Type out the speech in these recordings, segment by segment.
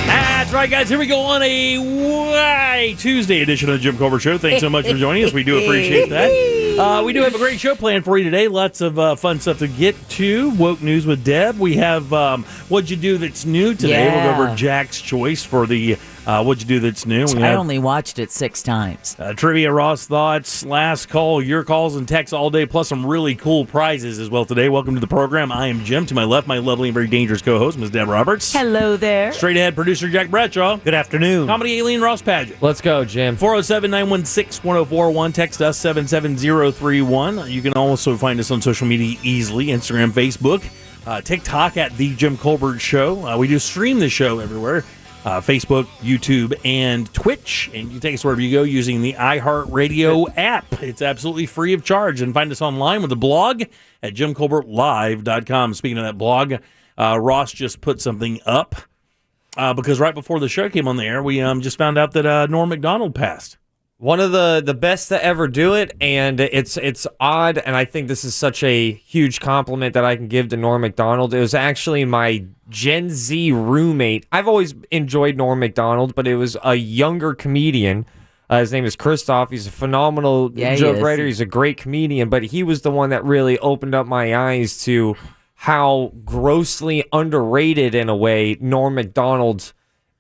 That's right, guys. Here we go on a Tuesday edition of the Jim Colbert Show. Thanks so much for joining us. We do appreciate that. We do have a great show planned for you today. Lots of fun stuff to get to. Woke News with Deb. We have What'd You Do That's New today. Yeah. We'll go over Jack's choice for the What'd You Do That's New. I only watched it 6 times. Trivia, Ross thoughts, last call, your calls and texts all day, plus some really cool prizes as well today. Welcome to the program. I am Jim. To my left, my lovely and very dangerous co-host, Ms. Deb Roberts. Hello there. Straight ahead, producer Jack Bradshaw. Good afternoon. Comedy alien Ross Padgett. Let's go, Jim. 407-916-1041. Text us 77031. You can also find us on social media easily. Instagram, Facebook, TikTok at The Jim Colbert Show. We do stream the show everywhere. Facebook, YouTube, and Twitch. And you can take us wherever you go using the iHeartRadio app. It's absolutely free of charge. And find us online with the blog at jimcolbertlive.com. Speaking of that blog, Ross just put something up because right before the show came on the air, we just found out that Norm Macdonald passed. One of the best to ever do it, and it's odd, and I think this is such a huge compliment that I can give to Norm Macdonald. It was actually my Gen Z roommate. I've always enjoyed Norm Macdonald, but it was a younger comedian. His name is Christoph. He's a phenomenal joke writer. He's a great comedian, but he was the one that really opened up my eyes to how grossly underrated, in a way, Norm Macdonald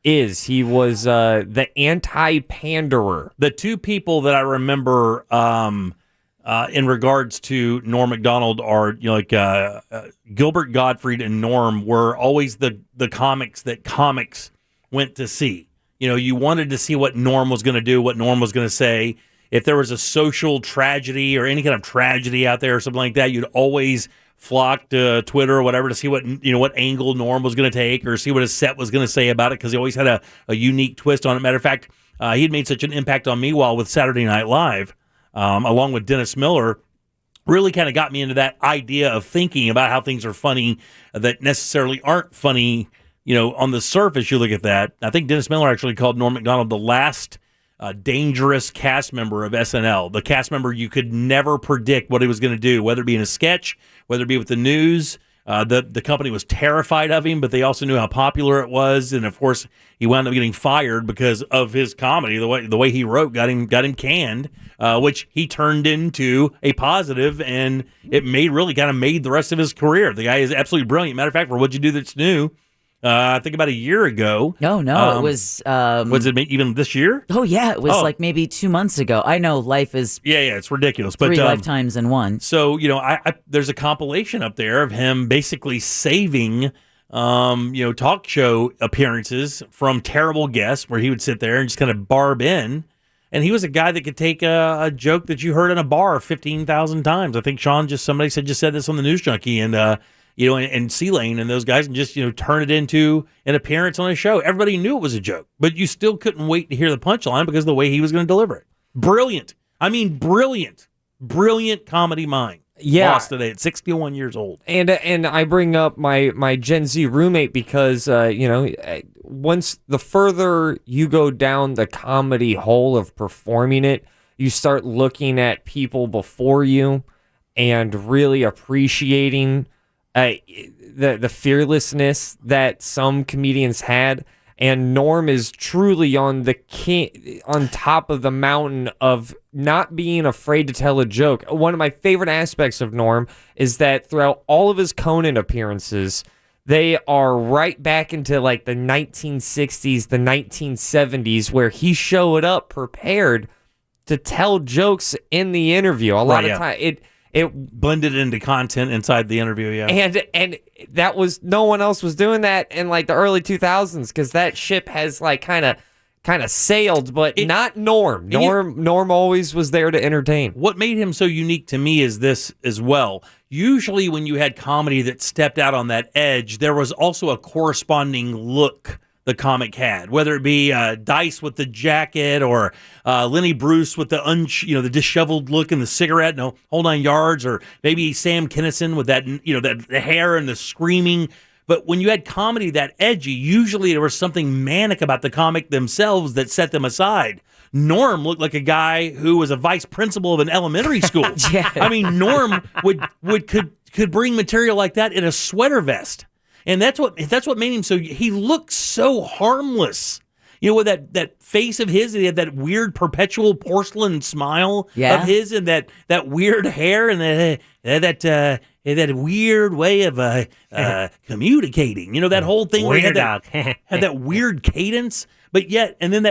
is. He was the anti-panderer. The two people that I remember in regards to Norm Macdonald are Gilbert Gottfried and Norm were always the comics that comics went to see. You know, you wanted to see what Norm was going to do, what Norm was going to say. If there was a social tragedy or any kind of tragedy out there or something like that, you'd always flock to Twitter or whatever to see what angle Norm was going to take or see what his set was going to say about it, because he always had a unique twist on it. Matter of fact, he had made such an impact on me while with Saturday Night Live, along with Dennis Miller, really kind of got me into that idea of thinking about how things are funny that necessarily aren't funny, on the surface. You look at that. I think Dennis Miller actually called Norm Macdonald the last dangerous cast member of SNL, the cast member you could never predict what he was going to do, whether it be in a sketch, whether it be with the news. The company was terrified of him, but they also knew how popular it was, and of course, he wound up getting fired because of his comedy. The way he wrote got him canned, which he turned into a positive, and it really made the rest of his career. The guy is absolutely brilliant. Matter of fact, for What'd You Do That's New, I think about a year ago. No, it was... was it even this year? Oh, yeah, it was like maybe 2 months ago. I know life is... Yeah, it's ridiculous. But 3 lifetimes in one. So, I there's a compilation up there of him basically saving, talk show appearances from terrible guests where he would sit there and just kind of barb in. And he was a guy that could take a joke that you heard in a bar 15,000 times. I think somebody said this on the News Junkie, and and C-Lane and those guys, and just, turn it into an appearance on a show. Everybody knew it was a joke, but you still couldn't wait to hear the punchline because of the way he was going to deliver it. Brilliant. I mean, brilliant comedy mind. Yeah. Lost today at 61 years old. And I bring up my Gen Z roommate because, once the further you go down the comedy hole of performing it, you start looking at people before you and really appreciating the fearlessness that some comedians had, and Norm is truly on top of the mountain of not being afraid to tell a joke. One of my favorite aspects of Norm is that throughout all of his Conan appearances, they are right back into like the 1960s, the 1970s, where he showed up prepared to tell jokes in the interview. A lot of time it blended into content inside the interview, yeah. And that was, no one else was doing that in like the early 2000s, because that ship has like kind of sailed, but not Norm. Norm always was there to entertain. What made him so unique to me is this as well. Usually when you had comedy that stepped out on that edge, there was also a corresponding look the comic had, whether it be Dice with the jacket or Lenny Bruce with the the disheveled look and the cigarette, whole 9 yards, or maybe Sam Kinison with that the hair and the screaming. But when you had comedy that edgy, usually there was something manic about the comic themselves that set them aside. Norm looked like a guy who was a vice principal of an elementary school. Yeah. I mean, Norm could bring material like that in a sweater vest. And that's what made him so. He looked so harmless. You know, with that face of his, he had that weird perpetual porcelain smile of his, and that weird hair, and that weird way of communicating. You know, that whole thing where he had that weird cadence, but yet, and then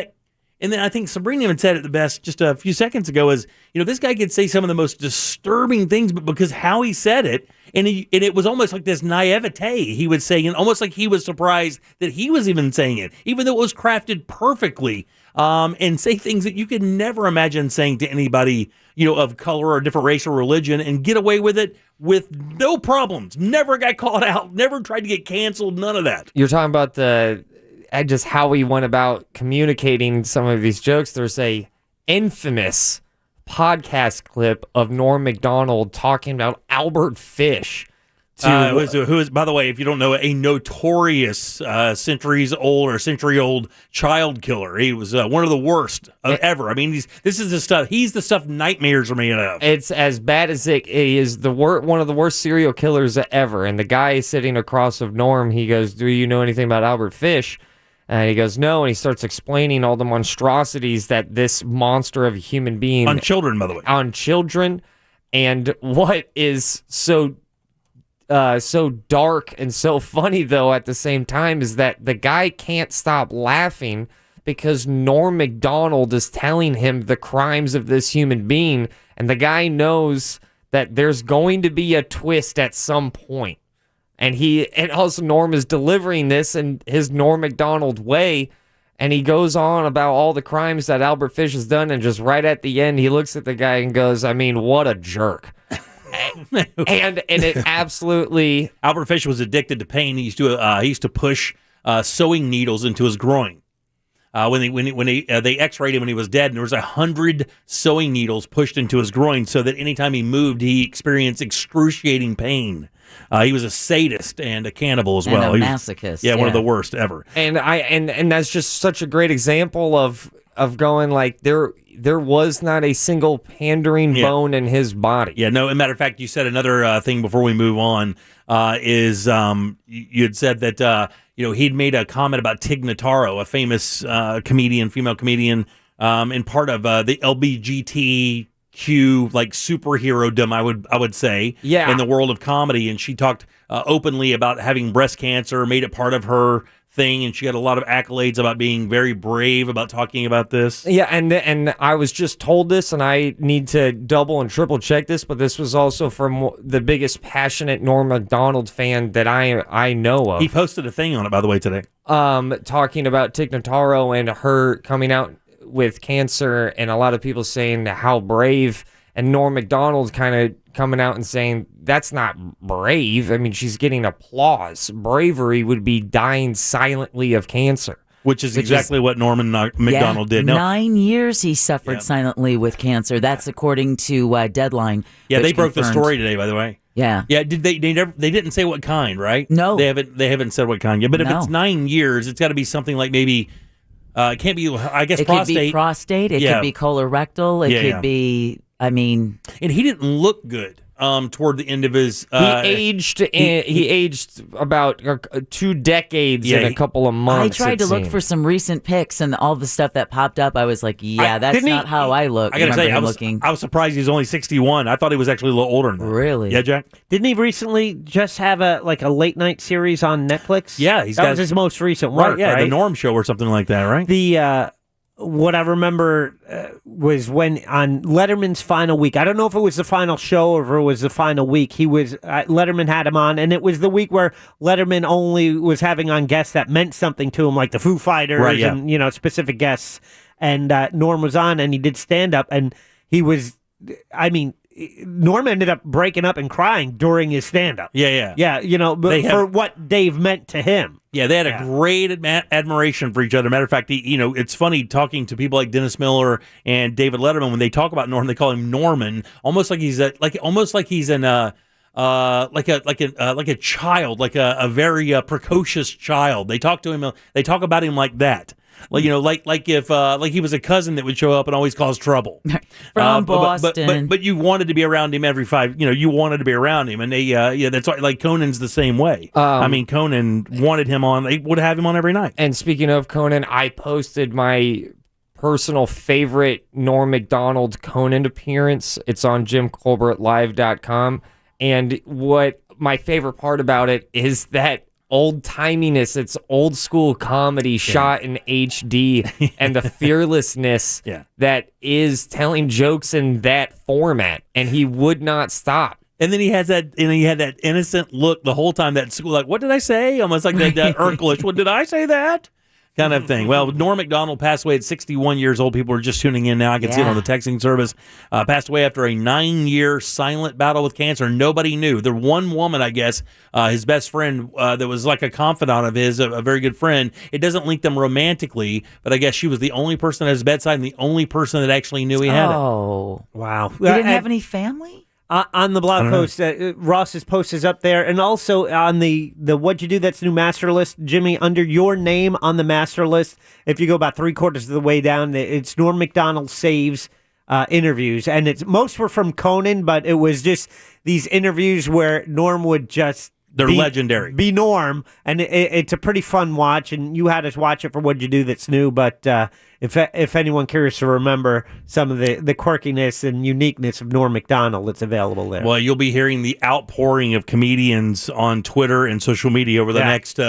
I think Sabrina even said it the best just a few seconds ago is, you know, this guy could say some of the most disturbing things, but because how he said it, and it was almost like this naivete he would say, and almost like he was surprised that he was even saying it, even though it was crafted perfectly, and say things that you could never imagine saying to anybody, you know, of color or different race or religion, and get away with it with no problems. Never got caught out, never tried to get canceled, none of that. You're talking about just how he went about communicating some of these jokes. There's a infamous podcast clip of Norm Macdonald talking about Albert Fish. Who is, by the way, if you don't know, a notorious century-old child killer. He was one of the worst ever. I mean, he's the stuff nightmares are made of. It's as bad as it is. One of the worst serial killers ever. And the guy sitting across of Norm, he goes, "Do you know anything about Albert Fish?" And he goes, "No," and he starts explaining all the monstrosities that this monster of a human being... On children, by the way. On children. And what is so dark and so funny, though, at the same time, is that the guy can't stop laughing because Norm Macdonald is telling him the crimes of this human being, and the guy knows that there's going to be a twist at some point. And also Norm is delivering this in his Norm Macdonald way, and he goes on about all the crimes that Albert Fish has done, and just right at the end, he looks at the guy and goes, "I mean, what a jerk." and it absolutely... Albert Fish was addicted to pain. He used to push sewing needles into his groin. When they X-rayed him when he was dead, and there was 100 sewing needles pushed into his groin, so that anytime he moved, he experienced excruciating pain. He was a sadist and a cannibal as well. And a masochist. One of the worst ever. And that's just such a great example of going like there was not a single pandering bone in his body. Yeah, no. As a matter of fact, you said another thing before we move on. You had said that he'd made a comment about Tig Notaro, a famous female comedian, and part of the LBGTQ like superhero-dom, I would say, in the world of comedy. And she talked openly about having breast cancer, made it part of her thing, and she had a lot of accolades about being very brave about talking about this. Yeah, and I was just told this, and I need to double and triple check this, but this was also from the biggest passionate Norm Macdonald fan that I know of. He posted a thing on it, by the way, today. Talking about Tig Notaro and her coming out with cancer, and a lot of people saying how brave, and Norm Macdonald kind of coming out and saying that's not brave. I mean, she's getting applause. Bravery would be dying silently of cancer. Which is exactly what Norman Macdonald did. No. 9 years he suffered silently with cancer. That's according to Deadline. Yeah, they broke the story today, by the way. Yeah. Yeah, they didn't say what kind, right? No. They haven't said what kind yet. But if it's 9 years, it's got to be something like maybe it can't be, I guess, prostate. It could be prostate. It could be colorectal. It could be, I mean. And he didn't look good toward the end of his... he aged about 2 decades in a couple of months. I tried to look for some recent pics, and all the stuff that popped up, I was like, that's not how I look. I got to say, I was surprised he was only 61. I thought he was actually a little older than that. Really? Yeah, Jack? Didn't he recently just have a late night series on Netflix? Yeah, that was his most recent work, right? The Norm Show or something like that, right? What I remember was when on Letterman's final week, I don't know if it was the final show or if it was the final week, Letterman had him on, and it was the week where Letterman only was having on guests that meant something to him, like the Foo Fighters and specific guests. And Norm was on, and he did stand-up, and he was, Norm ended up breaking up and crying during his stand-up. Yeah. For what Dave meant to him. Yeah, they had a great admiration for each other. Matter of fact, it's funny talking to people like Dennis Miller and David Letterman. When they talk about Norm, they call him Norman, almost like he's a child, like a very precocious child. They talk about him like that. Like, like if he was a cousin that would show up and always cause trouble From Boston. but you wanted to be around him every you wanted to be around him, and that's why, like, Conan's the same way. Conan wanted him on. They would have him on every night. And speaking of Conan, I posted my personal favorite Norm Macdonald Conan appearance. It's on JimColbertLive.com, and what my favorite part about it is that old timiness. It's old school comedy shot in HD, and the fearlessness that is telling jokes in that format, and he would not stop. And then he had that innocent look the whole time. That school, like, what did I say? Almost like that Urkelish. What did I say that? Kind of thing. Well, Norm Macdonald passed away at 61 years old. People are just tuning in now. I can see it on the texting service. Passed away after a 9-year silent battle with cancer. Nobody knew. The one woman, I guess, his best friend, that was like a confidant of his, a very good friend. It doesn't link them romantically, but I guess she was the only person at his bedside and the only person that actually knew he had it. Oh. Wow. He didn't have any family? On the blog post, Ross's post is up there, and also on the What'd You Do That's New Master List, Jimmy, under your name on the master list, if you go about 3/4 of the way down, it's Norm Macdonald Saves interviews, and most were from Conan, but it was just these interviews where Norm would just legendary. Be Norm, and it's a pretty fun watch, and you had us watch it for What'd You Do That's New, but if anyone cares to remember some of the quirkiness and uniqueness of Norm Macdonald, it's available there. Well, you'll be hearing the outpouring of comedians on Twitter and social media over the next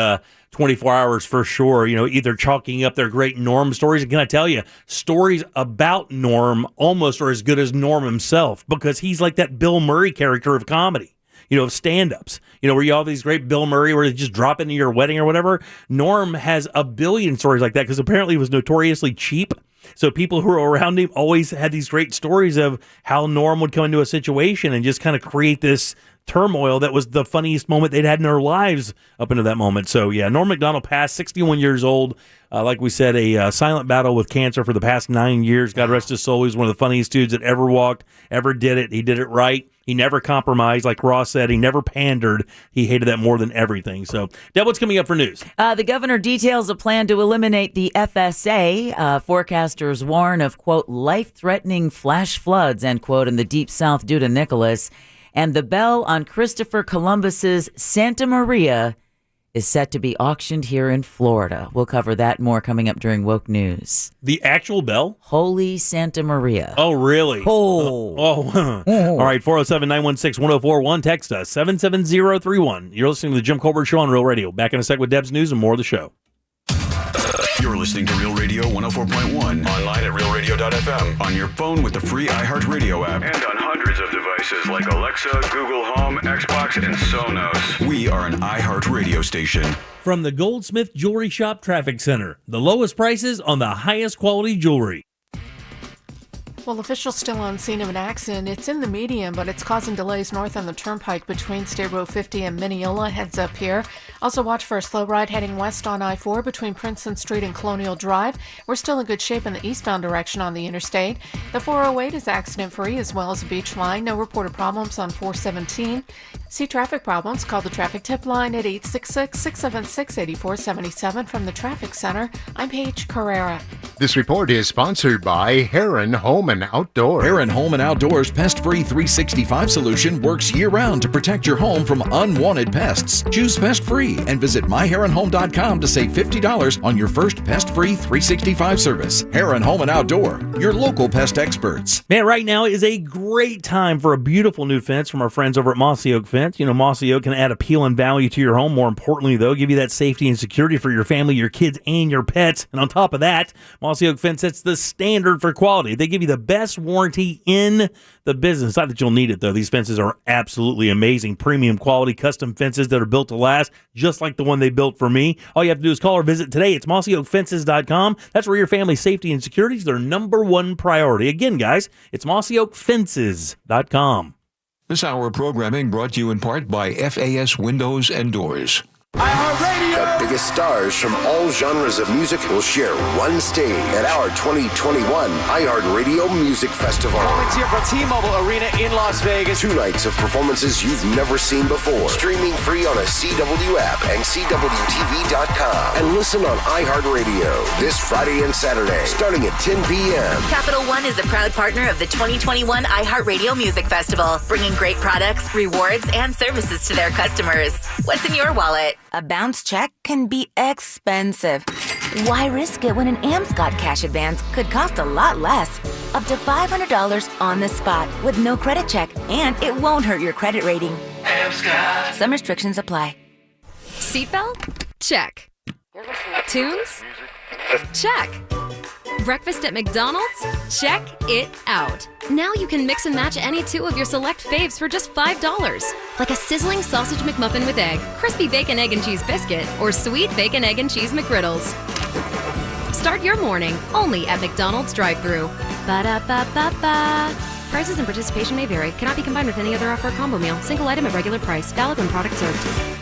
24 hours for sure, either chalking up their great Norm stories. And can I tell you, stories about Norm almost are as good as Norm himself, because he's like that Bill Murray character of comedy. Of stand-ups, where you have these great Bill Murray where they just drop into your wedding or whatever. Norm has a billion stories like that because apparently he was notoriously cheap. So people who were around him always had these great stories of how Norm would come into a situation and just kind of create this turmoil that was the funniest moment they'd had in their lives up into that moment. So, Norm Macdonald passed, 61 years old. Like we said, a silent battle with cancer for the past 9 years. God rest his soul. He's one of the funniest dudes that ever walked, ever did it. He did it right. He never compromised. Like Ross said, he never pandered. He hated that more than everything. So, Deb, what's coming up for news? The governor details a plan to eliminate the FSA. Forecasters warn of, quote, life-threatening flash floods, end quote, in the deep south due to Nicholas. And the bell on Christopher Columbus's Santa Maria is set to be auctioned here in Florida. We'll cover that more coming up during Woke News. The actual bell? Holy Santa Maria. Oh, really? Oh. All right, 407-916-1041. Text us, 77031. You're listening to the Jim Colbert Show on Real Radio. Back in a sec with Deb's News and more of the show. You're listening to Real Radio 104.1. Online at realradio.fm. On your phone with the free iHeartRadio app. And on hundreds of devices like Alexa, Google Home, Xbox, and Sonos. We are an iHeartRadio station. From the Goldsmith Jewelry Shop Traffic Center. The lowest prices on the highest quality jewelry. Well, officials still on scene of an accident. It's in the median, but it's causing delays north on the turnpike between State Road 50 and Mineola. Heads up here. Also watch for a slow ride heading west on I-4 between Princeton Street and Colonial Drive. We're still in good shape in the eastbound direction on the interstate. The 408 is accident-free as well as the beach line. No reported problems on 417. See traffic problems? Call the traffic tip line at 866-676-8477. From the Traffic Center, I'm Paige Carrera. This report is sponsored by Heron Home and Outdoors. Heron Home and Outdoors Pest-Free 365 solution works year-round to protect your home from unwanted pests. Choose pest-free and visit myheronhome.com to save $50 on your first pest-free 365 service. Heron Home and Outdoor, your local pest experts. Man, right now is a great time for a beautiful new fence from our friends over at Mossy Oak Fence. Mossy Oak can add appeal and value to your home. More importantly, though, give you that safety and security for your family, your kids, and your pets. And on top of that, Mossy Oak Fence sets the standard for quality. They give you the best warranty in the business. Not that you'll need it, though. These fences are absolutely amazing. Premium quality custom fences that are built to last, just like the one they built for me. All you have to do is call or visit today. It's mossyoakfences.com. That's where your family's safety and security is their number one priority. Again, guys, it's mossyoakfences.com. This hour of programming brought to you in part by FAS Windows and Doors. iHeartRadio! The biggest stars from all genres of music will share one stage at our 2021 iHeartRadio Music Festival. It's here from T-Mobile Arena in Las Vegas. 2 nights of performances you've never seen before. Streaming free on a CW app and CWTV.com. And listen on iHeartRadio this Friday and Saturday, starting at 10 p.m. Capital One is a proud partner of the 2021 iHeartRadio Music Festival, bringing great products, rewards, and services to their customers. What's in your wallet? A bounce check can be expensive. Why risk it when an Amscot cash advance could cost a lot less? Up to $500 on the spot with no credit check, and it won't hurt your credit rating. Amscot. Some restrictions apply. Seatbelt? Check. Tunes? Check. Breakfast at McDonald's? Check it out. Now you can mix and match any 2 of your select faves for just $5. Like a sizzling sausage McMuffin with egg, crispy bacon, egg, and cheese biscuit, or sweet bacon, egg, and cheese McGriddles. Start your morning only at McDonald's drive-thru. Ba-da-ba-ba-ba. Prices and participation may vary. Cannot be combined with any other offer or combo meal. Single item at regular price. Valid when product served.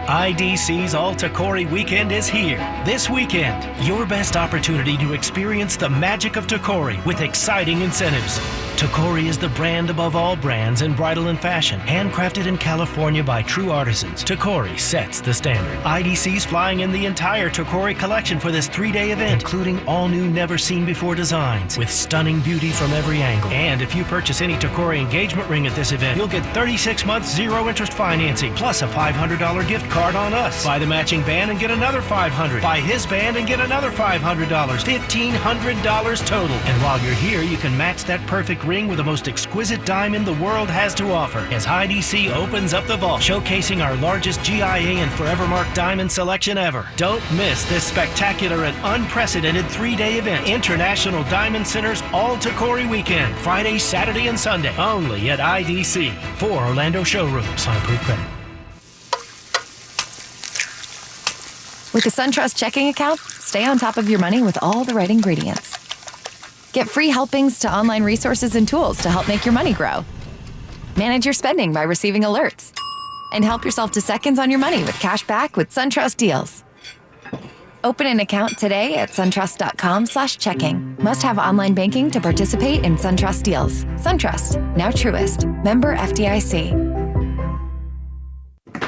IDC's All Tacori Weekend is here. This weekend, your best opportunity to experience the magic of Tacori with exciting incentives. Tacori is the brand above all brands in bridal and fashion. Handcrafted in California by true artisans, Tacori sets the standard. IDC's flying in the entire Tacori collection for this 3-day event, including all new never-seen-before designs with stunning beauty from every angle. And if you purchase any Tacori engagement ring at this event, you'll get 36 months zero-interest financing, plus a $500 gift card on us. Buy the matching band and get another $500. Buy his band and get another $500. $1,500 total. And while you're here, you can match that perfect ring with the most exquisite diamond the world has to offer as IDC opens up the vault, showcasing our largest GIA and Forevermark diamond selection ever. Don't miss this spectacular and unprecedented 3-day event. International Diamond Center's All Tacori Weekend, Friday, Saturday, and Sunday, only at IDC. 4 Orlando showrooms on approved credit. With a SunTrust checking account, stay on top of your money with all the right ingredients. Get free helpings to online resources and tools to help make your money grow. Manage your spending by receiving alerts. And help yourself to seconds on your money with cash back with SunTrust deals. Open an account today at suntrust.com/checking. Must have online banking to participate in SunTrust deals. SunTrust, now Truist. Member FDIC.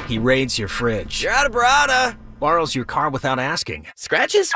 He raids your fridge. You're out of Barada. Borrows your car without asking. Scratches?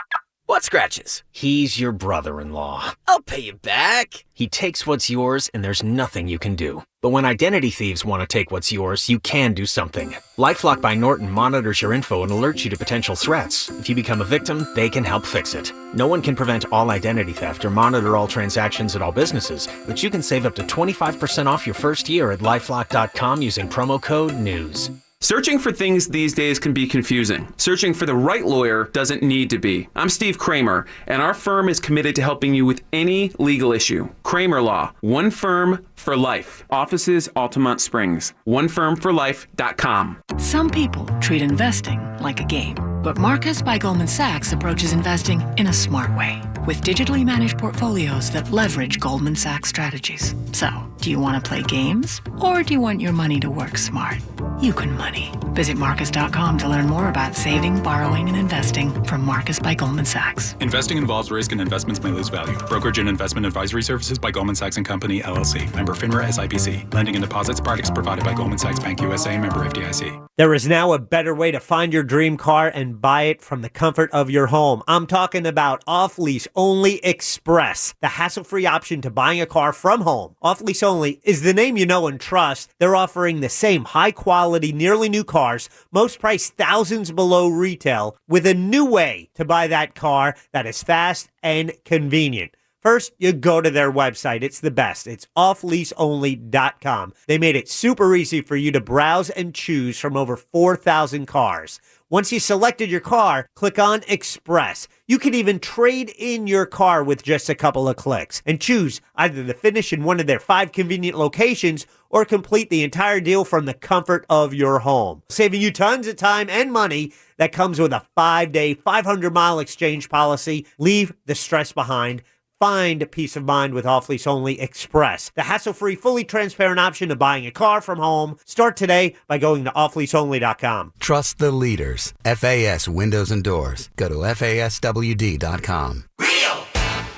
What scratches? He's your brother-in-law. I'll pay you back. He takes what's yours and there's nothing you can do. But when identity thieves want to take what's yours, you can do something. LifeLock by Norton monitors your info and alerts you to potential threats. If you become a victim, they can help fix it. No one can prevent all identity theft or monitor all transactions at all businesses, but you can save up to 25% off your first year at LifeLock.com using promo code NEWS. Searching for things these days can be confusing. Searching for the right lawyer doesn't need to be. I'm Steve Kramer, and our firm is committed to helping you with any legal issue. Kramer Law, one firm for life. Offices, Altamont Springs. OneFirmForLife.com. Some people treat investing like a game, but Marcus by Goldman Sachs approaches investing in a smart way with digitally managed portfolios that leverage Goldman Sachs strategies. So, do you want to play games or do you want your money to work smart? You can money. Visit Marcus.com to learn more about saving, borrowing, and investing from Marcus by Goldman Sachs. Investing involves risk and investments may lose value. Brokerage and investment advisory services by Goldman Sachs & Company, LLC. Member FINRA SIPC. Lending and deposits products provided by Goldman Sachs Bank USA. Member FDIC. There is now a better way to find your dream car and buy it from the comfort of your home. I'm talking about Off-Lease Only Express, the hassle-free option to buying a car from home. Off-Lease Only is the name you know and trust. They're offering the same high-quality, nearly new cars, most priced thousands below retail, with a new way to buy that car that is fast and convenient. First, you go to their website. It's the best. It's offleaseonly.com. They made it super easy for you to browse and choose from over 4,000 cars. Once you selected your car, click on Express. You can even trade in your car with just a couple of clicks and choose either to finish in one of their 5 convenient locations or complete the entire deal from the comfort of your home, saving you tons of time and money. That comes with a 5-day, 500-mile exchange policy. Leave the stress behind. Find peace of mind with Off-Lease Only Express, the hassle-free, fully transparent option of buying a car from home. Start today by going to offleaseonly.com. Trust the leaders. FAS Windows and Doors. Go to FASWD.com. Real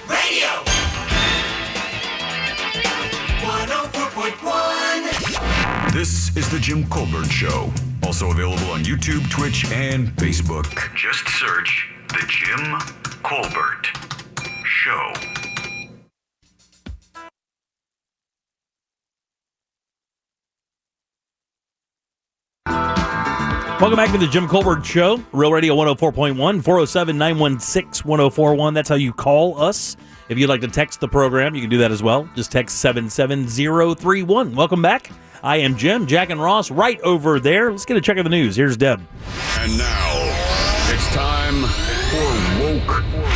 Radio 104.1. This is The Jim Colbert Show. Also available on YouTube, Twitch, and Facebook. Just search The Jim Colbert Show. Welcome back to the Jim Colbert Show, Real Radio 104.1, 407-916-1041. That's how you call us. If you'd like to text the program, you can do that as well. Just text 77031. Welcome back. I am Jim, Jack and Ross right over there. Let's get a check of the news. Here's Deb. And now, it's time for Woke News.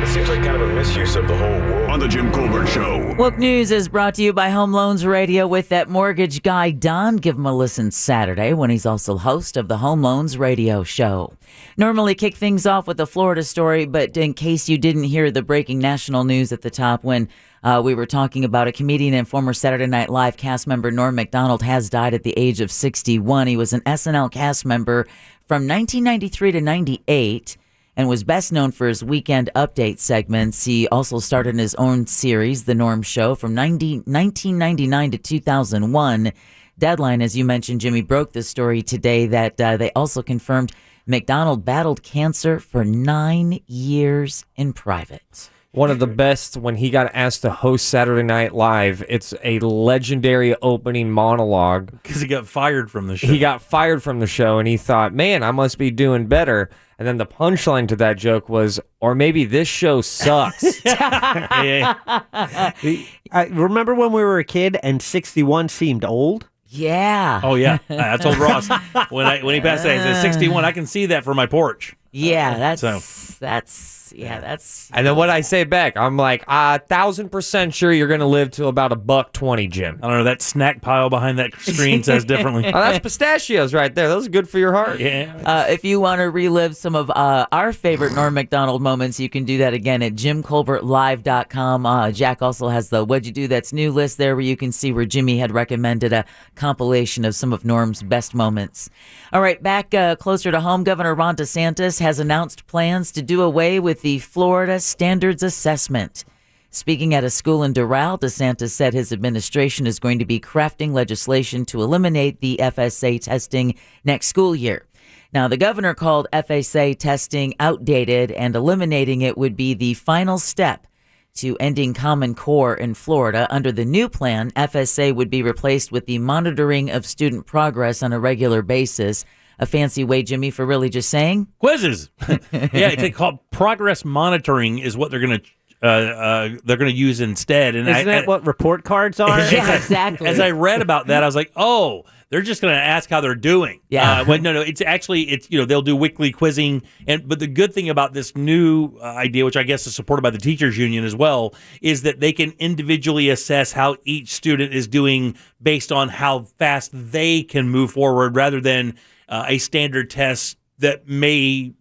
It seems like kind of a misuse of the whole world. On the Jim Colbert Show. Woke News is brought to you by Home Loans Radio with that mortgage guy, Don. Give him a listen Saturday when he's also host of the Home Loans Radio Show. Normally kick things off with a Florida story, but in case you didn't hear the breaking national news at the top when we were talking about a comedian and former Saturday Night Live cast member, Norm Macdonald, has died at the age of 61. He was an SNL cast member from 1993 to 98. And was best known for his weekend update segments. He also started in his own series, The Norm Show, from 1999 to 2001. Deadline, as you mentioned, Jimmy, broke this story today that they also confirmed Macdonald battled cancer for 9 years in private. One of the best when he got asked to host Saturday Night Live. It's a legendary opening monologue. Because he got fired from the show. He got fired from the show, and he thought, man, I must be doing better. And then the punchline to that joke was, or maybe this show sucks. I remember when we were a kid and 61 seemed old? Yeah. Oh, yeah. I told Ross when he passed away, I said, 61, I can see that from my porch. Yeah, that's... And then what I say back, I'm like, 1,000% sure you're going to live to about $1.20, Jim. I don't know, that snack pile behind that screen says differently. Oh, that's pistachios right there. Those are good for your heart. Yeah. If you want to relive some of our favorite Norm Macdonald moments, you can do that again at JimColbertLive.com. Jack also has the What'd You Do That's New list there where you can see where Jimmy had recommended a compilation of some of Norm's best moments. All right, back closer to home, Governor Ron DeSantis has announced plans to do away with the Florida Standards Assessment. Speaking at a school in Doral, DeSantis said his administration is going to be crafting legislation to eliminate the FSA testing next school year. Now, the governor called FSA testing outdated, and eliminating it would be the final step to ending Common Core in Florida. Under the new plan, FSA would be replaced with the monitoring of student progress on a regular basis. A fancy way, Jimmy, for really just saying quizzes. Yeah, it's called progress monitoring is what they're going to use instead. And isn't that what report cards are? Yeah, exactly. As I read about that, I was like, oh, they're just going to ask how they're doing. Yeah. But no, it's they'll do weekly quizzing. But the good thing about this new idea, which I guess is supported by the teachers union as well, is that they can individually assess how each student is doing based on how fast they can move forward, rather than a standard test that may,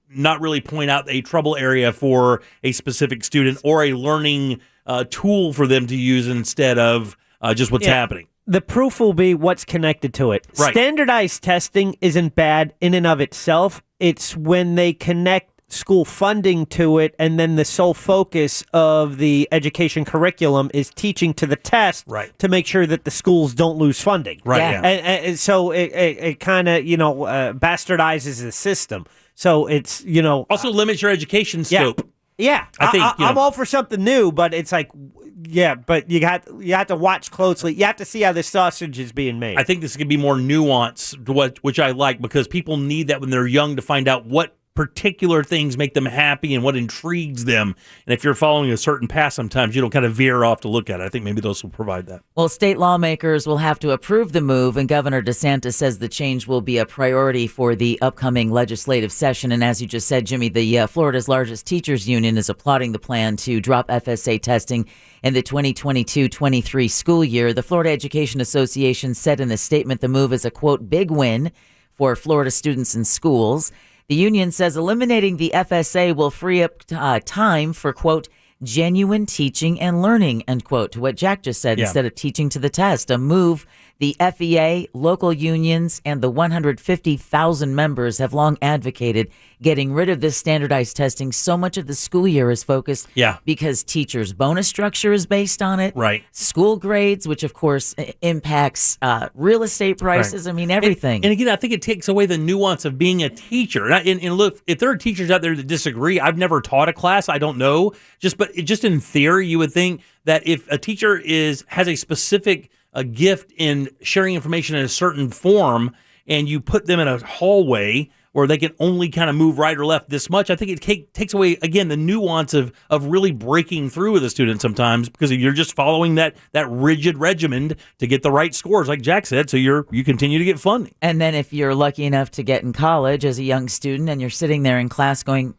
not really point out a trouble area for a specific student or a learning tool for them to use instead of just what's happening. The proof will be what's connected to it. Right. Standardized testing isn't bad in and of itself. It's when they connect school funding to it, and then the sole focus of the education curriculum is teaching to the test to make sure that the schools don't lose funding. Right. Yeah. And so it kind of, bastardizes the system. So it's, also limits your education scope. Yeah. I think I'm all for something new, but it's like, but you have to watch closely. You have to see how the sausage is being made. I think this could be more nuanced, which I like, because people need that when they're young to find out what particular things make them happy and what intrigues them. And if you're following a certain path, sometimes you don't kind of veer off to look at it. I think maybe those will provide that. Well, state lawmakers will have to approve the move, and Governor DeSantis says the change will be a priority for the upcoming legislative session. And as you just said, Jimmy, the Florida's largest teachers union is applauding the plan to drop FSA testing in the 2022-23 school year. The Florida Education Association said in a statement the move is a, quote, big win for Florida students and schools. The union says eliminating the FSA will free up time for, quote, genuine teaching and learning, end quote, to what Jack just said, instead of teaching to the test. A move the FEA, local unions, and the 150,000 members have long advocated getting rid of this standardized testing. So much of the school year is focused because teachers' bonus structure is based on it. Right. School grades, which of course impacts real estate prices. Right. I mean, everything. And again, I think it takes away the nuance of being a teacher. And look, if there are teachers out there that disagree, I've never taught a class. I don't know. But just in theory, you would think that if a teacher has a specific gift in sharing information in a certain form, and you put them in a hallway where they can only kind of move right or left this much, I think it takes away, again, the nuance of really breaking through with a student sometimes, because you're just following that rigid regimen to get the right scores, like Jack said, so you continue to get funding. And then if you're lucky enough to get in college as a young student and you're sitting there in class going,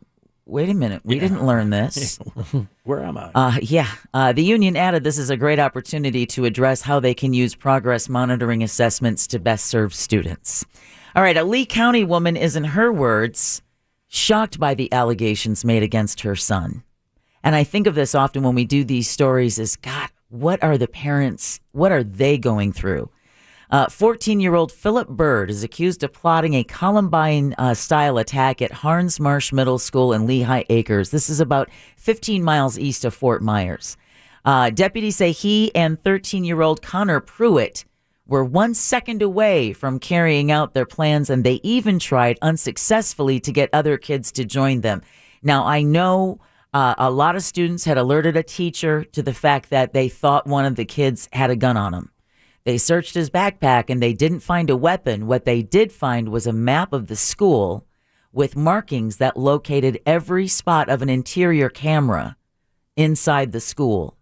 wait a minute, we didn't learn this. Where am I? The union added this is a great opportunity to address how they can use progress monitoring assessments to best serve students. All right, a Lee County woman is, in her words, shocked by the allegations made against her son. And I think of this often when we do these stories is, God, what are the parents, what are they going through? 14-year-old Philip Bird is accused of plotting a Columbine-style attack at Harns Marsh Middle School in Lehigh Acres. This is about 15 miles east of Fort Myers. Deputies say he and 13-year-old Connor Pruitt were 1 second away from carrying out their plans, and they even tried unsuccessfully to get other kids to join them. Now, I know a lot of students had alerted a teacher to the fact that they thought one of the kids had a gun on him. They searched his backpack and they didn't find a weapon. What they did find was a map of the school with markings that located every spot of an interior camera inside the school.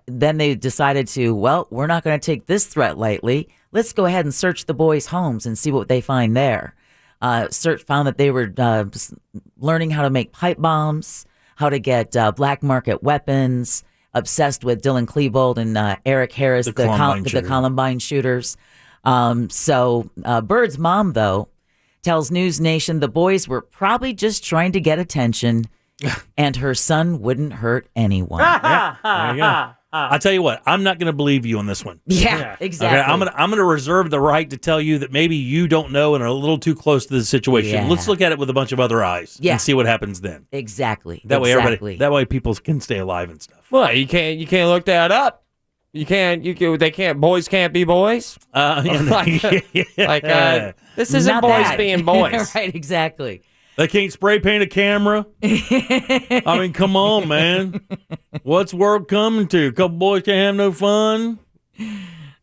Then they decided we're not going to take this threat lightly. Let's go ahead and search the boys' homes and see what they find there. Found that they were learning how to make pipe bombs, how to get black market weapons, obsessed with Dylan Klebold and Eric Harris, the Columbine shooters. So Bird's mom, though, tells News Nation the boys were probably just trying to get attention and her son wouldn't hurt anyone. There you go. I tell you what, I'm not going to believe you on this one. Yeah, exactly. Okay, I'm going to reserve the right to tell you that maybe you don't know and are a little too close to the situation. Yeah. Let's look at it with a bunch of other eyes and see what happens then. Exactly. That way people can stay alive and stuff. Well, you can't look that up. Boys can't be boys. This isn't Not boys that. being boys. Right, exactly. They can't spray paint a camera. I mean, come on, man. What's world coming to? A couple boys can't have no fun.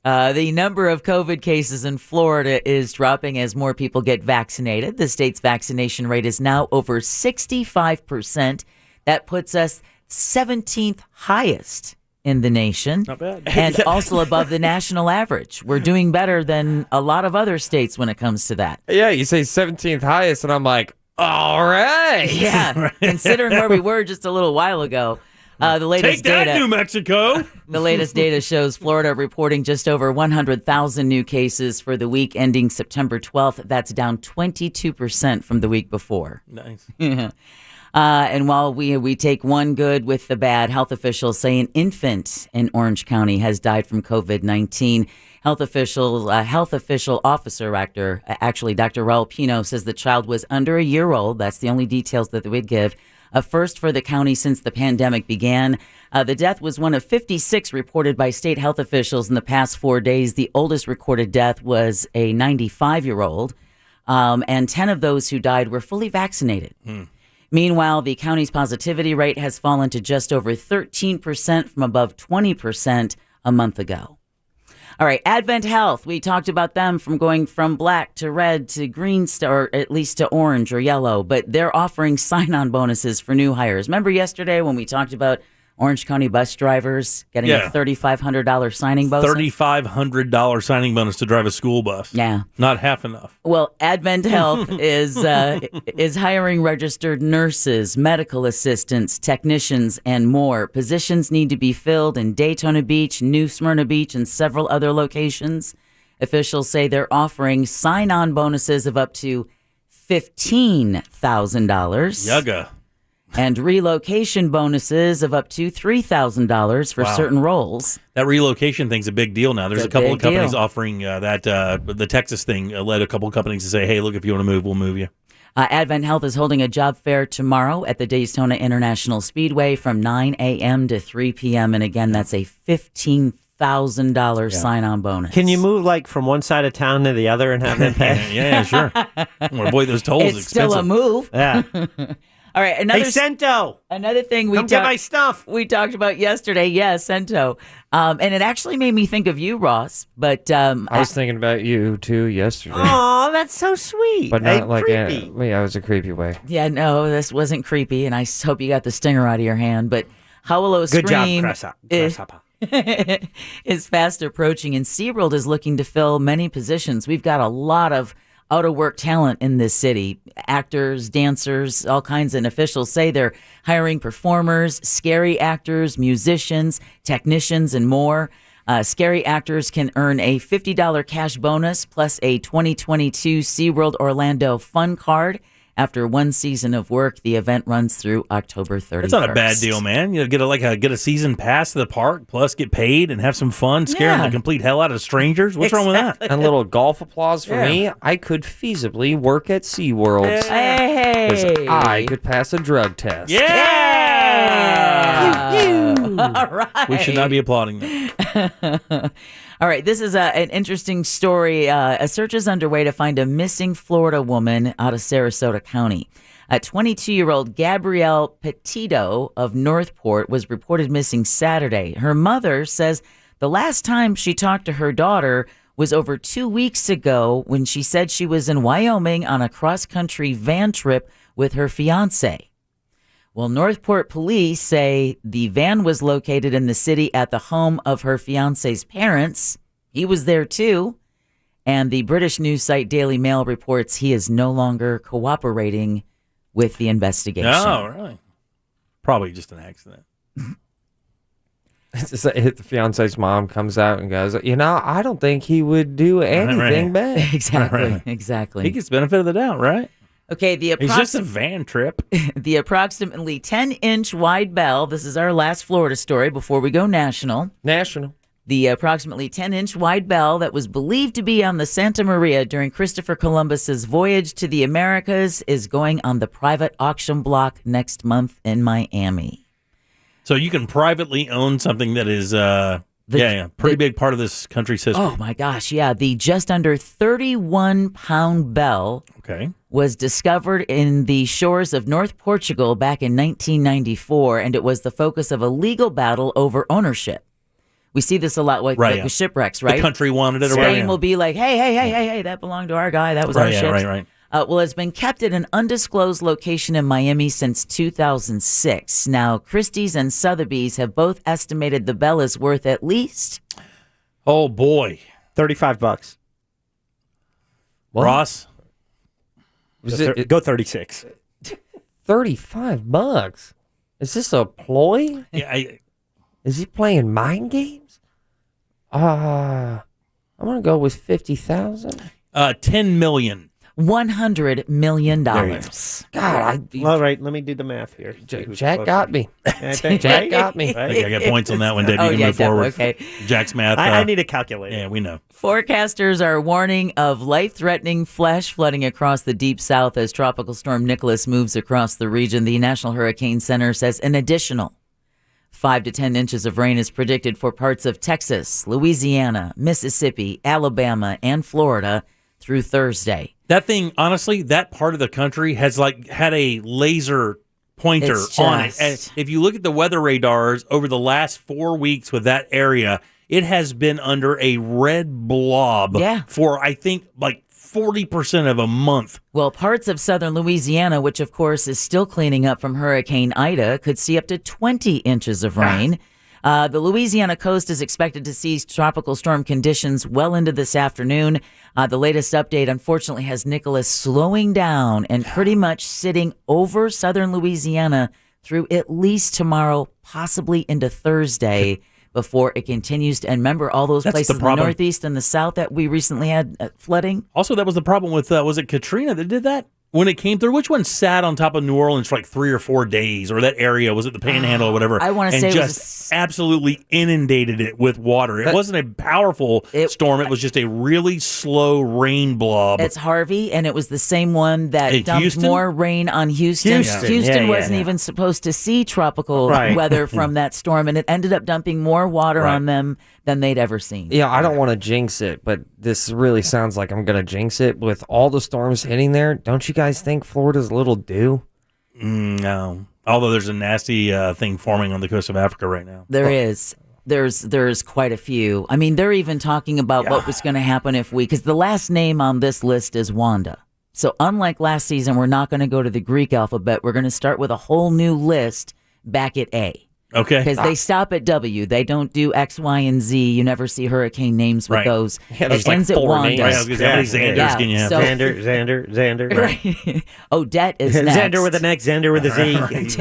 The number of COVID cases in Florida is dropping as more people get vaccinated. The state's vaccination rate is now over 65%. That puts us 17th highest in the nation. Not bad. And also above the national average. We're doing better than a lot of other states when it comes to that. Yeah, you say 17th highest, and I'm like, all right. Yeah, considering where we were just a little while ago. The latest Take that, data, New Mexico. The latest data shows Florida reporting just over 100,000 new cases for the week ending September 12th. That's down 22% from the week before. Nice. And while we take one good with the bad, health officials say an infant in Orange County has died from COVID-19. Health official officer, Dr. Raul Pino, says the child was under a year old. That's the only details that they would give. A first for the county since the pandemic began. The death was one of 56 reported by state health officials in the past 4 days. The oldest recorded death was a 95-year-old, and 10 of those who died were fully vaccinated. Meanwhile, the county's positivity rate has fallen to just over 13% from above 20% a month ago. All right, AdventHealth, we talked about them from going from black to red to green, or at least to orange or yellow, but they're offering sign-on bonuses for new hires. Remember yesterday when we talked about Orange County bus drivers getting a $3,500 signing bonus? $3,500 signing bonus to drive a school bus. Yeah. Not half enough. Well, AdventHealth is hiring registered nurses, medical assistants, technicians, and more. Positions need to be filled in Daytona Beach, New Smyrna Beach, and several other locations. Officials say they're offering sign-on bonuses of up to $15,000. Yugga. And relocation bonuses of up to $3,000 for certain roles. That relocation thing's a big deal now. There's a couple of companies deal. offering that. The Texas thing led a couple of companies to say, hey, look, if you want to move, we'll move you. AdventHealth is holding a job fair tomorrow at the Daytona International Speedway from 9 a.m. to 3 p.m. And again, that's a $15,000 sign-on bonus. Can you move like from one side of town to the other and have them pay? Yeah, sure. Avoid those tolls. It's still a move. Yeah. All right, another Hey, Cento! Another thing Come get my stuff. we talked about yesterday. Yeah, Cento. And it actually made me think of you, Ross. But I was thinking about you too yesterday. Oh, that's so sweet. But not like creepy. it was a creepy way. Yeah, no, this wasn't creepy, and I hope you got the stinger out of your hand. But Howlo Good job, Scream Grasshopper. is fast approaching, and SeaWorld is looking to fill many positions. We've got a lot of out-of-work talent in this city. Actors, dancers, all kinds, and officials say they're hiring performers, scary actors, musicians, technicians, and more. Scary actors can earn a $50 cash bonus plus a 2022 SeaWorld Orlando Fun Card. After one season of work, the event runs through October 31st. That's not a bad deal, man. You know, get a season pass to the park, plus get paid and have some fun, scaring the complete hell out of strangers. What's wrong with that? And a little golf applause for me. I could feasibly work at SeaWorld. Hey! Because I could pass a drug test. Yeah! All right. We should not be applauding that. All right, this is an interesting story. A search is underway to find a missing Florida woman out of Sarasota County. A 22-year-old Gabrielle Petito of Northport was reported missing Saturday. Her mother says the last time she talked to her daughter was over 2 weeks ago when she said she was in Wyoming on a cross-country van trip with her fiancé. Well, Northport police say the van was located in the city at the home of her fiancé's parents. He was there too. And the British news site Daily Mail reports he is no longer cooperating with the investigation. Oh, really? Probably just an accident. It's just that the fiance's mom comes out and goes, I don't think he would do anything bad. Exactly. He gets benefit of the doubt, right? Okay, It's just a van trip. The approximately 10-inch wide bell, this is our last Florida story before we go national. The approximately 10-inch wide bell that was believed to be on the Santa Maria during Christopher Columbus's voyage to the Americas is going on the private auction block next month in Miami. So you can privately own something that is pretty big part of this country's history. Oh, my gosh, yeah. The just under 31-pound bell was discovered in the shores of North Portugal back in 1994, and it was the focus of a legal battle over ownership. We see this a lot with shipwrecks, right? The country wanted it. Spain will be like, hey, that belonged to our guy. That was our ship. Right. Well, it's been kept at an undisclosed location in Miami since 2006. Now, Christie's and Sotheby's have both estimated the bell is worth at least... Oh, boy. $35. Ross? Go 36. $35? Is this a ploy? Yeah, Is he playing mind games? I'm going to go with 50,000. $10 million. $100 million. God, all right, let me do the math here. Jack got me. Jack got me. I got points on that one, Dave. You can move forward. Okay. Jack's math. I need a calculator. Yeah, we know. Forecasters are warning of life-threatening flash flooding across the deep south as Tropical Storm Nicholas moves across the region. The National Hurricane Center says an additional 5 to 10 inches of rain is predicted for parts of Texas, Louisiana, Mississippi, Alabama, and Florida through Thursday. That thing, honestly, that part of the country has had a laser pointer on it. And if you look at the weather radars over the last 4 weeks with that area, it has been under a red blob for, I think, 40% of a month. Well, parts of southern Louisiana, which of course is still cleaning up from Hurricane Ida, could see up to 20 inches of rain. The Louisiana coast is expected to see tropical storm conditions well into this afternoon. The latest update, unfortunately, has Nicholas slowing down and pretty much sitting over southern Louisiana through at least tomorrow, possibly into Thursday, before it continues to. And remember all those places in the Northeast and the South that we recently had flooding? Also, that was the problem with, was it Katrina that did that? when it came through, which one sat on top of New Orleans for like 3 or 4 days, or that area? Was it the Panhandle or whatever? I want to say and it just absolutely inundated it with water. It wasn't a powerful storm. It was just a really slow rain blob. It's Harvey, and it was the same one that dumped Houston? more rain on Houston. Houston wasn't even supposed to see tropical weather from that storm, and it ended up dumping more water on them than they'd ever seen. Yeah, I don't want to jinx it, but this really sounds like I'm going to jinx it. With all the storms hitting there, don't you guys think Florida's a little due? No. Although there's a nasty thing forming on the coast of Africa right now. There is. There's quite a few. I mean, they're even talking about what was going to happen because the last name on this list is Wanda. So unlike last season, we're not going to go to the Greek alphabet. We're going to start with a whole new list back at A. Okay. Because they stop at W. They don't do X, Y, and Z. You never see hurricane names with those. Yeah, there's it ends at Wanda. Right, how many Xanders can you have? Xander. Right. Odette is next. Xander with an X, Xander with a Z.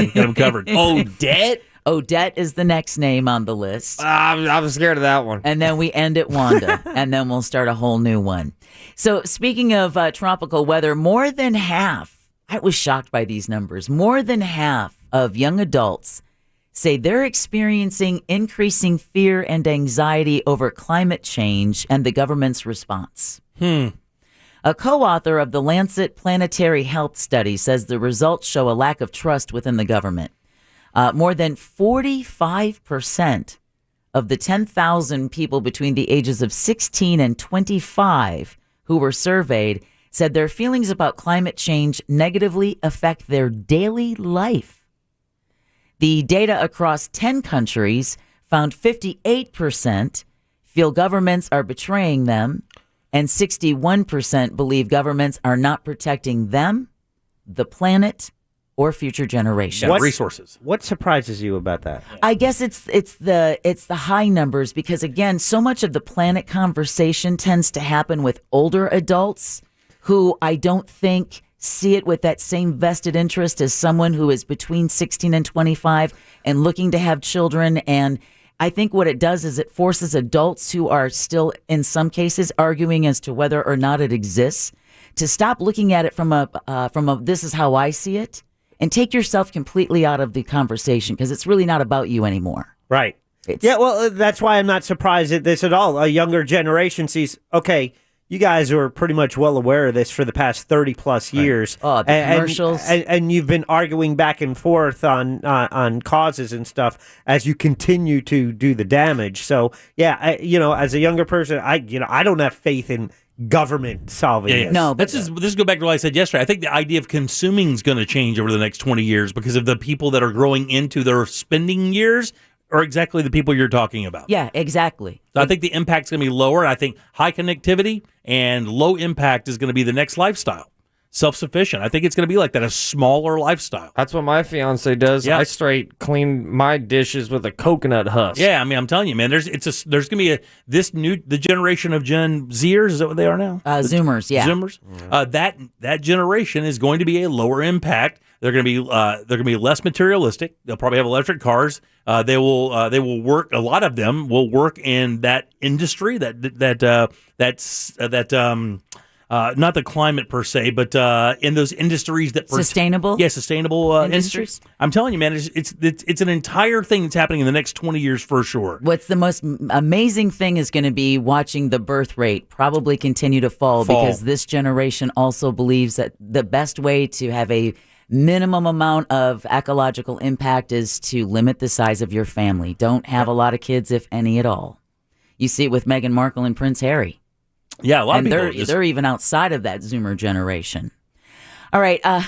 Got them covered. Odette? Odette is the next name on the list. I'm scared of that one. And then we end at Wanda, and then we'll start a whole new one. So speaking of tropical weather, more than half, I was shocked by these numbers, more than half of young adults say they're experiencing increasing fear and anxiety over climate change and the government's response. A co-author of the Lancet Planetary Health Study says the results show a lack of trust within the government. More than 45% of the 10,000 people between the ages of 16 and 25 who were surveyed said their feelings about climate change negatively affect their daily life. The data across 10 countries found 58% feel governments are betraying them, and 61% believe governments are not protecting them, the planet, or future generations. Resources. What surprises you about that? I guess it's the high numbers because, again, so much of the planet conversation tends to happen with older adults who I don't think see it with that same vested interest as someone who is between 16 and 25 and looking to have children. And I think what it does is it forces adults who are still, in some cases, arguing as to whether or not it exists to stop looking at it from a this is how I see it, and take yourself completely out of the conversation because it's really not about you anymore. Right. Yeah, well, that's why I'm not surprised at this at all. A younger generation sees, okay, you guys are pretty much well aware of this for the past 30 plus years. Oh, the commercials. And you've been arguing back and forth on causes and stuff as you continue to do the damage. So, yeah, as a younger person, I don't have faith in government solving this. No, but this go back to what I said yesterday. I think the idea of consuming is going to change over the next 20 years because of the people that are growing into their spending years are exactly the people you're talking about. Yeah, exactly. So I think the impact's going to be lower. I think high connectivity and low impact is going to be the next lifestyle. Self-sufficient. I think it's going to be like that, a smaller lifestyle. That's what my fiance does. Yeah. I straight clean my dishes with a coconut husk. Yeah, I mean, I'm telling you, man. There's going to be the generation of Gen Zers. Is that what they are now? Zoomers. Yeah. Zoomers. That generation is going to be a lower impact. They're going to be less materialistic. They'll probably have electric cars. They will work. A lot of them will work in that industry. Not the climate per se, but in those industries that sustainable. Yeah, sustainable industries. I'm telling you, man, it's an entire thing that's happening in the next 20 years for sure. What's the most amazing thing is going to be watching the birth rate probably continue to fall because this generation also believes that the best way to have a minimum amount of ecological impact is to limit the size of your family. Don't have a lot of kids, if any at all. You see it with Meghan Markle and Prince Harry. Yeah, a lot and of people they're even outside of that Zoomer generation. All right, well,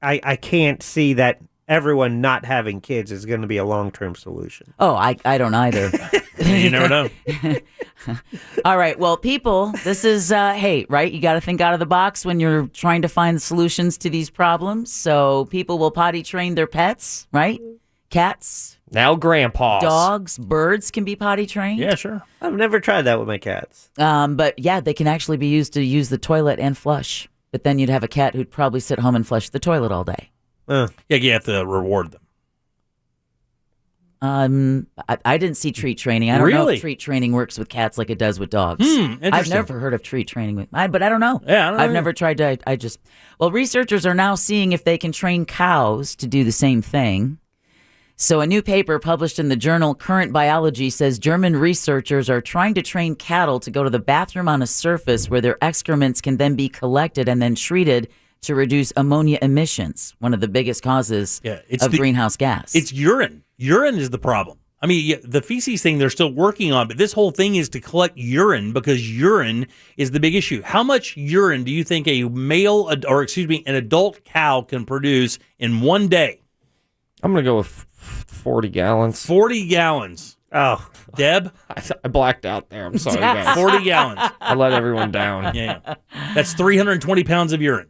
I can't see that everyone not having kids is going to be a long-term solution. Oh, I don't either. You never know. All right, well, people, this is right? You got to think out of the box when you're trying to find solutions to these problems. So people will potty train their pets, right? Cats. Now grandpas. Dogs, birds can be potty trained. Yeah, sure. I've never tried that with my cats. But yeah, they can actually be used to use the toilet and flush. But then you'd have a cat who'd probably sit home and flush the toilet all day. Yeah, you have to reward them. I didn't see treat training. I don't know Really? if treat training works with cats like it does with dogs. I've Interesting. never heard of treat training with, but I don't know. Yeah, I don't know I've either. never tried to. Well, researchers are now seeing if they can train cows to do the same thing. So a new paper published in the journal Current Biology says German researchers are trying to train cattle to go to the bathroom on a surface where their excrements can then be collected and then treated to reduce ammonia emissions, one of the biggest causes of greenhouse gas. It's urine. Urine is the problem. I mean, the feces thing they're still working on, but this whole thing is to collect urine because urine is the big issue. How much urine do you think an adult cow can produce in one day? I'm going to go with 40 gallons. 40 gallons. Oh. Deb? I blacked out there. I'm sorry, guys. 40 gallons. I let everyone down. Yeah. That's 320 pounds of urine.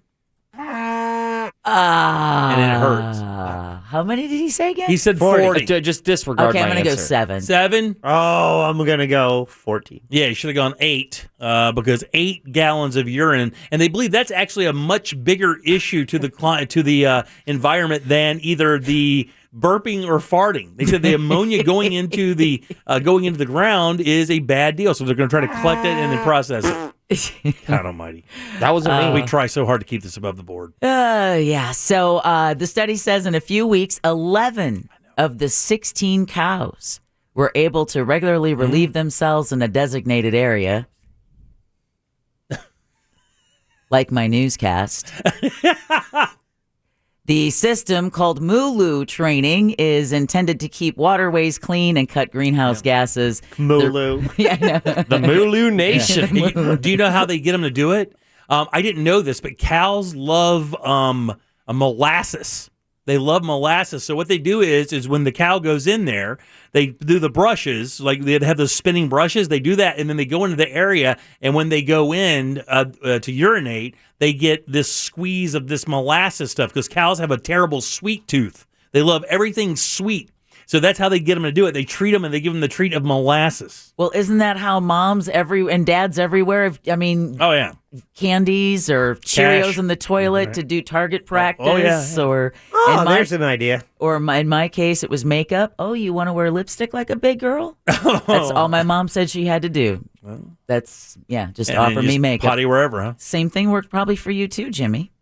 And it hurts. How many did he say again? He said 40. Just disregard Okay, my I'm going to go answer. 7. 7? Oh, I'm going to go 14. Yeah, you should have gone 8 because 8 gallons of urine, and they believe that's actually a much bigger issue to the environment than either the burping or farting. They said the ammonia going into the ground is a bad deal, so they're going to try to collect it and then process it. God almighty. That wasn't me. We try so hard to keep this above the board. Yeah. So the study says in a few weeks, 11 of the 16 cows were able to regularly relieve themselves in a designated area. Like my newscast. The system called Mulu training is intended to keep waterways clean and cut greenhouse gases. Mulu. Yeah, I know. The Mulu Nation. Do you know how they get them to do it? I didn't know this, but cows love a molasses. They love molasses. So what they do is when the cow goes in there, they do the brushes, like they have those spinning brushes. They do that, and then they go into the area, and when they go in to urinate, they get this squeeze of this molasses stuff because cows have a terrible sweet tooth. They love everything sweet. So that's how they get them to do it. They treat them and they give them the treat of molasses. Well, isn't that how moms and dads everywhere? Oh yeah, candies or Cheerios Cash. in the toilet to do target practice. Or there's an idea. Or in my case, it was makeup. Oh, you want to wear lipstick like a big girl? That's all my mom said she had to do. That's just And offer then me just makeup. potty wherever, huh? Same thing worked probably for you too, Jimmy.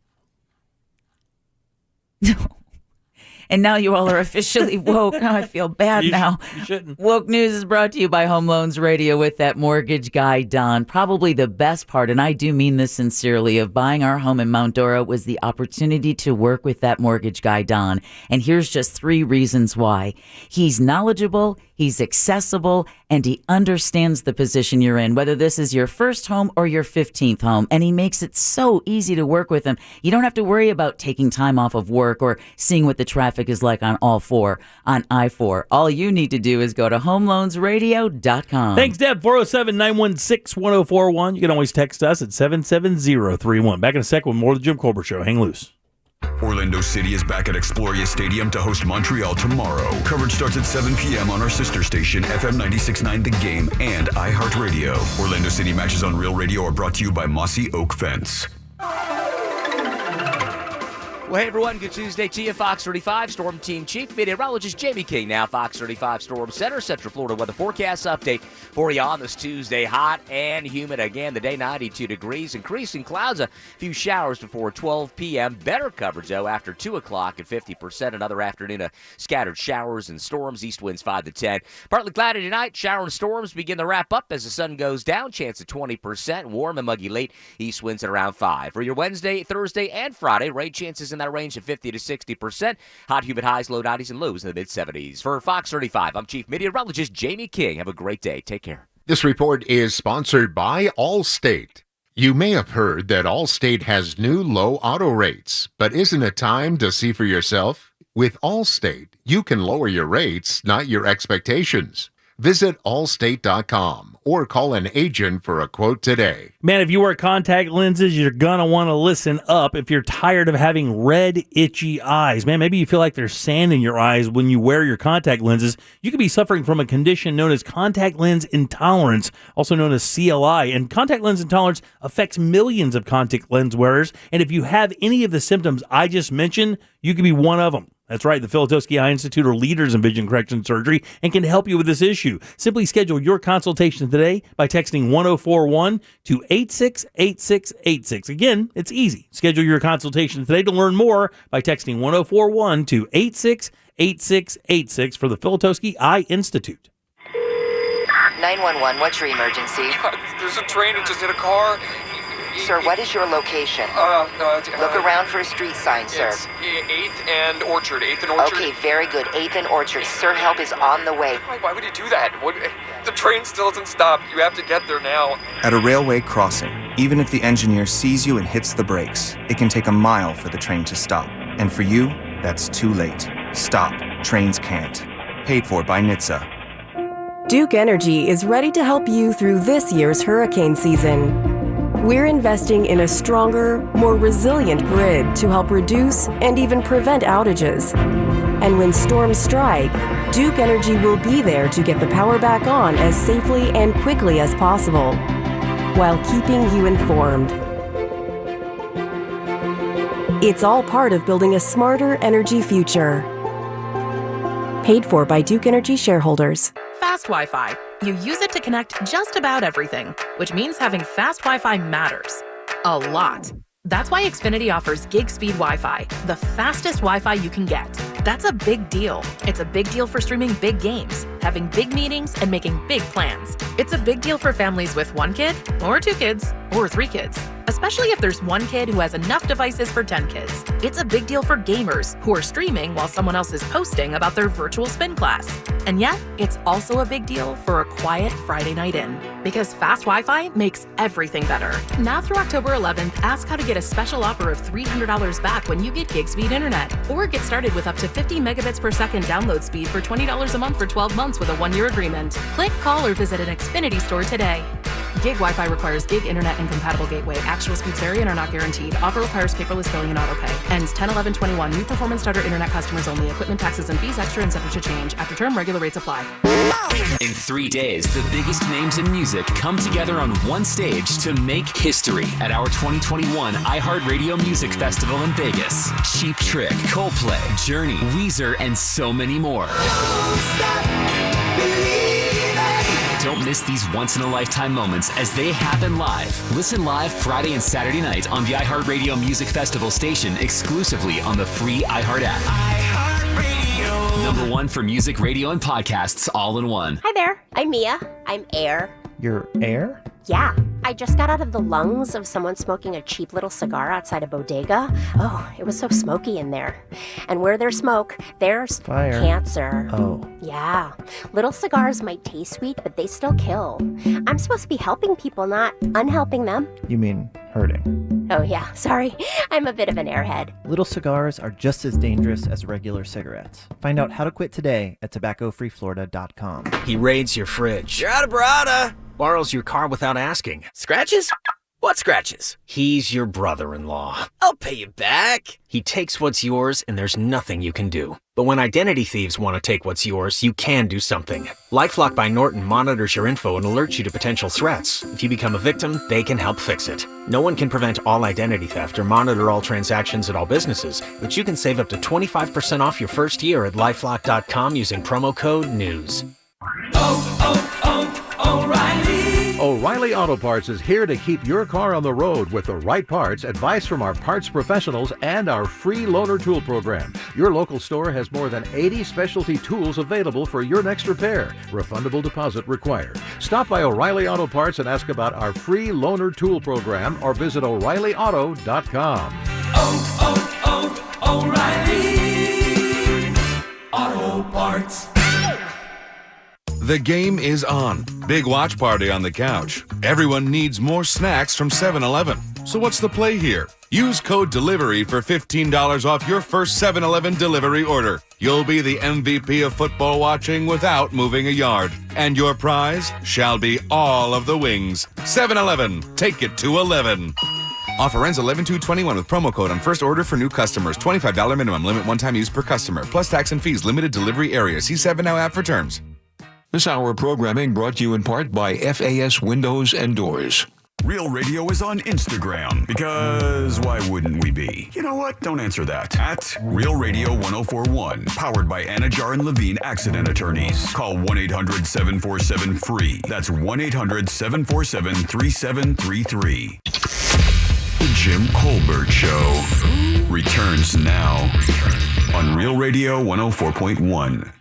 And now you all are officially woke. Now I feel bad now. You shouldn't. Woke News is brought to you by Home Loans Radio with that mortgage guy, Don. Probably the best part, and I do mean this sincerely, of buying our home in Mount Dora was the opportunity to work with that mortgage guy, Don. And here's just 3 reasons why. He's knowledgeable, he's accessible, and he understands the position you're in, whether this is your first home or your 15th home. And he makes it so easy to work with him. You don't have to worry about taking time off of work or seeing what the traffic is like on I-4. All you need to do is go to homeloansradio.com. Thanks, Deb. 407-916-1041. You can always text us at 77031. Back in a sec with more of the Jim Colbert Show. Hang loose. Orlando City is back at Exploria Stadium to host Montreal tomorrow. Coverage starts at 7 p.m. on our sister station, FM 96.9 The Game and iHeartRadio. Orlando City matches on Real Radio are brought to you by Mossy Oak Fence. Well, hey everyone, good Tuesday to you. Fox 35 Storm Team Chief Meteorologist Jamie King, now Fox 35 Storm Center, Central Florida weather forecast update for you on this Tuesday. Hot and humid again. The day 92 degrees, increasing clouds, a few showers before 12 p.m. Better coverage though after 2 o'clock at 50%. Another afternoon of scattered showers and storms. East winds 5 to 10. Partly cloudy tonight. Shower and storms begin to wrap up as the sun goes down. Chance of 20%. Warm and muggy late. East winds at around 5. For your Wednesday, Thursday, and Friday, rain chances in that range of 50 to 60%. Hot, humid highs, low 90s, and lows in the mid-70s. For Fox 35, I'm Chief Meteorologist Jamie King. Have a great day. Take care. This report is sponsored by Allstate. You may have heard that Allstate has new low auto rates, but isn't it time to see for yourself? With Allstate, you can lower your rates, not your expectations. Visit allstate.com or call an agent for a quote today. Man, if you wear contact lenses, you're going to want to listen up if you're tired of having red, itchy eyes. Man, maybe you feel like there's sand in your eyes when you wear your contact lenses. You could be suffering from a condition known as contact lens intolerance, also known as CLI. And contact lens intolerance affects millions of contact lens wearers. And if you have any of the symptoms I just mentioned, you could be one of them. That's right. The Filatowski Eye Institute are leaders in vision correction surgery and can help you with this issue. Simply schedule your consultation today by texting 1041 to 868686. Again, it's easy. Schedule your consultation today to learn more by texting 1041 to 868686 for the Filatowski Eye Institute. 911, what's your emergency? There's a train that just hit a car. Sir, what is your location? Look around for a street sign, sir. It's 8th and Orchard. 8th and Orchard. Okay, very good. 8th and Orchard. Sir, help is on the way. Why would you do that? The train still hasn't stopped. You have to get there now. At a railway crossing, even if the engineer sees you and hits the brakes, it can take a mile for the train to stop. And for you, that's too late. Stop. Trains can't. Paid for by NHTSA. Duke Energy is ready to help you through this year's hurricane season. We're investing in a stronger, more resilient grid to help reduce and even prevent outages. And when storms strike, Duke Energy will be there to get the power back on as safely and quickly as possible, while keeping you informed. It's all part of building a smarter energy future. Paid for by Duke Energy shareholders. Fast Wi-Fi. You use it to connect just about everything, which means having fast Wi-Fi matters. A lot. That's why Xfinity offers gig speed Wi-Fi, the fastest Wi-Fi you can get. That's a big deal. It's a big deal for streaming big games, having big meetings, and making big plans. It's a big deal for families with 1 kid, or 2 kids, or 3 kids. Especially if there's 1 kid who has enough devices for 10 kids. It's a big deal for gamers who are streaming while someone else is posting about their virtual spin class. And yet, it's also a big deal for a quiet Friday night in. Because fast Wi-Fi makes everything better. Now through October 11th, ask how to get a special offer of $300 back when you get gig speed internet. Or get started with up to 50 megabits per second download speed for $20 a month for 12 months with a 1-year agreement. Click, call, or visit an Xfinity store today. Gig Wi-Fi requires gig internet and compatible gateway. Actual speeds vary and are not guaranteed. Offer requires paperless billing and autopay. Ends 10/11/21. New performance starter internet customers only. Equipment taxes and fees extra and subject to change. After term, regular rates apply. In 3 days, the biggest names in music come together on one stage to make history at our 2021 iHeartRadio Music Festival in Vegas. Cheap Trick, Coldplay, Journey, Weezer, and so many more. Don't miss these once-in-a-lifetime moments as they happen live. Listen live Friday and Saturday night on the iHeartRadio Music Festival station exclusively on the free iHeart app. iHeartRadio. Number 1 for music, radio, and podcasts all in one. Hi there. I'm Mia. I'm Air. You're Air? Yeah. I just got out of the lungs of someone smoking a cheap little cigar outside a bodega. Oh, it was so smoky in there. And where there's smoke, there's fire. Cancer. Oh. Yeah. Little cigars might taste sweet, but they still kill. I'm supposed to be helping people, not unhelping them. You mean hurting? Oh, yeah. Sorry. I'm a bit of an airhead. Little cigars are just as dangerous as regular cigarettes. Find out how to quit today at tobaccofreeflorida.com. He raids your fridge. You're out of Barada. Borrows your car without asking. Scratches? What scratches? He's your brother-in-law. I'll pay you back. He takes what's yours and there's nothing you can do. But when identity thieves want to take what's yours, you can do something. LifeLock by Norton monitors your info and alerts you to potential threats. If you become a victim, they can help fix it. No one can prevent all identity theft or monitor all transactions at all businesses, but you can save up to 25% off your first year at LifeLock.com using promo code NEWS. O'Reilly Auto Parts is here to keep your car on the road with the right parts, advice from our parts professionals, and our free loaner tool program. Your local store has more than 80 specialty tools available for your next repair. Refundable deposit required. Stop by O'Reilly Auto Parts and ask about our free loaner tool program or visit O'ReillyAuto.com. O'Reilly Auto Parts. The game is on. Big watch party on the couch. Everyone needs more snacks from 7-Eleven. So what's the play here? Use code DELIVERY for $15 off your first 7-Eleven delivery order. You'll be the MVP of football watching without moving a yard. And your prize shall be all of the wings. 7-Eleven. Take it to 11. Offer ends 11/2/21 with promo code on first order for new customers. $25 minimum. Limit one-time use per customer. Plus tax and fees. Limited delivery area. See 7NOW app for terms. This hour of programming brought to you in part by FAS Windows and Doors. Real Radio is on Instagram because why wouldn't we be? You know what? Don't answer that. At Real Radio 1041, powered by Anajar and Levine Accident Attorneys. Call 1-800-747-FREE. That's 1-800-747-3733. The Jim Colbert Show returns now on Real Radio 104.1.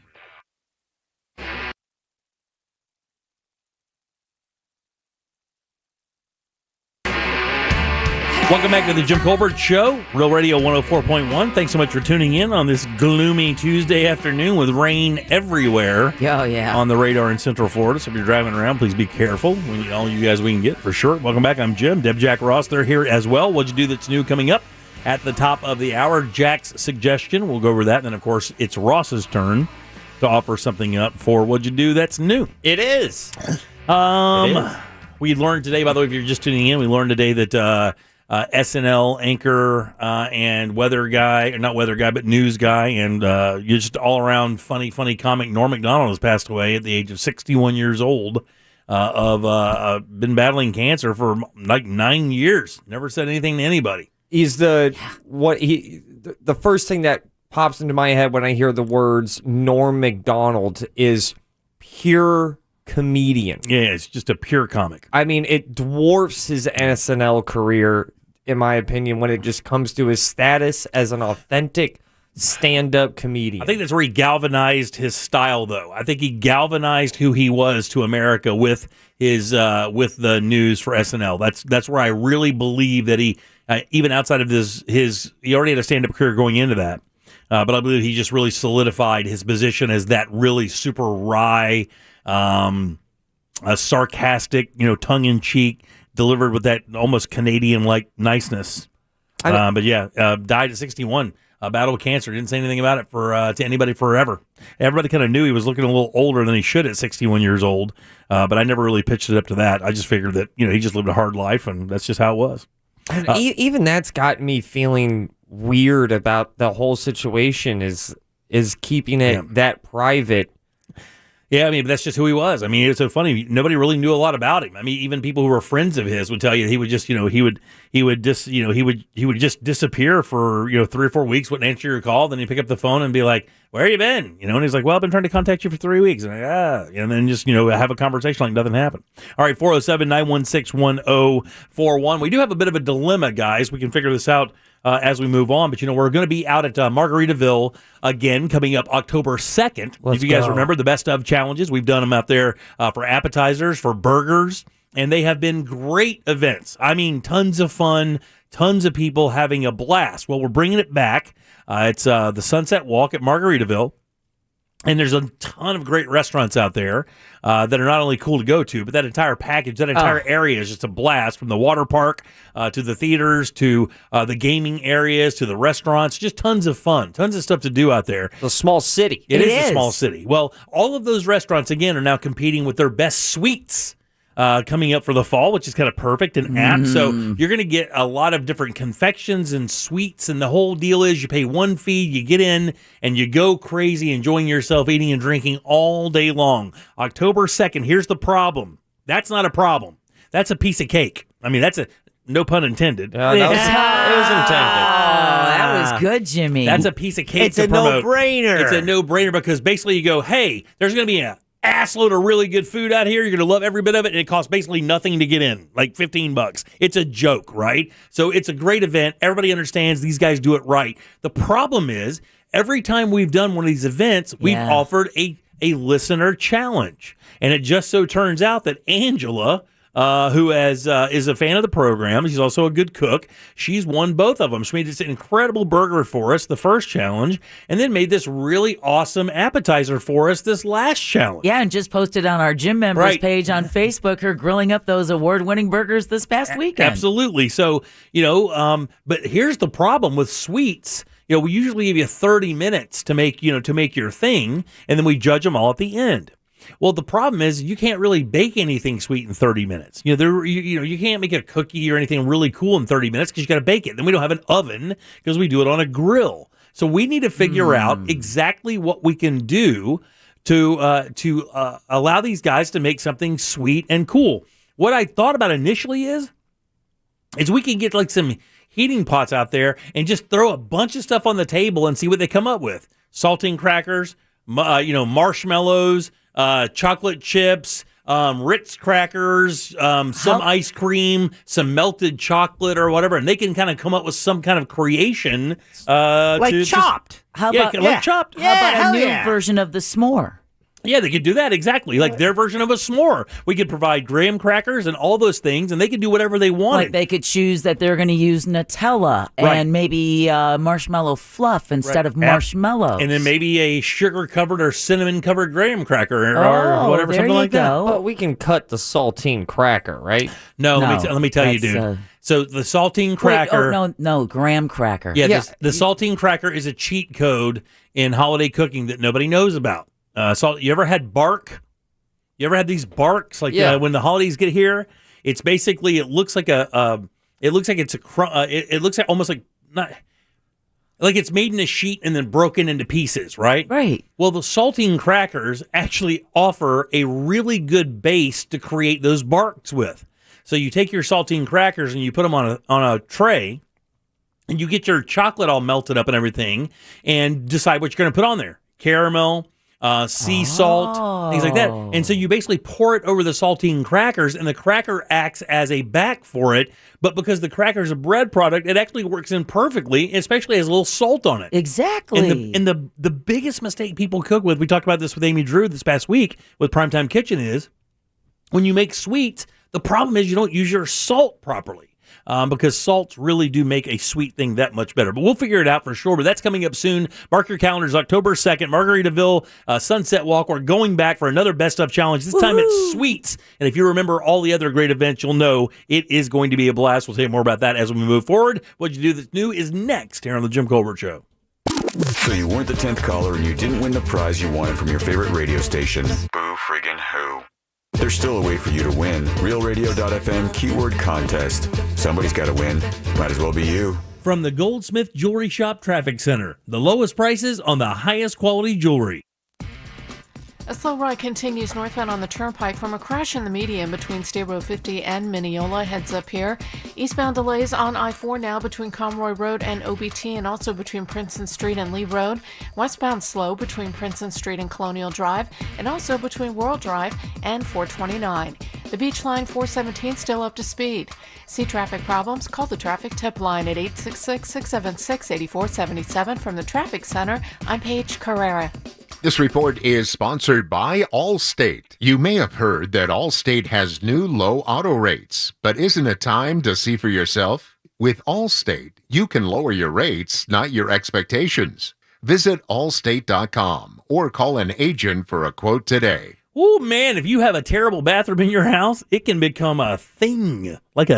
Welcome back to the Jim Colbert Show, Real Radio 104.1. Thanks so much for tuning in on this gloomy Tuesday afternoon with rain everywhere. Oh, yeah. On the radar in Central Florida. So if you're driving around, please be careful. All you guys we can get, for sure. Welcome back. I'm Jim. Deb, Jack, Ross, they're here as well. What'd you do that's new coming up at the top of the hour? Jack's suggestion. We'll go over that. And then, of course, it's Ross's turn to offer something up for What'd You Do That's New. It is. We learned today, by the way, if you're just tuning in, we learned today that SNL anchor and weather guy, or not weather guy, but news guy, and just all-around funny comic Norm Macdonald has passed away at the age of 61 years old. Been battling cancer for like 9 years. Never said anything to anybody. He's the first thing that pops into my head when I hear the words Norm Macdonald is pure comedian. Yeah, it's just a pure comic. I mean, it dwarfs his SNL career, in my opinion, when it just comes to his status as an authentic stand-up comedian. I think that's where he galvanized his style, though. I think he galvanized who he was to America with his with the news for SNL. That's where I really believe that he, even outside of his he already had a stand-up career going into that. But I believe he just really solidified his position as that really super wry, a sarcastic, tongue-in-cheek, delivered with that almost Canadian-like niceness. But yeah, died at 61, battled with cancer. Didn't say anything about it to anybody forever. Everybody kind of knew he was looking a little older than he should at 61 years old, but I never really pitched it up to that. I just figured that he just lived a hard life, and that's just how it was. And even that's got me feeling weird about the whole situation. Is keeping it that private. Yeah, I mean, that's just who he was. I mean, it's so funny. Nobody really knew a lot about him. I mean, even people who were friends of his would tell you he would just, he would just disappear for 3 or 4 weeks. Wouldn't answer your call. Then he'd pick up the phone and be like, "Where you been?" And he's like, "Well, I've been trying to contact you for 3 weeks." And and then just have a conversation like nothing happened. All right, 407-916-1041. We do have a bit of a dilemma, guys. We can figure this out as we move on. But, we're going to be out at Margaritaville again coming up October 2nd. If you guys remember the Best of challenges, we've done them out there for appetizers, for burgers, and they have been great events. I mean, tons of fun, tons of people having a blast. Well, we're bringing it back. It's the Sunset Walk at Margaritaville. And there's a ton of great restaurants out there that are not only cool to go to, but that entire package, that entire area is just a blast, from the water park to the theaters to the gaming areas to the restaurants. Just tons of fun, tons of stuff to do out there. It's a small city. It is a small city. Well, all of those restaurants, again, are now competing with their best suites coming up for the fall, which is kind of perfect and apt. So you're going to get a lot of different confections and sweets, and the whole deal is you pay one fee, you get in, and you go crazy, enjoying yourself, eating and drinking all day long. October 2nd, here's the problem. That's not a problem. That's a piece of cake. I mean, that's a, no pun intended. It was intended. Oh, that was good, Jimmy. That's a piece of cake to promote. No-brainer. It's a no-brainer because basically you go, hey, there's going to be a assload of really good food out here. You're going to love every bit of it, and it costs basically nothing to get in, like $15. It's a joke, right? So it's a great event. Everybody understands these guys do it right. The problem is, every time we've done one of these events, we've offered a listener challenge. And it just so turns out that Angela, who is a fan of the program, she's also a good cook, she's won both of them. She made this incredible burger for us, the first challenge, and then made this really awesome appetizer for us this last challenge. Yeah, and just posted on our gym members page on Facebook her grilling up those award-winning burgers this past weekend. Absolutely. So, but here's the problem with sweets. We usually give you 30 minutes to make your thing, and then we judge them all at the end. Well, the problem is you can't really bake anything sweet in 30 minutes. You can't make a cookie or anything really cool in 30 minutes because you got to bake it. Then we don't have an oven because we do it on a grill. So we need to figure out exactly what we can do to allow these guys to make something sweet and cool. What I thought about initially is we can get like some heating pots out there and just throw a bunch of stuff on the table and see what they come up with. Saltine crackers, marshmallows, chocolate chips, Ritz crackers, some ice cream, some melted chocolate or whatever, and they can kind of come up with some kind of creation. Like Chopped. How about like Chopped? How about a new version of the s'more? Yeah, they could do that exactly, like their version of a s'more. We could provide graham crackers and all those things, and they could do whatever they wanted. Like they could choose that they're going to use Nutella and maybe marshmallow fluff instead of marshmallows. And then maybe a sugar-covered or cinnamon-covered graham cracker or whatever, something like that. Well, we can cut the saltine cracker, right? No. Let me tell you, dude. So the saltine cracker... no, graham cracker. Yeah, the saltine cracker is a cheat code in holiday cooking that nobody knows about. You ever had bark? You ever had these barks when the holidays get here? It's basically it looks like almost like not like it's made in a sheet and then broken into pieces, right? Right. Well, the saltine crackers actually offer a really good base to create those barks with. So you take your saltine crackers and you put them on a tray, and you get your chocolate all melted up and everything, and decide what you're going to put on there: caramel, sea salt, things like that. And so you basically pour it over the saltine crackers, and the cracker acts as a back for it. But because the cracker is a bread product, it actually works in perfectly, especially has a little salt on it. Exactly. And the biggest mistake people cook with, we talked about this with Amy Drew this past week with Primetime Kitchen, is when you make sweets, the problem is you don't use your salt properly. Because salts really do make a sweet thing that much better. But we'll figure it out for sure. But that's coming up soon. Mark your calendars, October 2nd, Margaritaville, Sunset Walk. We're going back for another Best Of Challenge. This time it's sweets. And if you remember all the other great events, you'll know it is going to be a blast. We'll tell you more about that as we move forward. What you do that's new is next here on The Jim Colbert Show. So you weren't the 10th caller and you didn't win the prize you wanted from your favorite radio station. Boo friggin' who. There's still a way for you to win. RealRadio.fm keyword contest. Somebody's got to win. Might as well be you. From the Goldsmith Jewelry Shop Traffic Center, the lowest prices on the highest quality jewelry. A slow ride continues northbound on the Turnpike from a crash in the median between State Road 50 and Mineola. Heads up here. Eastbound delays on I-4 now between Conroy Road and OBT, and also between Princeton Street and Lee Road. Westbound slow between Princeton Street and Colonial Drive, and also between World Drive and 429. The Beach Line 417 still up to speed. See traffic problems? Call the Traffic Tip Line at 866-676-8477. From the Traffic Center, I'm Paige Carrera. This report is sponsored by Allstate. You may have heard that Allstate has new low auto rates, but isn't it time to see for yourself? With Allstate, you can lower your rates, not your expectations. Visit allstate.com or call an agent for a quote today. Oh, man, if you have a terrible bathroom in your house, it can become a thing. Like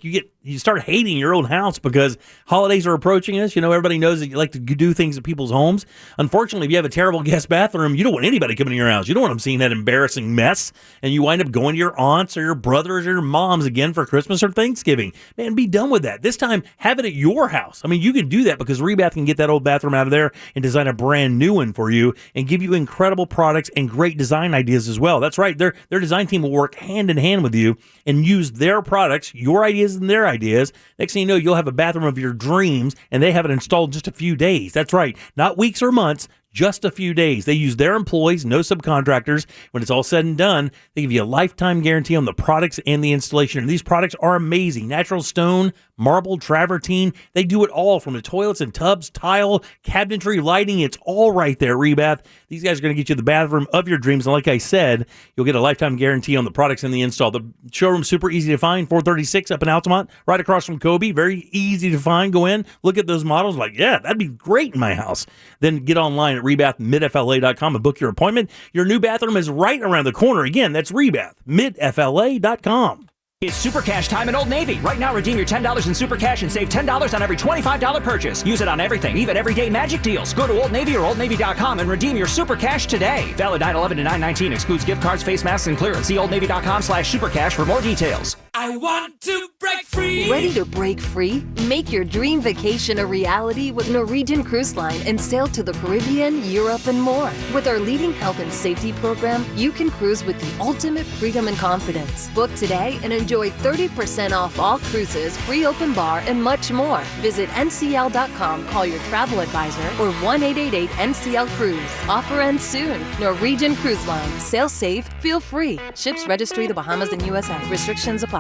you start hating your own house because holidays are approaching us. You know, everybody knows that you like to do things at people's homes. Unfortunately, if you have a terrible guest bathroom, you don't want anybody coming to your house. You don't want them seeing that embarrassing mess, and you wind up going to your aunts or your brothers or your moms again for Christmas or Thanksgiving. Man, be done with that. This time, have it at your house. I mean, you can do that because Rebath can get that old bathroom out of there and design a brand new one for you and give you incredible products and great design ideas as well. That's right. Their design team will work hand in hand with you and use their products, your ideas and their ideas. Next thing you know, you'll have a bathroom of your dreams, and they have it installed in just a few days. That's right. Not weeks or months, just a few days. They use their employees, no subcontractors. When it's all said and done, they give you a lifetime guarantee on the products and the installation. And these products are amazing. Natural stone, marble, travertine. They do it all, from the toilets and tubs, tile, cabinetry, lighting. It's all right there, Rebath. These guys are going to get you the bathroom of your dreams. And like I said, you'll get a lifetime guarantee on the products and the install. The showroom's super easy to find, 436 up in Altamont, right across from Kobe. Very easy to find. Go in, look at those models. Like, yeah, that'd be great in my house. Then get online at rebathmidfla.com and book your appointment. Your new bathroom is right around the corner. Again, that's rebathmidfla.com. It's Super Cash time at Old Navy. Right now, redeem your $10 in Super Cash and save $10 on every $25 purchase. Use it on everything, even everyday magic deals. Go to Old Navy or OldNavy.com and redeem your Super Cash today. Valid 9/11 to 9/19. Excludes gift cards, face masks, and clearance. See OldNavy.com/supercash for more details. I want to break free. Ready to break free? Make your dream vacation a reality with Norwegian Cruise Line and sail to the Caribbean, Europe, and more. With our leading health and safety program, you can cruise with the ultimate freedom and confidence. Book today and enjoy 30% off all cruises, free open bar, and much more. Visit ncl.com, call your travel advisor, or 1-888-NCL-CRUISE. Offer ends soon. Norwegian Cruise Line. Sail safe, feel free. Ships registry the Bahamas and USA. Restrictions apply.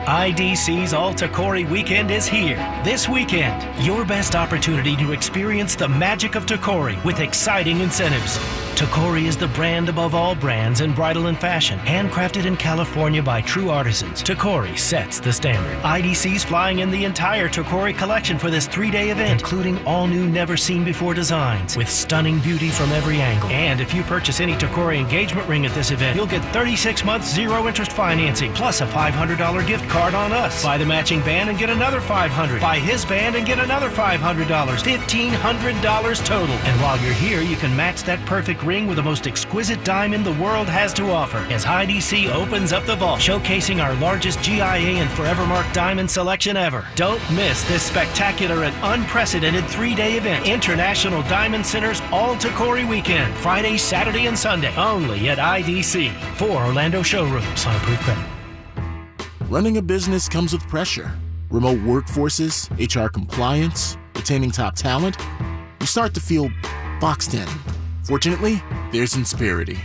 IDC's All Tokori Weekend is here. This weekend, your best opportunity to experience the magic of Tokori with exciting incentives. Tokori is the brand above all brands in bridal and fashion. Handcrafted in California by true artisans, Tokori sets the standard. IDC's flying in the entire Tokori collection for this 3-day event, including all new, never-seen-before designs with stunning beauty from every angle. And if you purchase any Tokori engagement ring at this event, you'll get 36 months zero-interest financing, plus a $500 gift card on us. Buy the matching band and get another $500. Buy his band and get another $500. $1,500 total. And while you're here, you can match that perfect ring with the most exquisite diamond the world has to offer as IDC opens up the vault, showcasing our largest GIA and Forevermark diamond selection ever. Don't miss this spectacular and unprecedented 3-day event. International Diamond Center's All Tokori Weekend, Friday, Saturday, and Sunday, only at IDC. 4 Orlando showrooms on approved credit. Running a business comes with pressure. Remote workforces, HR compliance, retaining top talent. You start to feel boxed in. Fortunately, there's Insperity.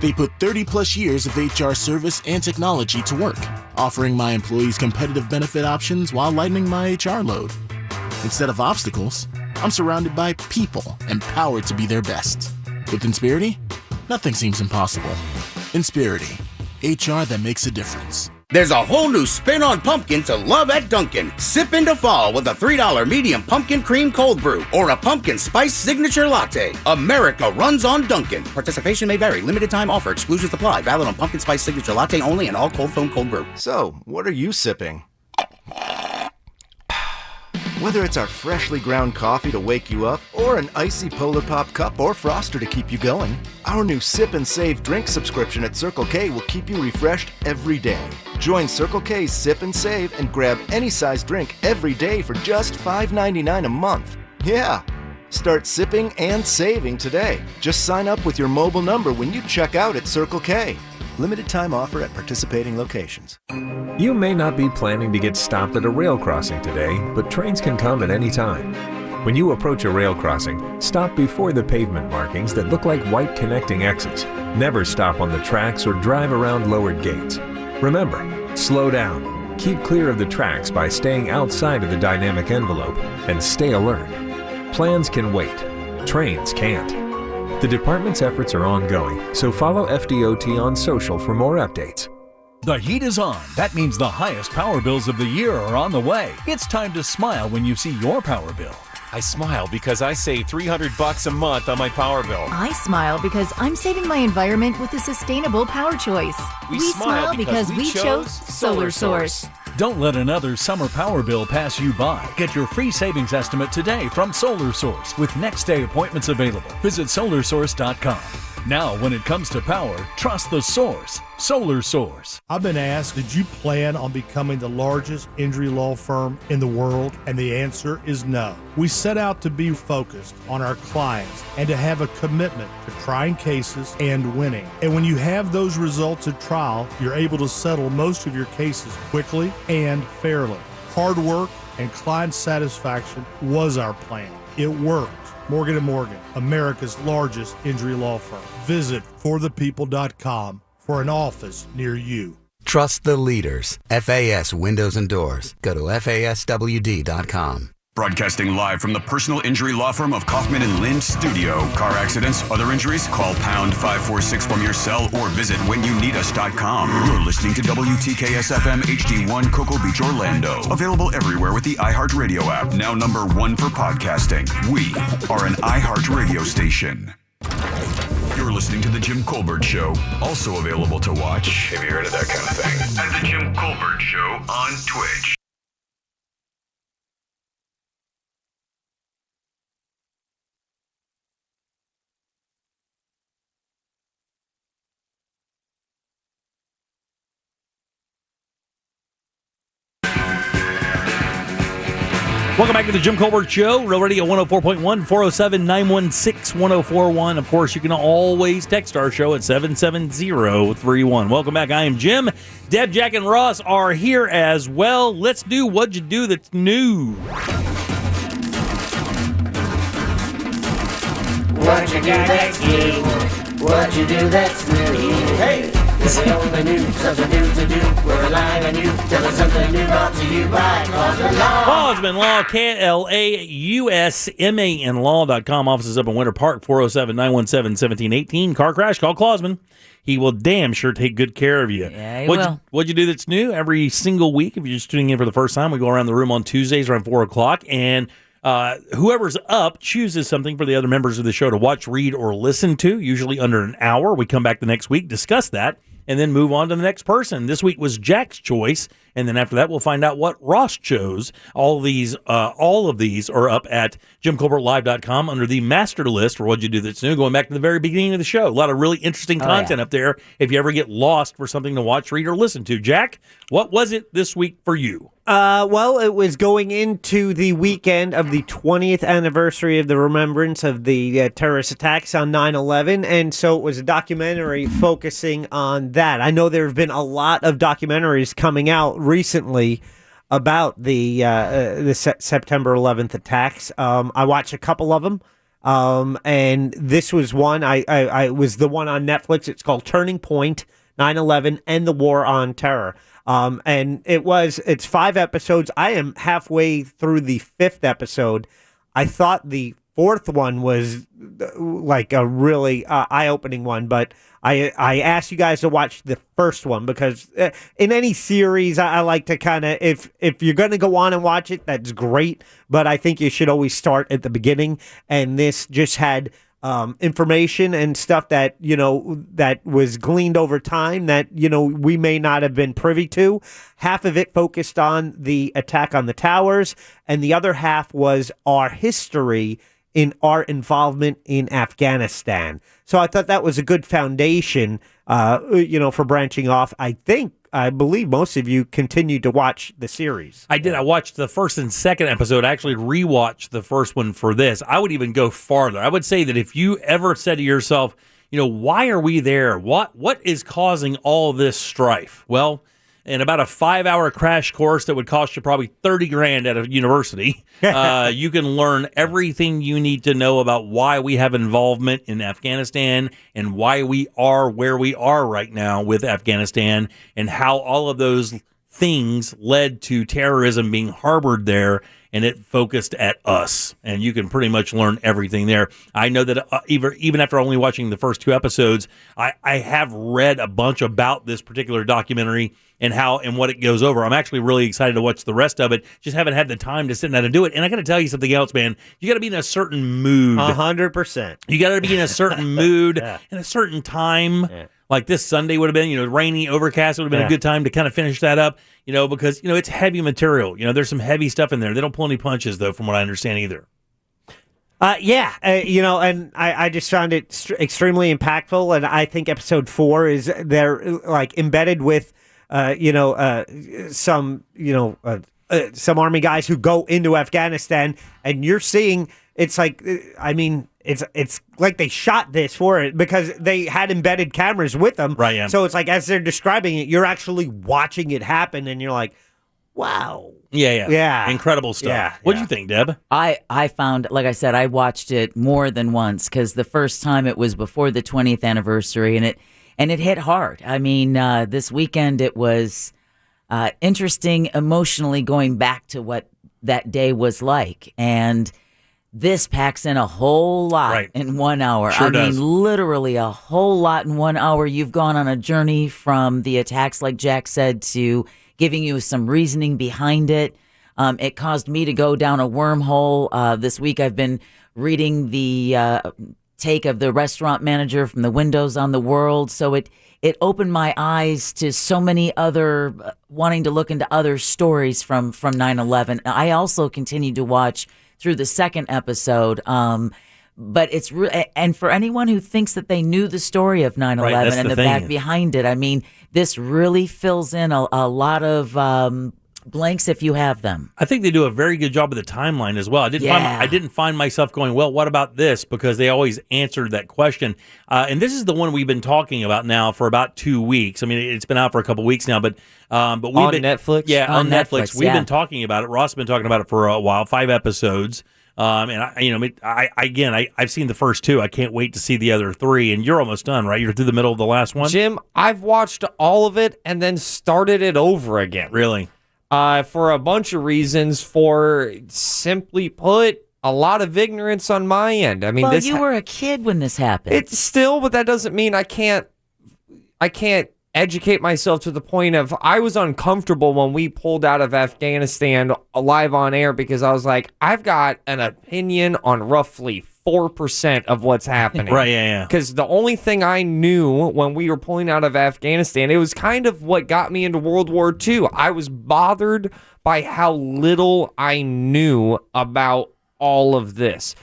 They put 30-plus years of HR service and technology to work, offering my employees competitive benefit options while lightening my HR load. Instead of obstacles, I'm surrounded by people empowered to be their best. With Insperity, nothing seems impossible. Insperity, HR that makes a difference. There's a whole new spin on pumpkin to love at Dunkin'. Sip into fall with a $3 medium pumpkin cream cold brew or a pumpkin spice signature latte. America runs on Dunkin'. Participation may vary. Limited time offer. Exclusions apply. Valid on pumpkin spice signature latte only and all cold foam cold brew. So, what are you sipping? Whether it's our freshly ground coffee to wake you up, or an icy Polar Pop cup or Froster to keep you going, our new Sip and Save drink subscription at Circle K will keep you refreshed every day. Join Circle K's Sip and Save and grab any size drink every day for just $5.99 a month. Yeah! Start sipping and saving today. Just sign up with your mobile number when you check out at Circle K. Limited time offer at participating locations. You may not be planning to get stopped at a rail crossing today, but trains can come at any time. When you approach a rail crossing, stop before the pavement markings that look like white connecting X's. Never stop on the tracks or drive around lowered gates. Remember, slow down. Keep clear of the tracks by staying outside of the dynamic envelope and stay alert. Plans can wait. Trains can't. The department's efforts are ongoing, so follow FDOT on social for more updates. The heat is on. That means the highest power bills of the year are on the way. It's time to smile when you see your power bill. I smile because I save $300 a month on my power bill. I smile because I'm saving my environment with a sustainable power choice. We smile because we chose Solar Source. Don't let another summer power bill pass you by. Get your free savings estimate today from Solar Source with next day appointments available. Visit solarsource.com. Now, when it comes to power, trust the source. Solar Source. I've been asked, did you plan on becoming the largest injury law firm in the world? And the answer is no. We set out to be focused on our clients and to have a commitment to trying cases and winning. And when you have those results at trial, you're able to settle most of your cases quickly and fairly. Hard work and client satisfaction was our plan. It worked. Morgan & Morgan, America's largest injury law firm. Visit forthepeople.com for an office near you. Trust the leaders. FAS Windows and Doors. Go to FASWD.com. Broadcasting live from the personal injury law firm of Kaufman & Lind Studio. Car accidents, other injuries? Call pound 546 from your cell or visit whenyouneedus.com. You're listening to WTKS-FM HD1 Cocoa Beach, Orlando. Available everywhere with the iHeartRadio app. Now #1 for podcasting. We are an iHeartRadio station. You're You're listening to The Jim Colbert Show, also available to watch, if you're into that kind of thing, at The Jim Colbert Show on Twitch. Welcome back to the Jim Colbert Show, Real Radio 104.1, 407-916-1041. Of course, you can always text our show at 77031. Welcome back. I am Jim. Deb, Jack, and Ross are here as well. Let's do What'd You Do That's New. What'd you do that's new? What'd you do that's new? Hey! We're on the news, something new to do. We're alive and you. Tell us something new brought to you by Clausman Law. Clausman Law, KLAUSMAN Law.com. Offices up in Winter Park, 407-917-1718. Car crash, call Clausman. He will damn sure take good care of you. Yeah, he will. What'd you do that's new? Every single week, if you're just tuning in for the first time, we go around the room on Tuesdays around 4 o'clock, and whoever's up chooses something for the other members of the show to watch, read, or listen to, usually under an hour. We come back the next week, discuss that, and then move on to the next person. This week was Jack's choice, and then after that, we'll find out what Ross chose. All of these are up at JimColbertLive.com under the master list for What'd You Do That's New, going back to the very beginning of the show. A lot of really interesting content up there if you ever get lost for something to watch, read, or listen to. Jack, what was it this week for you? Well, it was going into the weekend of the 20th anniversary of the remembrance of the terrorist attacks on 9/11, and so it was a documentary focusing on that. I know there have been a lot of documentaries coming out recently about the September 11th attacks. I watched a couple of them, and this was one. I was the one on Netflix. It's called Turning Point: 9/11 and the War on Terror. And it's 5 episodes. I am halfway through the 5th episode. I thought the 4th one was like a really eye-opening one, but I asked you guys to watch the first one because in any series, I like to kind of, if you're going to go on and watch it, that's great, but I think you should always start at the beginning, and this just had information and stuff that, that was gleaned over time that, we may not have been privy to. Half of it focused on the attack on the towers, and the other half was our history in our involvement in Afghanistan. So I thought that was a good foundation, for branching off. I believe most of you continued to watch the series. I did. I watched the first and second episode. I actually rewatched the first one for this. I would even go farther. I would say that if you ever said to yourself, why are we there? What is causing all this strife? Well, in about a 5-hour crash course that would cost you probably $30,000 at a university, you can learn everything you need to know about why we have involvement in Afghanistan and why we are where we are right now with Afghanistan and how all of those things led to terrorism being harbored there, and it focused at us. And you can pretty much learn everything there. I know that even after only watching the first 2 episodes, I have read a bunch about this particular documentary and how and what it goes over. I'm actually really excited to watch the rest of it. Just haven't had the time to sit down and do it. And I got to tell you something else, man. You got to be in a certain mood. 100%. You got to be in a certain mood in a certain time. Yeah. Like this Sunday would have been, rainy, overcast. It would have been a good time to kind of finish that up, because, it's heavy material. There's some heavy stuff in there. They don't pull any punches, though, from what I understand either. And I just found it extremely impactful. And I think episode 4 is they're like embedded with, some army guys who go into Afghanistan, and you're seeing it's like, it's like they shot this for it because they had embedded cameras with them. Right. Yeah. So it's like, as they're describing it, you're actually watching it happen, and you're like, wow. Yeah. Incredible stuff. Yeah. What do you think, Deb? I found, like I said, I watched it more than once because the first time it was before the 20th anniversary, and it hit hard. I mean, this weekend it was interesting emotionally going back to what that day was like, and this packs in a whole lot in 1 hour. Sure does. Literally a whole lot in 1 hour. You've gone on a journey from the attacks, like Jack said, to giving you some reasoning behind it. It caused me to go down a wormhole. This week I've been reading the take of the restaurant manager from the windows on the world. So it opened my eyes to so many other, wanting to look into other stories from 9/11. I also continued to watch through the second episode. But it's and for anyone who thinks that they knew the story of 9/11 and the back behind it, I mean, this really fills in a lot of blanks if you have them. I think they do a very good job of the timeline as well. I didn't find myself going, well, what about this? Because they always answered that question. And this is the one we've been talking about now for about 2 weeks. I mean, it's been out for a couple weeks now, but we've on been Netflix. Yeah, on Netflix. We've been talking about it. Ross has been talking about it for a while. 5 episodes. And I've seen the first 2. I can't wait to see the other 3. And you're almost done, right? You're through the middle of the last one. Jim, I've watched all of it and then started it over again. Really? For a bunch of reasons. For simply put, a lot of ignorance on my end. I mean, well, you were a kid when this happened. It's still, but that doesn't mean I can't educate myself to the point of I was uncomfortable when we pulled out of Afghanistan live on air because I was like, I've got an opinion on roughly 4% of what's happening. Right, yeah. Because the only thing I knew when we were pulling out of Afghanistan, it was kind of what got me into World War II. I was bothered by how little I knew about all of this.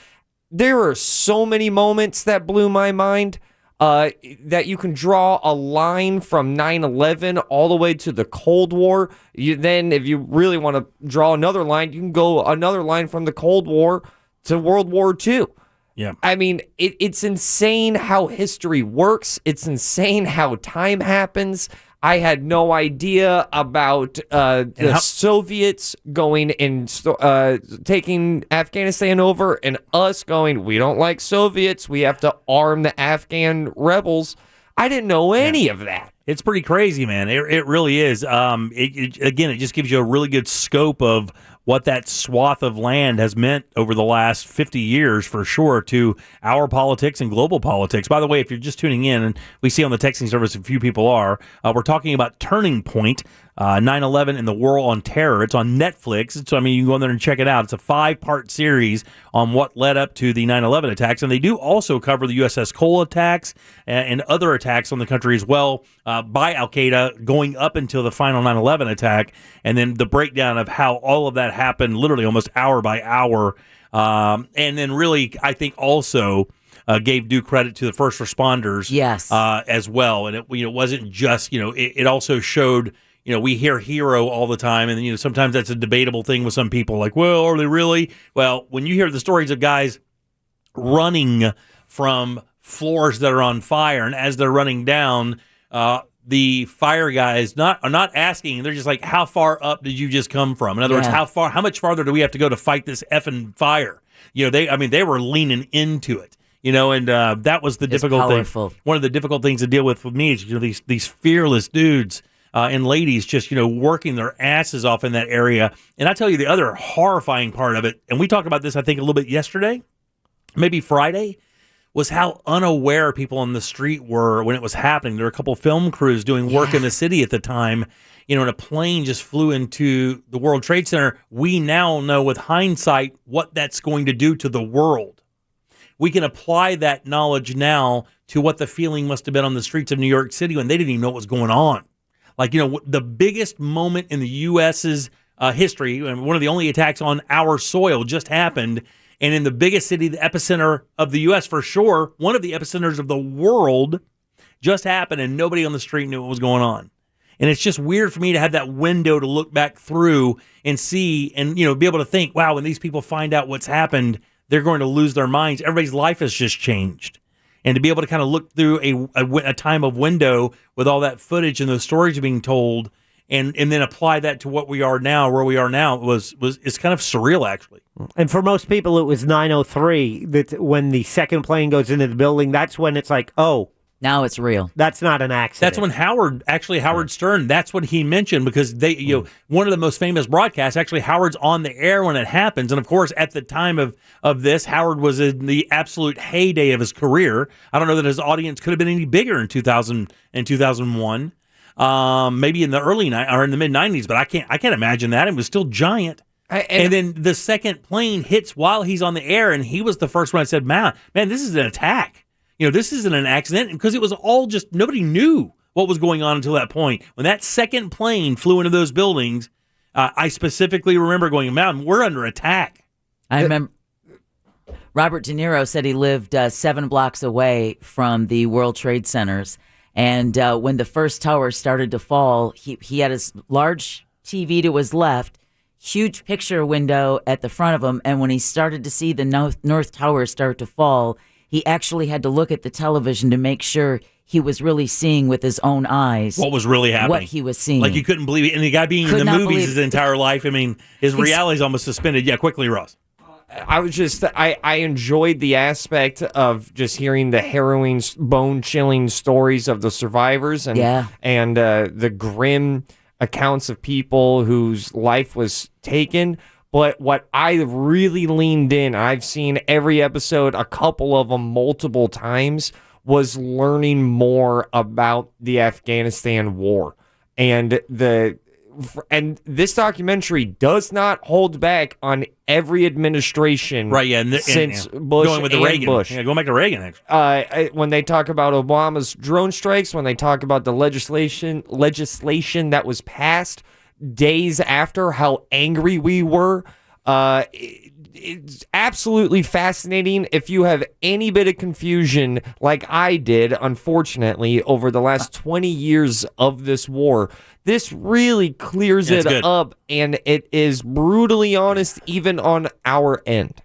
There are so many moments that blew my mind. That you can draw a line from 9/11 all the way to the Cold War. Then, if you really want to draw another line, you can go another line from the Cold War to World War II. Yeah. I mean, it's insane how history works. It's insane how time happens. I had no idea about the Soviets going and taking Afghanistan and and us going, we don't like Soviets. We have to arm the Afghan rebels. I didn't know any of that. It's pretty crazy, man. It really is. It just gives you a really good scope of what that swath of land has meant over the last 50 years, for sure, to our politics and global politics. By the way, if you're just tuning in, and we see on the texting service a few people are, we're talking about Turning Point, 9/11 and the War on Terror. It's on Netflix. So, I mean, you can go in there and check it out. It's a 5-part series on what led up to the 9/11 attacks. And they do also cover the USS Cole attacks and other attacks on the country as well by Al-Qaeda going up until the final 9/11 attack. And then the breakdown of how all of that happened literally almost hour by hour. And then really, I think also gave due credit to the first responders as well. And it wasn't just, it also showed, we hear hero all the time, and sometimes that's a debatable thing with some people. Like, well, are they really? Well, when you hear the stories of guys running from floors that are on fire, and as they're running down, the fire guys are not asking. They're just like, how far up did you just come from? In other words, how much farther do we have to go to fight this effing fire? They were leaning into it. And that was the difficult thing. One of the difficult things to deal with me is these fearless dudes. And ladies just, working their asses off in that area. And I tell you the other horrifying part of it, and we talked about this, I think, a little bit yesterday, maybe Friday, was how unaware people on the street were when it was happening. There were a couple film crews doing work in the city at the time, and a plane just flew into the World Trade Center. We now know with hindsight what that's going to do to the world. We can apply that knowledge now to what the feeling must have been on the streets of New York City when they didn't even know what was going on. Like, the biggest moment in the U.S.'s history, and one of the only attacks on our soil just happened, and in the biggest city, the epicenter of the U.S. for sure, one of the epicenters of the world just happened, and nobody on the street knew what was going on. And it's just weird for me to have that window to look back through and see and, be able to think, wow, when these people find out what's happened, they're going to lose their minds. Everybody's life has just changed. And to be able to kind of look through a time of window with all that footage and those stories being told, and then apply that to what we are now, where we are now, it's kind of surreal, actually. And for most people, it was 9:03 that when the second plane goes into the building. That's when it's like, oh, now it's real. That's not an accident. That's when Howard Stern, that's what he mentioned, because they, one of the most famous broadcasts, actually Howard's on the air when it happens. And of course, at the time of this, Howard was in the absolute heyday of his career. I don't know that his audience could have been any bigger in 2000 and 2001. Maybe in the early or in the mid 90s, but I can't imagine that. It was still giant. And then the second plane hits while he's on the air, and he was the first one I said, man, this is an attack. This isn't an accident, because it was all just, nobody knew what was going on until that point. When that second plane flew into those buildings, I specifically remember going, man, we're under attack. I remember Robert De Niro said he lived 7 blocks away from the World Trade Centers. And when the first tower started to fall, he had his large TV to his left, huge picture window at the front of him. And when he started to see the North Tower start to fall, he actually had to look at the television to make sure he was really seeing with his own eyes what was really happening, what he was seeing. Like, you couldn't believe it. And the guy being in the movies his entire life, his reality's almost suspended. Yeah, quickly, Ross. I enjoyed the aspect of just hearing the harrowing, bone-chilling stories of the survivors and the grim accounts of people whose life was taken. But what I really leaned in, I've seen every episode, a couple of them multiple times, was learning more about the Afghanistan war. And this documentary does not hold back on every administration, right? Yeah, since Bush going with the and Reagan. Bush. Yeah, going back to Reagan. Actually, when they talk about Obama's drone strikes, when they talk about the legislation that was passed days after, how angry we were. It's absolutely fascinating. If you have any bit of confusion, like I did, unfortunately, over the last 20 years of this war, this really clears it up, and it is brutally honest, even on our end. Do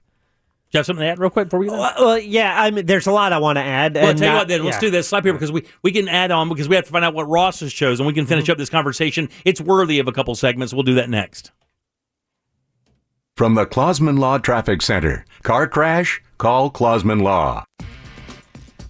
you have something to add real quick before we get Well, yeah, there's a lot I want to add. Well, I'll tell you what, then. Let's do this. Slap here, because we can add on, because we have to find out what Ross has chosen. We can finish up this conversation. It's worthy of a couple segments. We'll do that next. From the Clausman Law Traffic Center. Car crash? Call Clausman Law.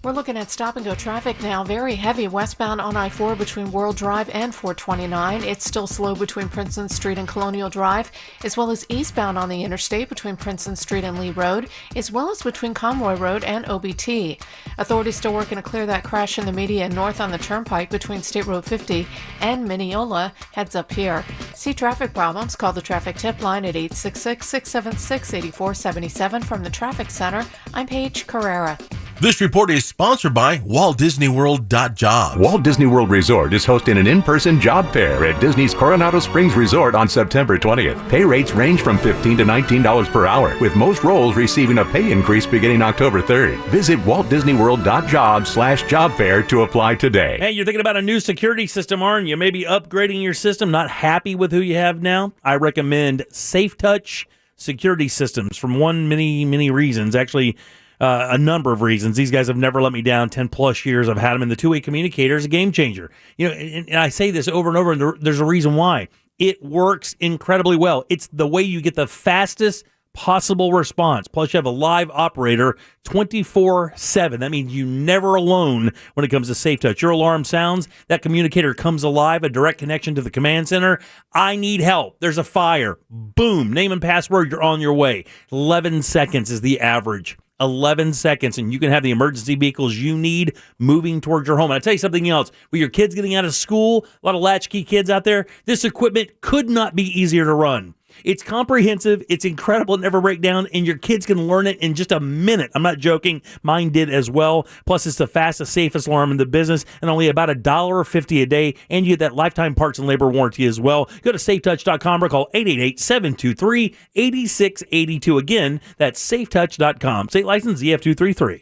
We're looking at stop-and-go traffic now. Very heavy westbound on I-4 between World Drive and 429. It's still slow between Princeton Street and Colonial Drive, as well as eastbound on the interstate between Princeton Street and Lee Road, as well as between Conroy Road and OBT. Authorities still working to clear that crash in the median north on the Turnpike between State Road 50 and Mineola. Heads up here. See traffic problems? Call the traffic tip line at 866-676-8477. From the Traffic Center, I'm Paige Carrera. This report is sponsored by WaltDisneyWorld.jobs. Walt Disney World Resort is hosting an in-person job fair at Disney's Coronado Springs Resort on September 20th. Pay rates range from $15 to $19 per hour, with most roles receiving a pay increase beginning October 3rd. Visit WaltDisneyWorld.jobs/job fair to apply today. Hey, you're thinking about a new security system, aren't you? Maybe upgrading your system, not happy with who you have now? I recommend Safe Touch Security Systems for many reasons. Actually, a number of reasons. These guys have never let me down. 10 plus years I've had them, and the two-way communicator is a game changer. And I say this over and over, and there's a reason why. It works incredibly well. It's the way you get the fastest possible response. Plus, you have a live operator 24/7. That means you're never alone when it comes to Safe Touch. Your alarm sounds, that communicator comes alive, a direct connection to the command center. I need help. There's a fire. Boom. Name and password. You're on your way. 11 seconds is the average. 11 seconds, and you can have the emergency vehicles you need moving towards your home. And I'll tell you something else. With your kids getting out of school, a lot of latchkey kids out there, this equipment could not be easier to run. It's comprehensive, it's incredible, it never breaks down, and your kids can learn it in just a minute. I'm not joking. Mine did as well. Plus, it's the fastest, safest alarm in the business, and only about $1.50 a day, and you get that lifetime parts and labor warranty as well. Go to safetouch.com or call 888-723-8682. Again, that's safetouch.com. State license ZF233.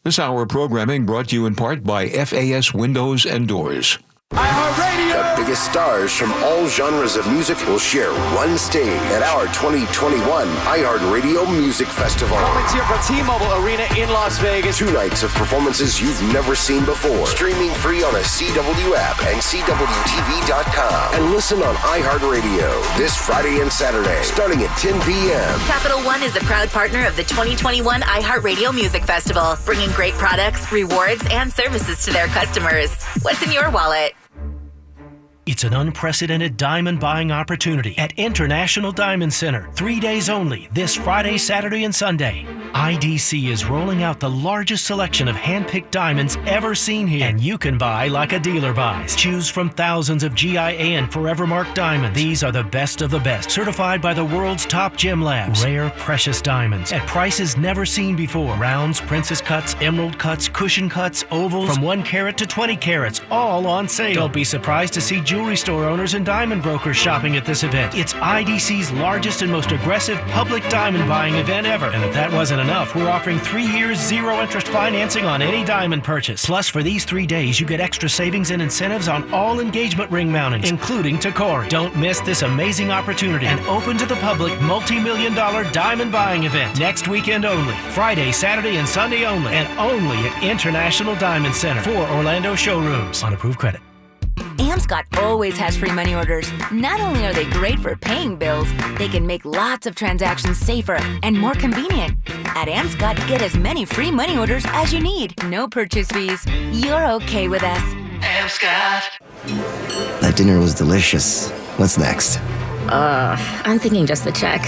This hour of programming brought to you in part by FAS Windows and Doors. The biggest stars from all genres of music will share one stage at our 2021 iHeartRadio Music Festival. Comments here from T-Mobile Arena in Las Vegas. 2 nights of performances you've never seen before. Streaming free on a CW app and CWTV.com. And listen on iHeartRadio this Friday and Saturday, starting at 10 p.m. Capital One is a proud partner of the 2021 iHeartRadio Music Festival, bringing great products, rewards, and services to their customers. What's in your wallet? It's an unprecedented diamond buying opportunity at International Diamond Center. 3 days only, this Friday, Saturday, and Sunday. IDC is rolling out the largest selection of hand-picked diamonds ever seen here. And you can buy like a dealer buys. Choose from thousands of GIA and Forever Mark diamonds. These are the best of the best. Certified by the world's top gem labs. Rare, precious diamonds at prices never seen before. Rounds, princess cuts, emerald cuts, cushion cuts, ovals, from 1 carat to 20 carats, all on sale. Don't be surprised to see jewelry store owners and diamond brokers shopping at this event. It's IDC's largest and most aggressive public diamond buying event ever. And if that wasn't enough, we're offering 3 years, 0 interest financing on any diamond purchase. Plus, for these 3 days, you get extra savings and incentives on all engagement ring mountings, including Tacori. Don't miss this amazing opportunity. An open to the public multi-million-dollar diamond buying event. Next weekend only. Friday, Saturday, and Sunday only. And only at International Diamond Center. 4 Orlando showrooms. On approved credit. Amscot always has free money orders. Not only are they great for paying bills, they can make lots of transactions safer and more convenient. At Amscot, get as many free money orders as you need. No purchase fees. You're okay with us. Amscot. That dinner was delicious. What's next? I'm thinking just the check.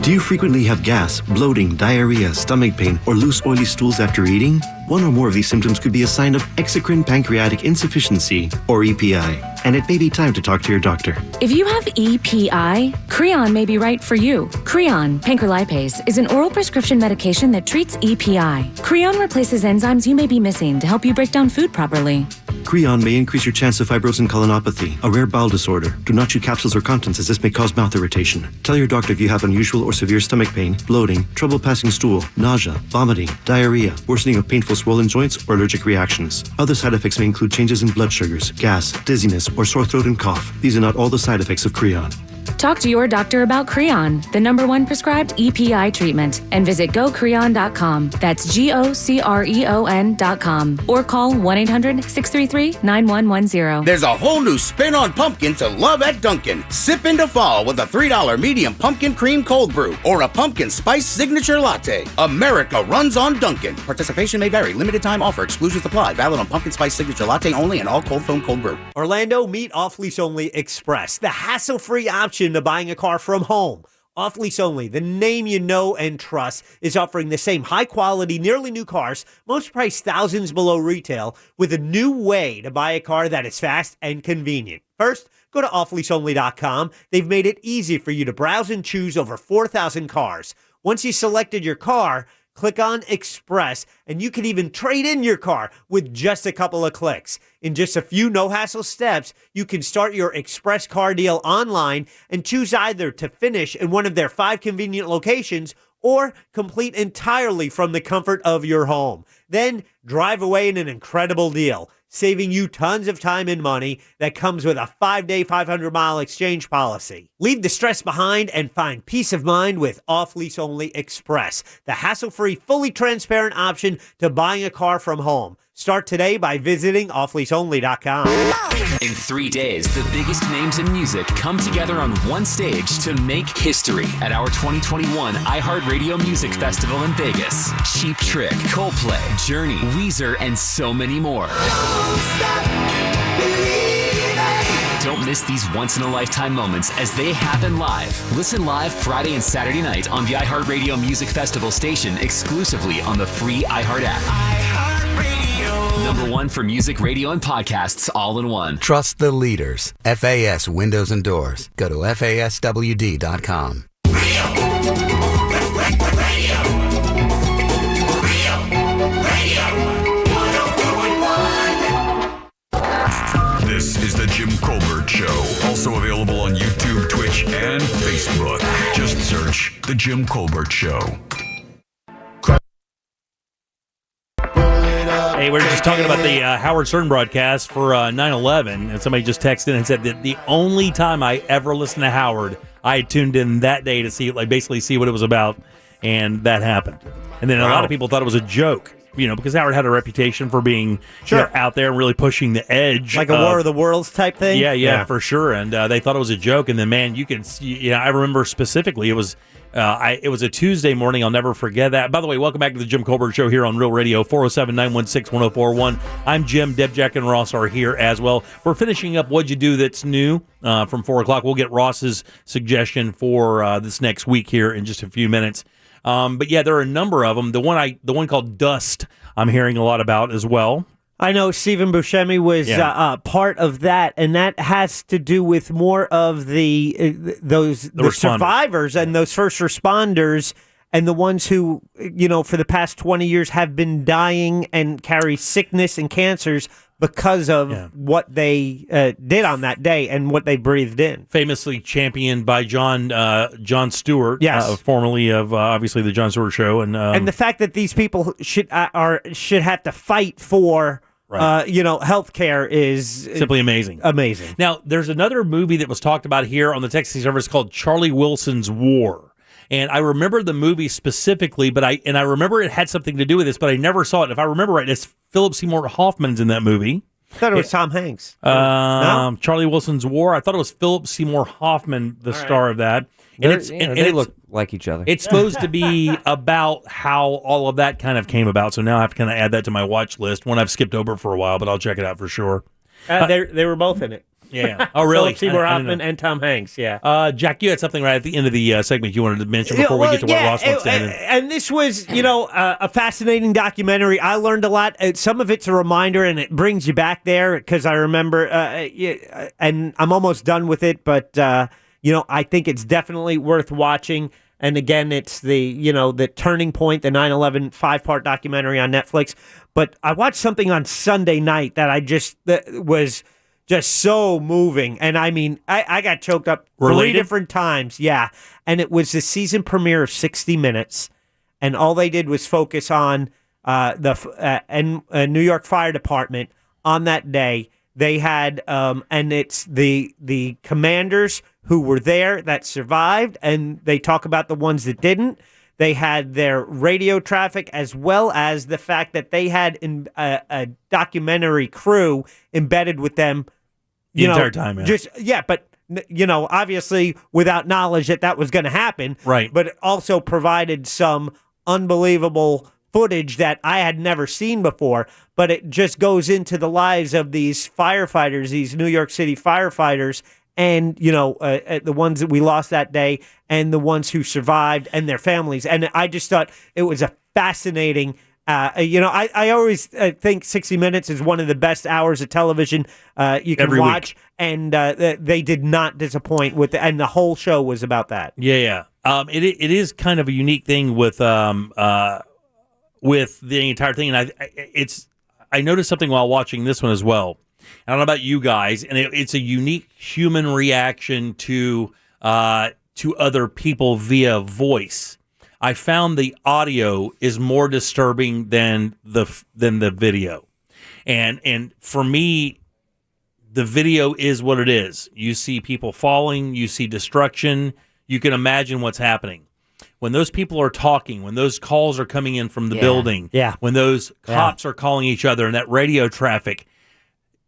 Do you frequently have gas, bloating, diarrhea, stomach pain, or loose oily stools after eating? One or more of these symptoms could be a sign of exocrine pancreatic insufficiency, or EPI, and it may be time to talk to your doctor. If you have EPI, Creon may be right for you. Creon, pancrelipase, is an oral prescription medication that treats EPI. Creon replaces enzymes you may be missing to help you break down food properly. Creon may increase your chance of fibrosing colonopathy, a rare bowel disorder. Do not chew capsules or contents as this may cause mouth irritation. Tell your doctor if you have unusual or severe stomach pain, bloating, trouble passing stool, nausea, vomiting, diarrhea, worsening of painful swollen joints, or allergic reactions. Other side effects may include changes in blood sugars, gas, dizziness, or sore throat and cough. These are not all the side effects of Creon. Talk to your doctor about Creon, the #1 prescribed EPI treatment, and visit gocreon.com. That's GOCREON.com. Or call 1-800-633-9110. There's a whole new spin on pumpkin to love at Dunkin'. Sip into fall with a $3 medium pumpkin cream cold brew or a pumpkin spice signature latte. America runs on Dunkin'. Participation may vary. Limited time offer. Exclusions apply. Valid on pumpkin spice signature latte only and all cold foam cold brew. Orlando, meet Off Lease Only Express, the hassle-free option to buying a car from home. Off Lease Only, the name you know and trust, is offering the same high-quality, nearly new cars, most priced thousands below retail, with a new way to buy a car that is fast and convenient. First, go to offleaseonly.com. They've made it easy for you to browse and choose over 4,000 cars. Once you selected your car, click on Express, and you can even trade in your car with just a couple of clicks. In just a few no-hassle steps, you can start your Express car deal online and choose either to finish in one of their 5 convenient locations or complete entirely from the comfort of your home. Then drive away in an incredible deal, saving you tons of time and money that comes with a 5-day, 500-mile exchange policy. Leave the stress behind and find peace of mind with Off Lease Only Express, the hassle-free, fully transparent option to buying a car from home. Start today by visiting offleaseonly.com. In 3 days, the biggest names in music come together on one stage to make history at our 2021 iHeartRadio Music Festival in Vegas. Cheap Trick, Coldplay, Journey, Weezer, and so many more. Don't miss these once-in-a-lifetime moments as they happen live. Listen live Friday and Saturday night on the iHeartRadio Music Festival station exclusively on the free iHeart app. #1 for music, radio, and podcasts all in one. Trust the leaders. FAS Windows and Doors. Go to FASWD.com. This is the Jim Colbert Show. Also available on YouTube, Twitch, and Facebook. Just search The Jim Colbert Show. Hey, we're just talking about the Howard Stern broadcast for 9/11, and somebody just texted in and said that the only time I ever listened to Howard, I had tuned in that day to see, basically see what it was about, and that happened. And then a lot of people thought it was a joke, because Howard had a reputation for being out there and really pushing the edge. Like a War of the Worlds type thing? Yeah, for sure. And they thought it was a joke, and then, man, you can see, I remember specifically it was It was a Tuesday morning. I'll never forget that. By the way, welcome back to the Jim Colbert Show here on Real Radio, 407-916-1041. I'm Jim. Deb, Jack, and Ross are here as well. We're finishing up What'd You Do That's New from 4 o'clock. We'll get Ross's suggestion for this next week here in just a few minutes. But yeah, there are a number of them. The one called Dust, I'm hearing a lot about as well. I know Stephen Buscemi was part of that, and that has to do with more of the survivors and those first responders and the ones who, for the past 20 years have been dying and carry sickness and cancers because of what they did on that day and what they breathed in. Famously championed by Jon Stewart, formerly of obviously the Jon Stewart Show, and the fact that these people should have to fight for. Right. Health care is simply amazing. Amazing. Now, there's another movie that was talked about here on the texting service called Charlie Wilson's War. And I remember the movie specifically, but I remember it had something to do with this, but I never saw it. If I remember right, it's Philip Seymour Hoffman's in that movie. I thought it was Tom Hanks. No? Charlie Wilson's War. I thought it was Philip Seymour Hoffman, the star of that. And they look like each other. It's supposed to be about how all of that kind of came about. So now I have to kind of add that to my watch list. One I've skipped over for a while, but I'll check it out for sure. They were both in it. Yeah. Oh, really? Philip Seymour Hoffman and Tom Hanks, yeah. Jack, you had something right at the end of the segment you wanted to mention before we get to what Ross wants to add. And this was, a fascinating documentary. I learned a lot. Some of it's a reminder, and it brings you back there, because I remember, and I'm almost done with it, but, I think it's definitely worth watching. And again, it's the Turning Point, the 9/11 5-part documentary on Netflix. But I watched something on Sunday night that was just so moving. And I mean, I got choked up 3 different times. Yeah. And it was the season premiere of 60 Minutes. And all they did was focus on the New York Fire Department on that day. They had, and it's the commanders who were there that survived, and they talk about the ones that didn't. They had their radio traffic, as well as the fact that they had a documentary crew embedded with them. The entire time, but obviously without knowledge that was going to happen. Right. But it also provided some unbelievable footage that I had never seen before. But it just goes into the lives of these firefighters, these New York City firefighters, and, the ones that we lost that day, and the ones who survived, and their families. And I just thought it was a fascinating, I always think 60 Minutes is one of the best hours of television you can Every watch. week. And they did not disappoint and the whole show was about that. Yeah. It is kind of a unique thing with the entire thing. And I noticed something while watching this one as well. I don't know about you guys, and it's a unique human reaction to other people via voice. I found the audio is more disturbing than the video, and for me, the video is what it is. You see people falling, you see destruction, you can imagine what's happening. When those people are talking, when those calls are coming in from the building, when those cops are calling each other, and that radio traffic.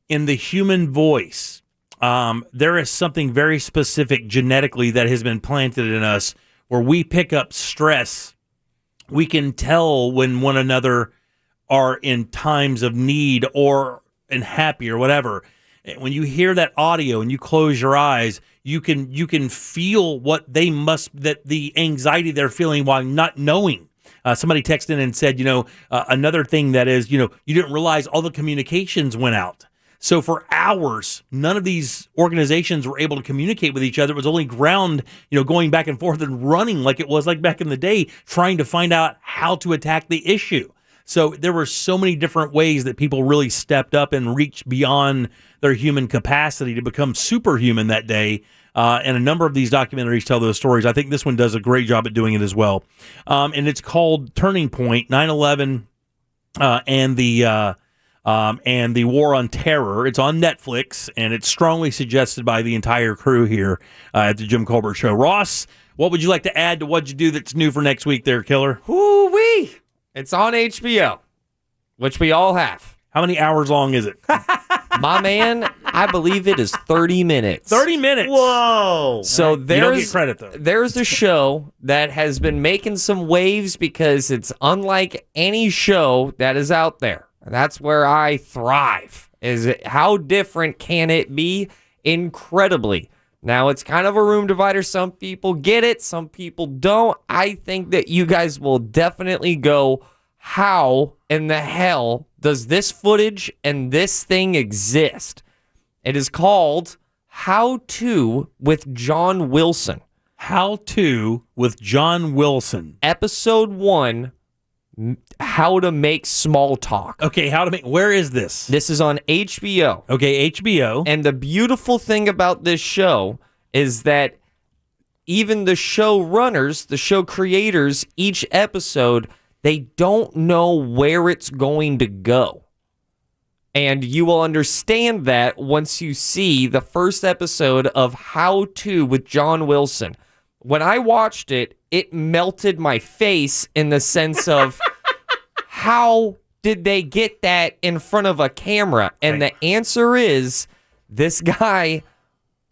In the human voice, there is something very specific genetically that has been planted in us where we pick up stress. We can tell when one another are in times of need or in happy or whatever. When you hear that audio and you close your eyes, you can feel what that the anxiety they're feeling while not knowing. Somebody texted in and said, another thing that is, you didn't realize all the communications went out. So for hours, none of these organizations were able to communicate with each other. It was only ground, going back and forth and running like it was like back in the day, trying to find out how to attack the issue. So there were so many different ways that people really stepped up and reached beyond their human capacity to become superhuman that day. And a number of these documentaries tell those stories. I think this one does a great job at doing it as well. And it's called Turning Point, 9/11 and the War on Terror. It's on Netflix, and it's strongly suggested by the entire crew here at the Jim Colbert Show. Ross, what would you like to add to What'd You Do that's new for next week there, Killer? Woo-wee! It's on HBO, which we all have. How many hours long is it? My man, I believe it is 30 minutes. 30 minutes. Whoa. So You don't get there's credit, though. there's a show that has been making some waves because it's unlike any show that is out there. And that's where I thrive. How different can it be? Incredibly. Now, it's kind of a room divider. Some people get it, some people don't. I think that you guys will definitely go, how in the hell does this footage and this thing exist? It is called How To with John Wilson. How To with John Wilson. Episode 1, How to Make Small Talk. Okay, where is this? This is on HBO. Okay, HBO. And the beautiful thing about this show is that even the show runners, the show creators, each episode, they don't know where it's going to go. And you will understand that once you see the first episode of How To with John Wilson. When I watched it, it melted my face in the sense of how did they get that in front of a camera? And the answer is this guy,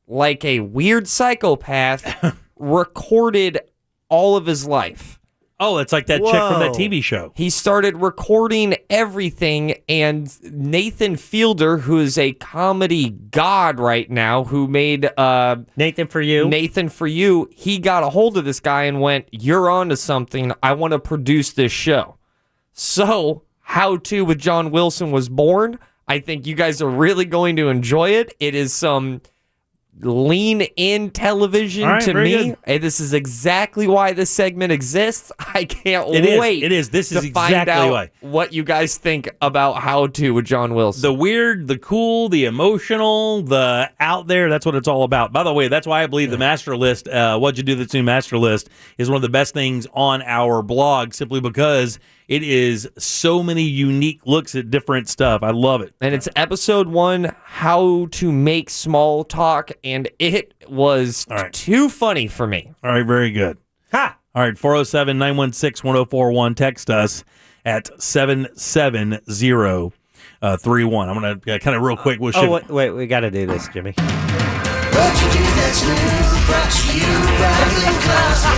like a weird psychopath, recorded all of his life. Oh, it's like that chick from that TV show. He started recording everything, and Nathan Fielder, who is a comedy god right now, who made Nathan For You, he got a hold of this guy and went, "You're onto something. I want to produce this show." So, How To with John Wilson was born. I think you guys are really going to enjoy it. It is some lean-in television to me. And this is exactly why this segment exists. I can't wait. It is. This is to find exactly out why. what you guys think about How To with John Wilson. The weird, the cool, the emotional, the out there, that's what it's all about. By the way, that's why I believe the Master List, What'd You Do That's New Master List, is one of the best things on our blog, simply because it is so many unique looks at different stuff. I love it. And it's episode 1, How to Make Small Talk, and it was too funny for me. All right, very good. Ha! All right, 407-916-1041. Text us at 77031. I'm going to kind of real quick. We'll shift. Wait, we got to do this, Jimmy. What you do that's new, brought to you by Glenn Clausen.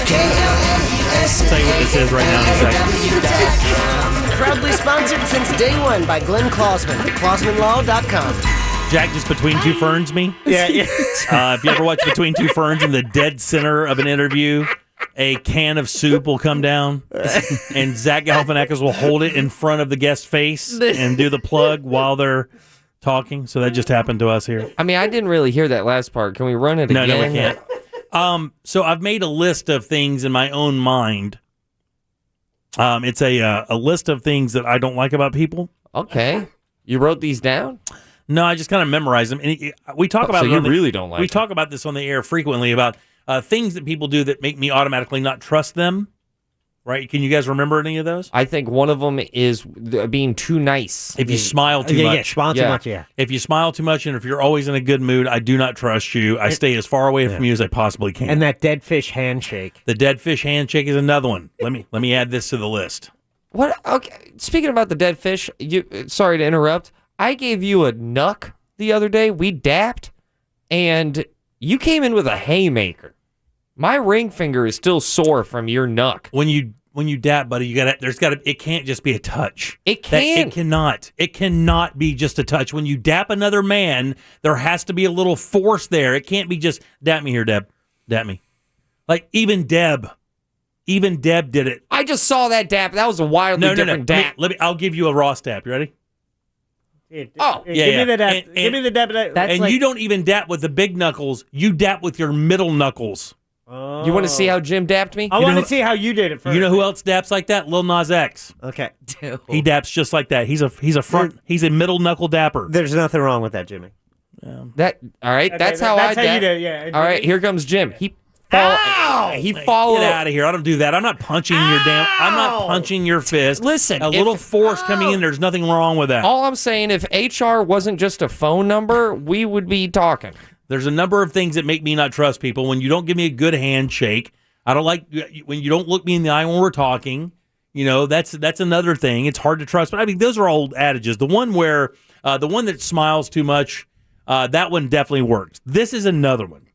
KLNES. I'll tell you what this is right now in a second. Proudly sponsored since day one by Glenn Clausman. ClausmanLaw.com. Jack, just Between Two Ferns me? Yeah. If you ever watch Between Two Ferns, in the dead center of an interview, a can of soup will come down, and Zach Galifianakis will hold it in front of the guest's face and do the plug while they're talking. So that just happened to us here. I mean, I didn't really hear that last part. Can we run it again? No, we can't. So I've made a list of things in my own mind. It's a list of things that I don't like about people. Okay. You wrote these down? No, I just kind of memorize them. And we talk about so you really don't like We them. talk about this on the air frequently about things that people do that make me automatically not trust them. Right? Can you guys remember any of those? I think one of them is being too nice. If you smile too much. Yeah, smile too much, yeah. If you smile too much and if you're always in a good mood, I do not trust you. I stay as far away from you as I possibly can. And that dead fish handshake. The dead fish handshake is another one. Let me add this to the list. What? Okay. Speaking about the dead fish, sorry to interrupt. I gave you a knuck the other day. We dapped, and you came in with a haymaker. My ring finger is still sore from your knuck. When you dap, buddy, it can't just be a touch. It can. It cannot be just a touch. When you dap another man, there has to be a little force there. It can't be just dap me here, Deb. Dap me. Like even Deb did it. I just saw that dap. That was a wildly different dap. I'll give you a Ross dap. You ready? Give me the dap. Give me the dap. And you don't even dap with the big knuckles. You dap with your middle knuckles. You want to see how Jim dapped me? I want to see how you did it first. You know who else daps like that? Lil Nas X. Okay. He daps just like that. He's a middle knuckle dapper. There's nothing wrong with that, Jimmy. All right. That's how I dap. you do it, yeah. All right, here comes Jim. He Get out of here! I don't do that. I'm not punching your I'm not punching your fist. Listen, a little force coming in. There's nothing wrong with that. All I'm saying, if HR wasn't just a phone number, we would be talking. There's a number of things that make me not trust people. When you don't give me a good handshake, I don't like when you don't look me in the eye when we're talking. You know, that's another thing. It's hard to trust. But I mean, those are old adages. The one that smiles too much, That one definitely works. This is another one.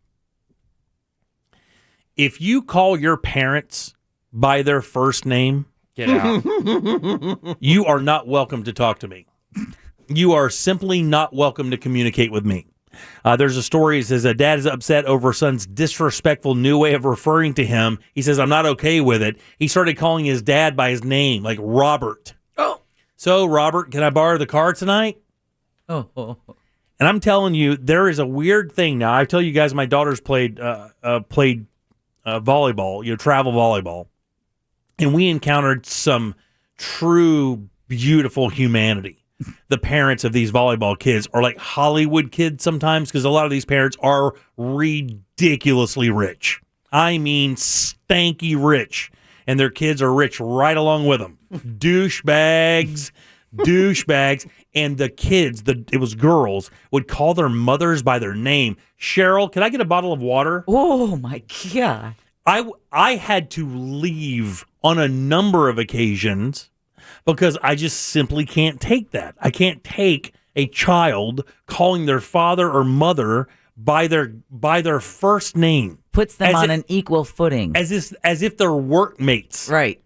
If you call your parents by their first name, get out. You are not welcome to talk to me. You are simply not welcome to communicate with me. There's a story that says a dad is upset over son's disrespectful new way of referring to him. He says, I'm not okay with it. He started calling his dad by his name, like Robert. Oh. So, Robert, can I borrow the car tonight? Oh. And I'm telling you, there is a weird thing now. I tell you guys, my daughter's played volleyball, travel volleyball. And we encountered some true beautiful humanity. The parents of these volleyball kids are like Hollywood kids sometimes, because a lot of these parents are ridiculously rich. I mean, stanky rich. And their kids are rich right along with them. Douchebags. And the kids, it was girls, would call their mothers by their name. Cheryl, can I get a bottle of water? Oh, my God. I had to leave on a number of occasions because I just simply can't take that. I can't take a child calling their father or mother by their first name. Puts them on an equal footing. As if they're workmates. Right.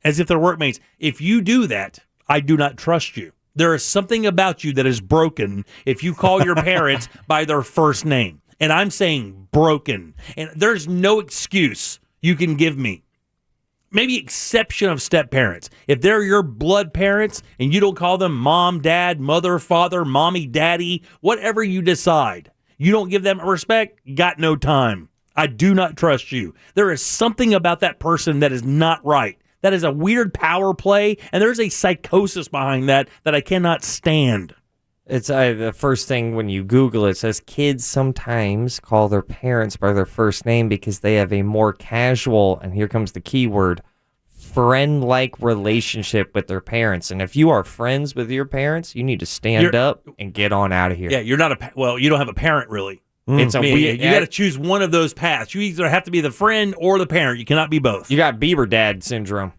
As if they're workmates. If you do that, I do not trust you. There is something about you that is broken if you call your parents by their first name. And I'm saying broken. And there's no excuse you can give me. Maybe exception of step parents. If they're your blood parents and you don't call them mom, dad, mother, father, mommy, daddy, whatever you decide, you don't give them respect, got no time. I do not trust you. There is something about that person that is not right. That is a weird power play, and there's a psychosis behind that I cannot stand. It's the first thing when you Google it says kids sometimes call their parents by their first name because they have a more casual, and here comes the key word, friend-like relationship with their parents. And if you are friends with your parents, you need to stand up and get on out of here. Yeah, you're not you don't have a parent really. It's a weird. You got to choose one of those paths. You either have to be the friend or the parent. You cannot be both. You got Bieber dad syndrome.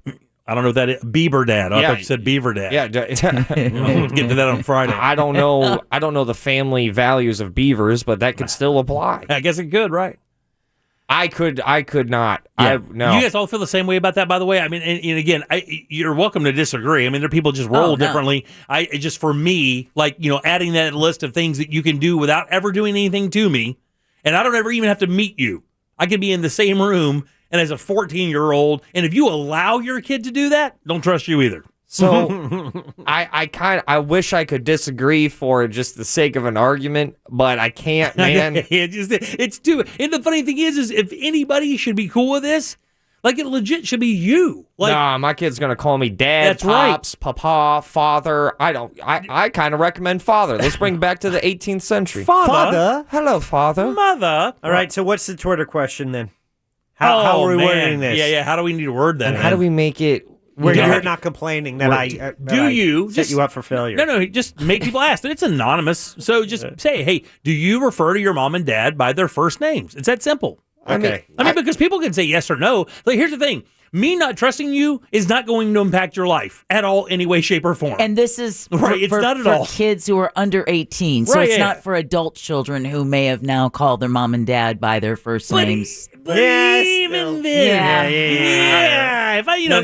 I don't know what that is. Bieber dad. I thought you said Beaver dad. Yeah. We'll get to that on Friday. I don't know the family values of beavers, but that could still apply. I guess it could, right? I could not. Yeah. No. You guys all feel the same way about that, by the way? I mean, and again, you're welcome to disagree. I mean, there are people just roll differently. Just for me, adding that list of things that you can do without ever doing anything to me, and I don't ever even have to meet you. I could be in the same room, and as a 14-year-old, and if you allow your kid to do that, don't trust you either. So I wish I could disagree for just the sake of an argument, but I can't, man. It's too. And the funny thing is if anybody should be cool with this, it legit should be you. Nah, my kid's gonna call me dad, that's pops, papa, father. I kind of recommend father. Let's bring back to the 18th century. Father? Hello, father. Mother. All right, so what's the Twitter question then? How are we wording this? Yeah. How do we need to word that? And how do we make it where you're not complaining that I set you up for failure? No, just make people ask. It's anonymous. So just say, hey, do you refer to your mom and dad by their first names? It's that simple. Okay. I mean, because people can say yes or no. Here's the thing. Me not trusting you is not going to impact your life at all, any way, shape, or form. And this is it's not at all. Kids who are under 18. So it's not for adult children who may have now called their mom and dad by their first names. But even then, yeah. If I, No.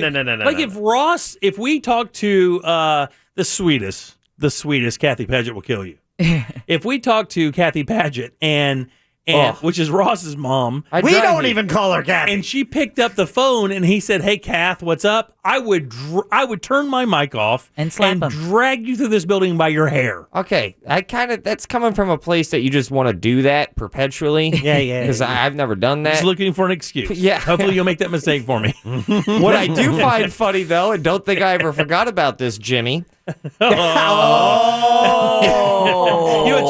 If we talk to the sweetest Kathy Paget will kill you. If we talk to Kathy Paget and which is Ross's mom. We don't even call her Kathy. And she picked up the phone and he said, "Hey, Kath, what's up?" I would turn my mic off and slap him. Drag you through this building by your hair. Okay, that's coming from a place that you just want to do that perpetually. Yeah. Because I've never done that. Just looking for an excuse. Yeah. Hopefully you'll make that mistake for me. What I do find funny though, and don't think I ever forgot about this, Jimmy. It's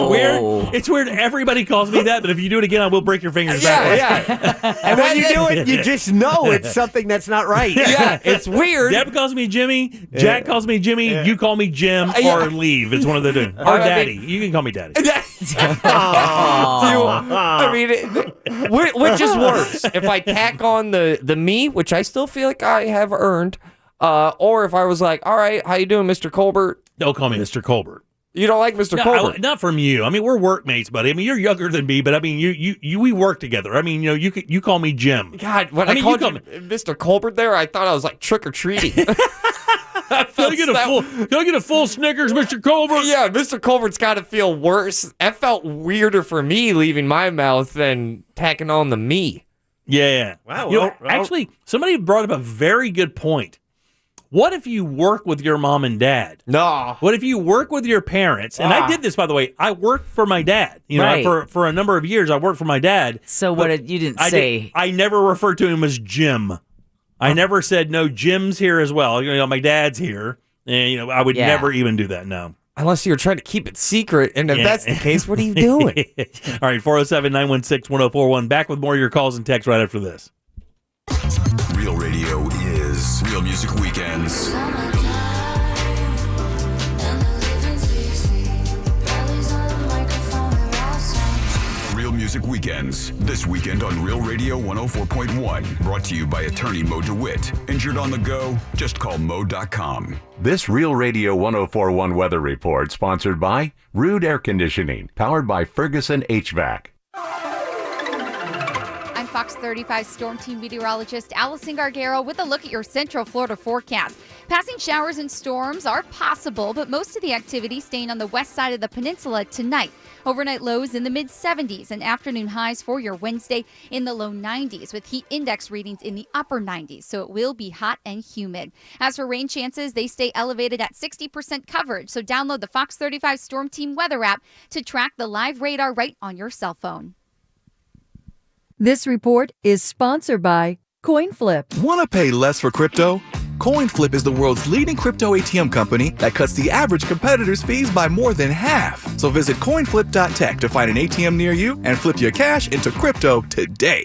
weird. It's weird. Everybody calls me that, but if you do it again, I will break your fingers backwards. Yeah. And when you do it, you just know it's something that's not right. Yeah, it's weird. Deb calls me Jimmy. Jack calls me Jimmy. Yeah. You call me Jim or leave. It's one of the two. Or Daddy. You can call me Daddy. I mean, which is worse? If I tack on the me, which I still feel like I have earned, or if I was like, all right, how you doing, Mr. Colbert? Don't call me Mr. Colbert. You don't like Mr. Colbert? Not from you. I mean, we're workmates, buddy. I mean, you're younger than me, but I mean, we work together. I mean, you call me Jim. God, when I called you Mr. Colbert there, I thought I was like trick-or-treating. Can I get a full Snickers, Mr. Colbert? Yeah, Mr. Colbert's got to feel worse. That felt weirder for me leaving my mouth than tacking on the me. Yeah. Wow. Actually, somebody brought up a very good point. What if you work with your mom and dad? No. What if you work with your parents? And I did this, by the way. I worked for my dad. You know, for a number of years, I worked for my dad. So you didn't say? I never referred to him as Jim. I never said, no, Jim's here as well. You know, my dad's here. And, I would never even do that, no. Unless you're trying to keep it secret. And if that's the case, what are you doing? All right, 407-916-1041. Back with more of your calls and texts right after this. Real Radio is Real Music Weekends. Real Music Weekends. This weekend on Real Radio 104.1. Brought to you by attorney Mo DeWitt. Injured on the go? Just call Mo.com. This Real Radio 104.1 weather report sponsored by Rude Air Conditioning, powered by Ferguson HVAC. Fox 35 Storm Team meteorologist Allison Gargaro with a look at your Central Florida forecast. Passing showers and storms are possible, but most of the activity staying on the west side of the peninsula tonight. Overnight lows in the mid-70s and afternoon highs for your Wednesday in the low 90s with heat index readings in the upper 90s, so it will be hot and humid. As for rain chances, they stay elevated at 60% coverage, so download the Fox 35 Storm Team weather app to track the live radar right on your cell phone. This report is sponsored by CoinFlip. Want to pay less for crypto? CoinFlip is the world's leading crypto ATM company that cuts the average competitor's fees by more than half. So visit coinflip.tech to find an ATM near you and flip your cash into crypto today.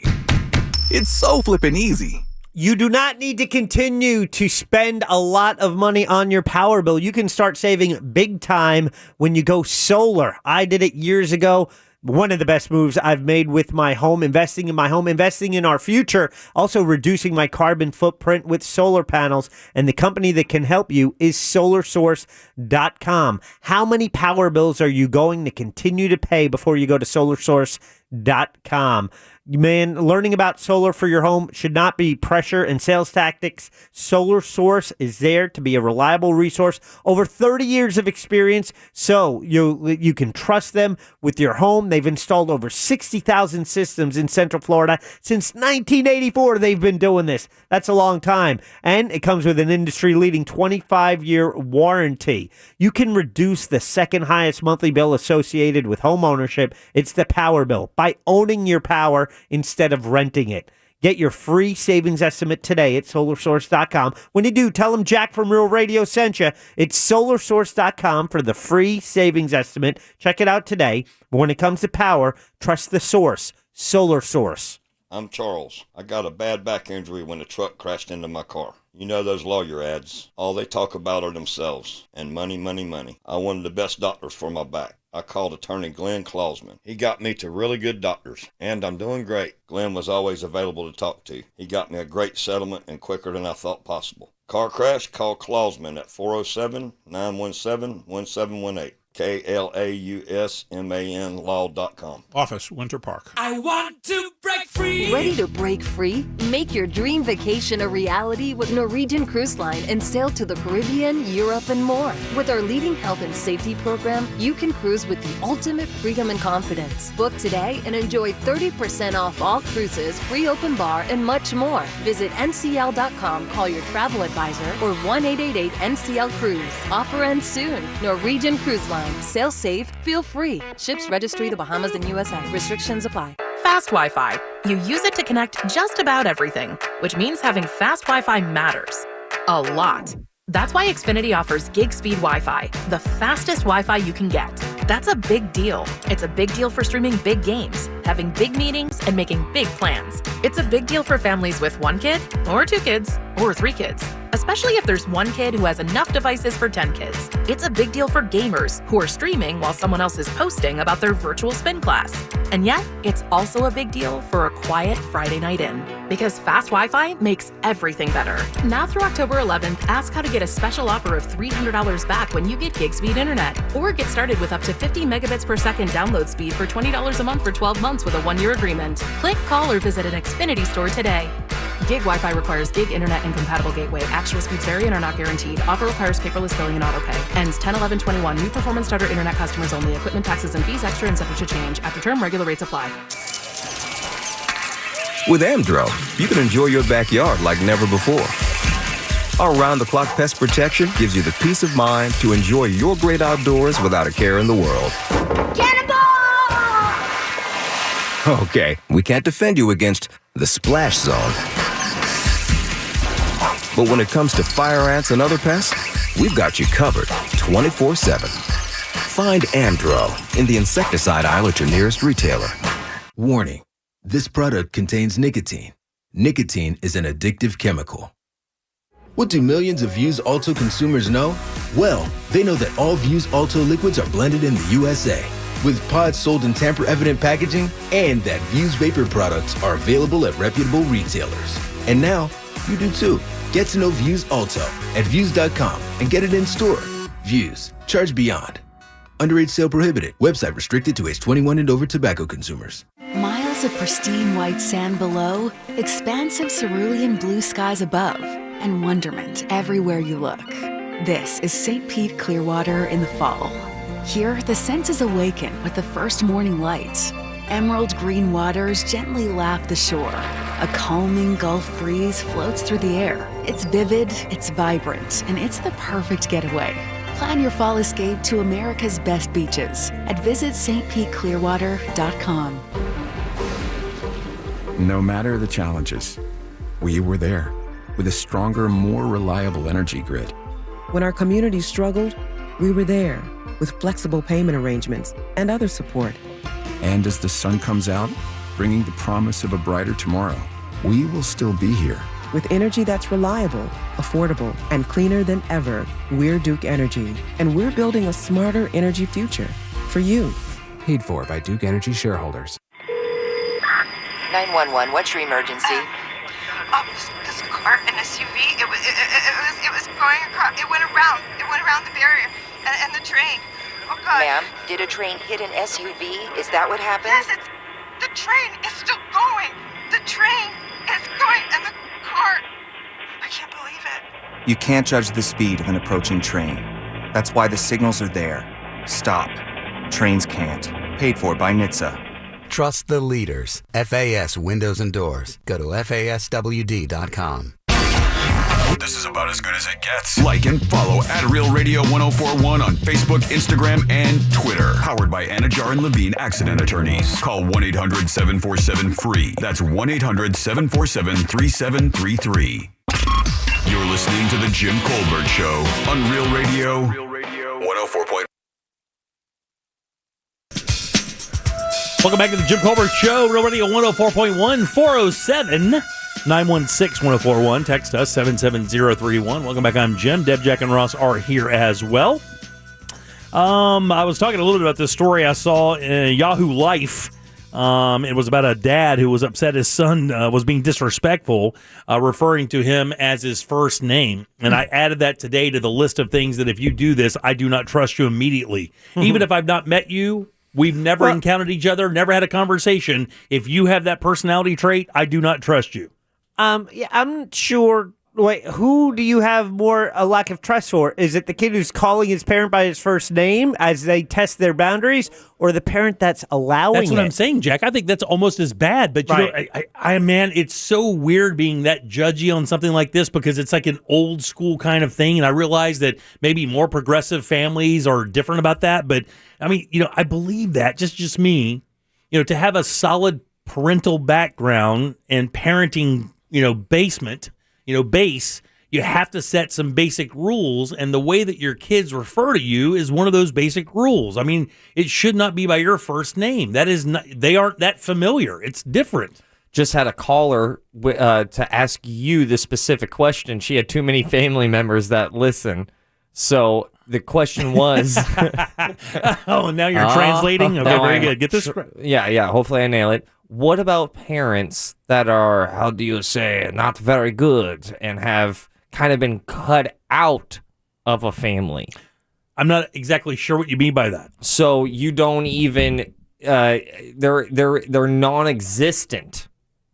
It's so flippin' easy. You do not need to continue to spend a lot of money on your power bill. You can start saving big time when you go solar. I did it years ago. One of the best moves I've made with my home, investing in my home, investing in our future, also reducing my carbon footprint with solar panels. And the company that can help you is SolarSource.com. How many power bills are you going to continue to pay before you go to SolarSource.com? Man, learning about solar for your home should not be pressure and sales tactics. Solar Source is there to be a reliable resource. Over 30 years of experience, so you can trust them with your home. They've installed over 60,000 systems in Central Florida. Since 1984, they've been doing this. That's a long time. And it comes with an industry-leading 25-year warranty. You can reduce the second highest monthly bill associated with home ownership. It's the power bill by owning your power instead of renting it. Get your free savings estimate today at SolarSource.com. When you do, tell them Jack from Real Radio sent you. It's SolarSource.com for the free savings estimate. Check it out today. But when it comes to power, trust the source. Solar Source. I'm Charles. I got a bad back injury when a truck crashed into my car. You know those lawyer ads. All they talk about are themselves and money, money, money. I wanted the best doctors for my back. I called attorney Glenn Klausman. He got me to really good doctors, and I'm doing great. Glenn was always available to talk to. He got me a great settlement and quicker than I thought possible. Car crash? Call Klausman at 407-917-1718. KLAUSMAN law.com. Office, Winter Park. I want to break free. Ready to break free? Make your dream vacation a reality with Norwegian Cruise Line and sail to the Caribbean, Europe, and more. With our leading health and safety program, you can cruise with the ultimate freedom and confidence. Book today and enjoy 30% off all cruises, free open bar, and much more. Visit ncl.com, call your travel advisor, or 1-888-NCL-CRUISE. Offer ends soon. Norwegian Cruise Line. Sail safe, feel free. Ships registry the Bahamas and USA. Restrictions apply. Fast Wi-Fi. You use it to connect just about everything, which means having fast Wi-Fi matters. A lot. That's why Xfinity offers gig speed Wi-Fi, the fastest Wi-Fi you can get. That's a big deal. It's a big deal for streaming big games, having big meetings, and making big plans. It's a big deal for families with 1 kid, or 2 kids, or 3 kids. especially if there's one kid who has enough devices for 10 kids. It's a big deal for gamers who are streaming while someone else is posting about their virtual spin class. And yet, it's also a big deal for a quiet Friday night in, because fast Wi-Fi makes everything better. Now through October 11th, ask how to get a special offer of $300 back when you get gig speed internet, or get started with up to 50 megabits per second download speed for $20 a month for 12 months with a 1-year agreement. Click, call, or visit an Xfinity store today. Gig Wi-Fi requires gig internet and compatible gateway. Actual speeds vary and are not guaranteed. Offer requires paperless billing and autopay. Ends 10/11/21. New performance starter internet customers only. Equipment taxes and fees extra and subject to change. After term, regular rates apply. With Amdro, you can enjoy your backyard like never before. Our round-the-clock pest protection gives you the peace of mind to enjoy your great outdoors without a care in the world. Cannonball! Okay, we can't defend you against the splash zone. But when it comes to fire ants and other pests, we've got you covered 24/7. Find Amdro in the insecticide aisle at your nearest retailer. Warning, this product contains nicotine. Nicotine is an addictive chemical. What do millions of Vuse Alto consumers know? Well, they know that all Vuse Alto liquids are blended in the USA, with pods sold in tamper-evident packaging, and that Vuse vapor products are available at reputable retailers. And now, you do too. Get to know Vuse Alto at Vuse.com and get it in store. Vuse, charge beyond. Underage sale prohibited. Website restricted to age 21 and over tobacco consumers. Miles of pristine white sand below, expansive cerulean blue skies above, and wonderment everywhere you look. This is St. Pete Clearwater in the fall. Here, the senses awaken with the first morning light. Emerald green waters gently lap the shore. A calming Gulf breeze floats through the air. It's vivid, it's vibrant, and it's the perfect getaway. Plan your fall escape to America's best beaches at visitstpeteclearwater.com. No matter the challenges, we were there with a stronger, more reliable energy grid. When our community struggled, we were there with flexible payment arrangements and other support. And as the sun comes out, bringing the promise of a brighter tomorrow, we will still be here. With energy that's reliable, affordable, and cleaner than ever, we're Duke Energy, and we're building a smarter energy future for you. Paid for by Duke Energy shareholders. 911, what's your emergency? This car, an SUV, it was going across, it went around the barrier, and the train. Oh God. Ma'am, did a train hit an SUV? Is that what happened? Yes, the train is still going. The train is going, and the car, I can't believe it. You can't judge the speed of an approaching train. That's why the signals are there. Stop. Trains can't. Paid for by NHTSA. Trust the leaders. FAS Windows and Doors. Go to FASWD.com. This is about as good as it gets. Like and follow at Real Radio 1041 on Facebook, Instagram, and Twitter. Powered by Anajar and Levine Accident Attorneys. Call 1-800-747-FREE. That's 1-800-747-3733. You're listening to The Jim Colbert Show on Real Radio 104.1. Welcome back to the Jim Colbert Show, Real Radio 104.1, 407-916-1041. Text us, 77031. Welcome back. I'm Jim. Deb, Jack, and Ross are here as well. I was talking a little bit about this story I saw in Yahoo Life. It was about a dad who was upset his son was being disrespectful, referring to him as his first name. And I added that today to the list of things that if you do this, I do not trust you immediately. Even if I've not met you, we've never encountered each other, never had a conversation. If you have that personality trait, I do not trust you. Yeah, I'm sure. Wait, who do you have more a lack of trust for? Is it the kid who's calling his parent by his first name as they test their boundaries, or the parent that's allowing That's what I'm saying, Jack. I think that's almost as bad. But, you know, man, it's so weird being that judgy on something like this because it's like an old school kind of thing. And I realize that maybe more progressive families are different about that. But, I mean, you know, I believe that, just me, you know, to have a solid parental background and parenting, you know, base, you have to set some basic rules, and the way that your kids refer to you is one of those basic rules. I mean, it should not be by your first name. That is not, they aren't that familiar. It's different. just had a caller to ask you the specific question. She had too many family members that listen. So the question was... Oh, now you're translating? Okay, very good. Get this... Yeah, hopefully I nail it. What about parents that are, how do you say, not very good and have kind of been cut out of a family? I'm not exactly sure what you mean by that. So you don't even... they're non-existent.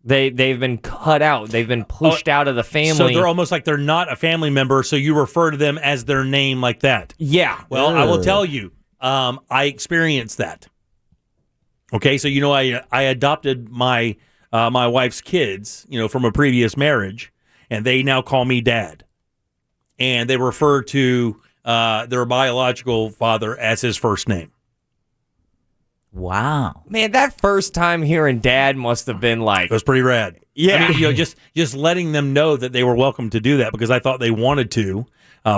They've been cut out. They've been pushed out of the family. So they're almost like they're not a family member, so you refer to them as their name like that. Yeah. Well, I will tell you, I experienced that. Okay, so I adopted my wife's kids, from a previous marriage, and they now call me Dad, and they refer to their biological father as his first name. Wow, man, that first time hearing Dad must have been like, it was pretty rad. Yeah, I mean, just letting them know that they were welcome to do that because I thought they wanted to,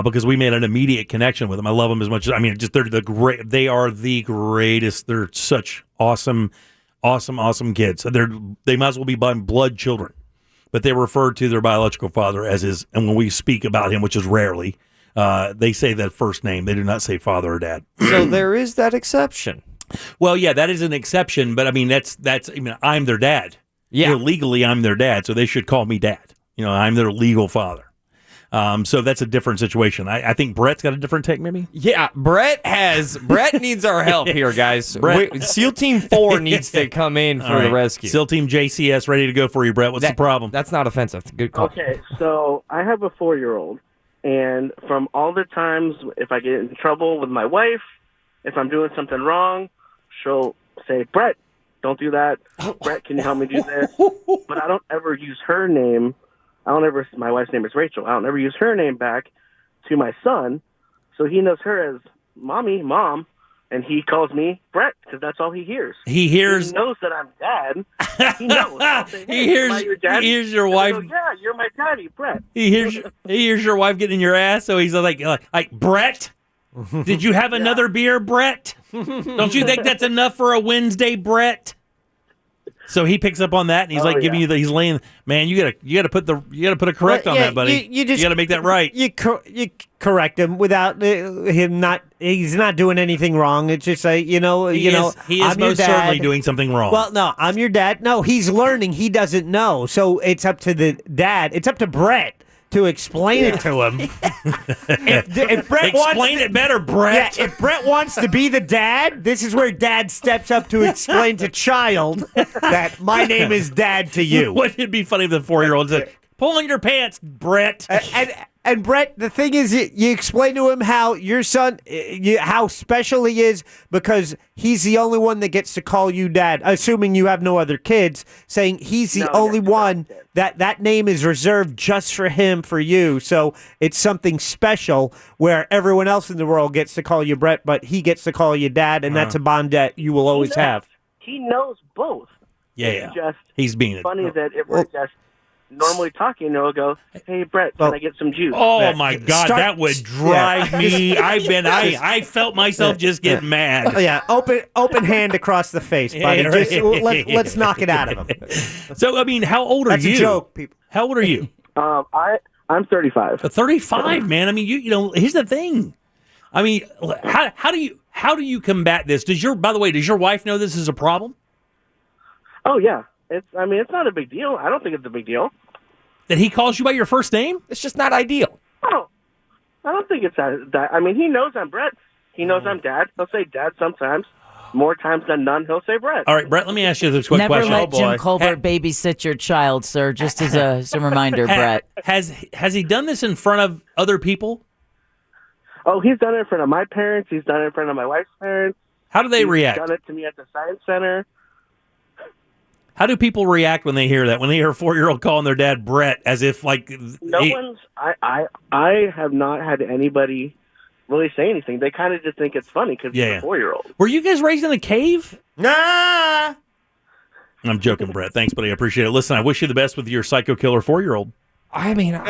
because we made an immediate connection with them. I love them as much as they're the great. They are the greatest. They're such awesome kids. They might as well be blood children, but they refer to their biological father as his. And when we speak about him, which is rarely, they say that first name. They do not say father or dad. So there is that exception. Well, yeah, that is an exception, but I'm their dad. Yeah. Legally, I'm their dad, so they should call me Dad. I'm their legal father. So that's a different situation. I think Brett's got a different take, maybe? Yeah, Brett needs our help here, guys. SEAL Team 4 needs to come in for the rescue. SEAL Team JCS ready to go for you, Brett. What's the problem? That's not offensive. Good call. Okay, so I have a 4-year-old, and from all the times if I get in trouble with my wife, if I'm doing something wrong, she'll say, Brett, don't do that. Brett, can you help me do this? But I don't ever use her name. My wife's name is Rachel. I don't ever use her name back to my son. So he knows her as Mommy, Mom, and he calls me Brett because that's all he hears. He knows that I'm Dad. He knows. Say, hey, he hears your wife. Go, yeah, you're my daddy, Brett. He hears your wife getting in your ass, so he's like Brett, did you have another beer, Brett? Don't you think that's enough for a Wednesday, Brett? So he picks up on that, and he's giving you he's laying. Man, you gotta put a correct on that, buddy. You gotta make that right. You correct him without him not. He's not doing anything wrong. It's just like he is I'm most certainly doing something wrong. Well, no, I'm your dad. No, he's learning. He doesn't know. So it's up to the dad. It's up to Brett to explain it to him. if Brett explain it better, Brett. Yeah, if Brett wants to be the dad, this is where Dad steps up to explain to child that my name is Dad to you. Wouldn't it be funny if the 4-year-old said, "Pull on your pants, Brett"? And Brett, the thing is, you explain to him how your son, how special he is because he's the only one that gets to call you Dad, assuming you have no other kids, saying he's the only one that name is reserved just for him, for you. So it's something special where everyone else in the world gets to call you Brett, but he gets to call you Dad, and that's a bond that you will always have. He knows both. Yeah. It's he's being funny that if we're just normally talking, they'll go, "Hey, Brett, can I get some juice?" Oh my God, that would drive me. I felt myself just get mad. Yeah, open hand across the face, buddy. Let's knock it out of him. So, how old are you? That's a joke, people. How old are you? I'm 35. 35, man. Here's the thing. How do you combat this? By the way, does your wife know this is a problem? Oh yeah. It's not a big deal. I don't think it's a big deal. That he calls you by your first name? It's just not ideal. Oh, I don't think it's that. He knows I'm Brett. He knows I'm Dad. He'll say Dad sometimes. More times than none, he'll say Brett. All right, Brett, let me ask you this quick Never question. let Jim Colbert babysit your child, sir, just as a reminder, Brett. Has he done this in front of other people? Oh, he's done it in front of my parents. He's done it in front of my wife's parents. How do they react? He's done it to me at the Science Center. How do people react when they hear that? When they hear a 4-year-old calling their dad Brett, as if I have not had anybody really say anything. They kind of just think it's funny because he's a 4-year-old. Were you guys raised in a cave? Nah. I'm joking, Brett. Thanks, buddy. I appreciate it. Listen, I wish you the best with your psycho killer 4-year-old. I'm just joking.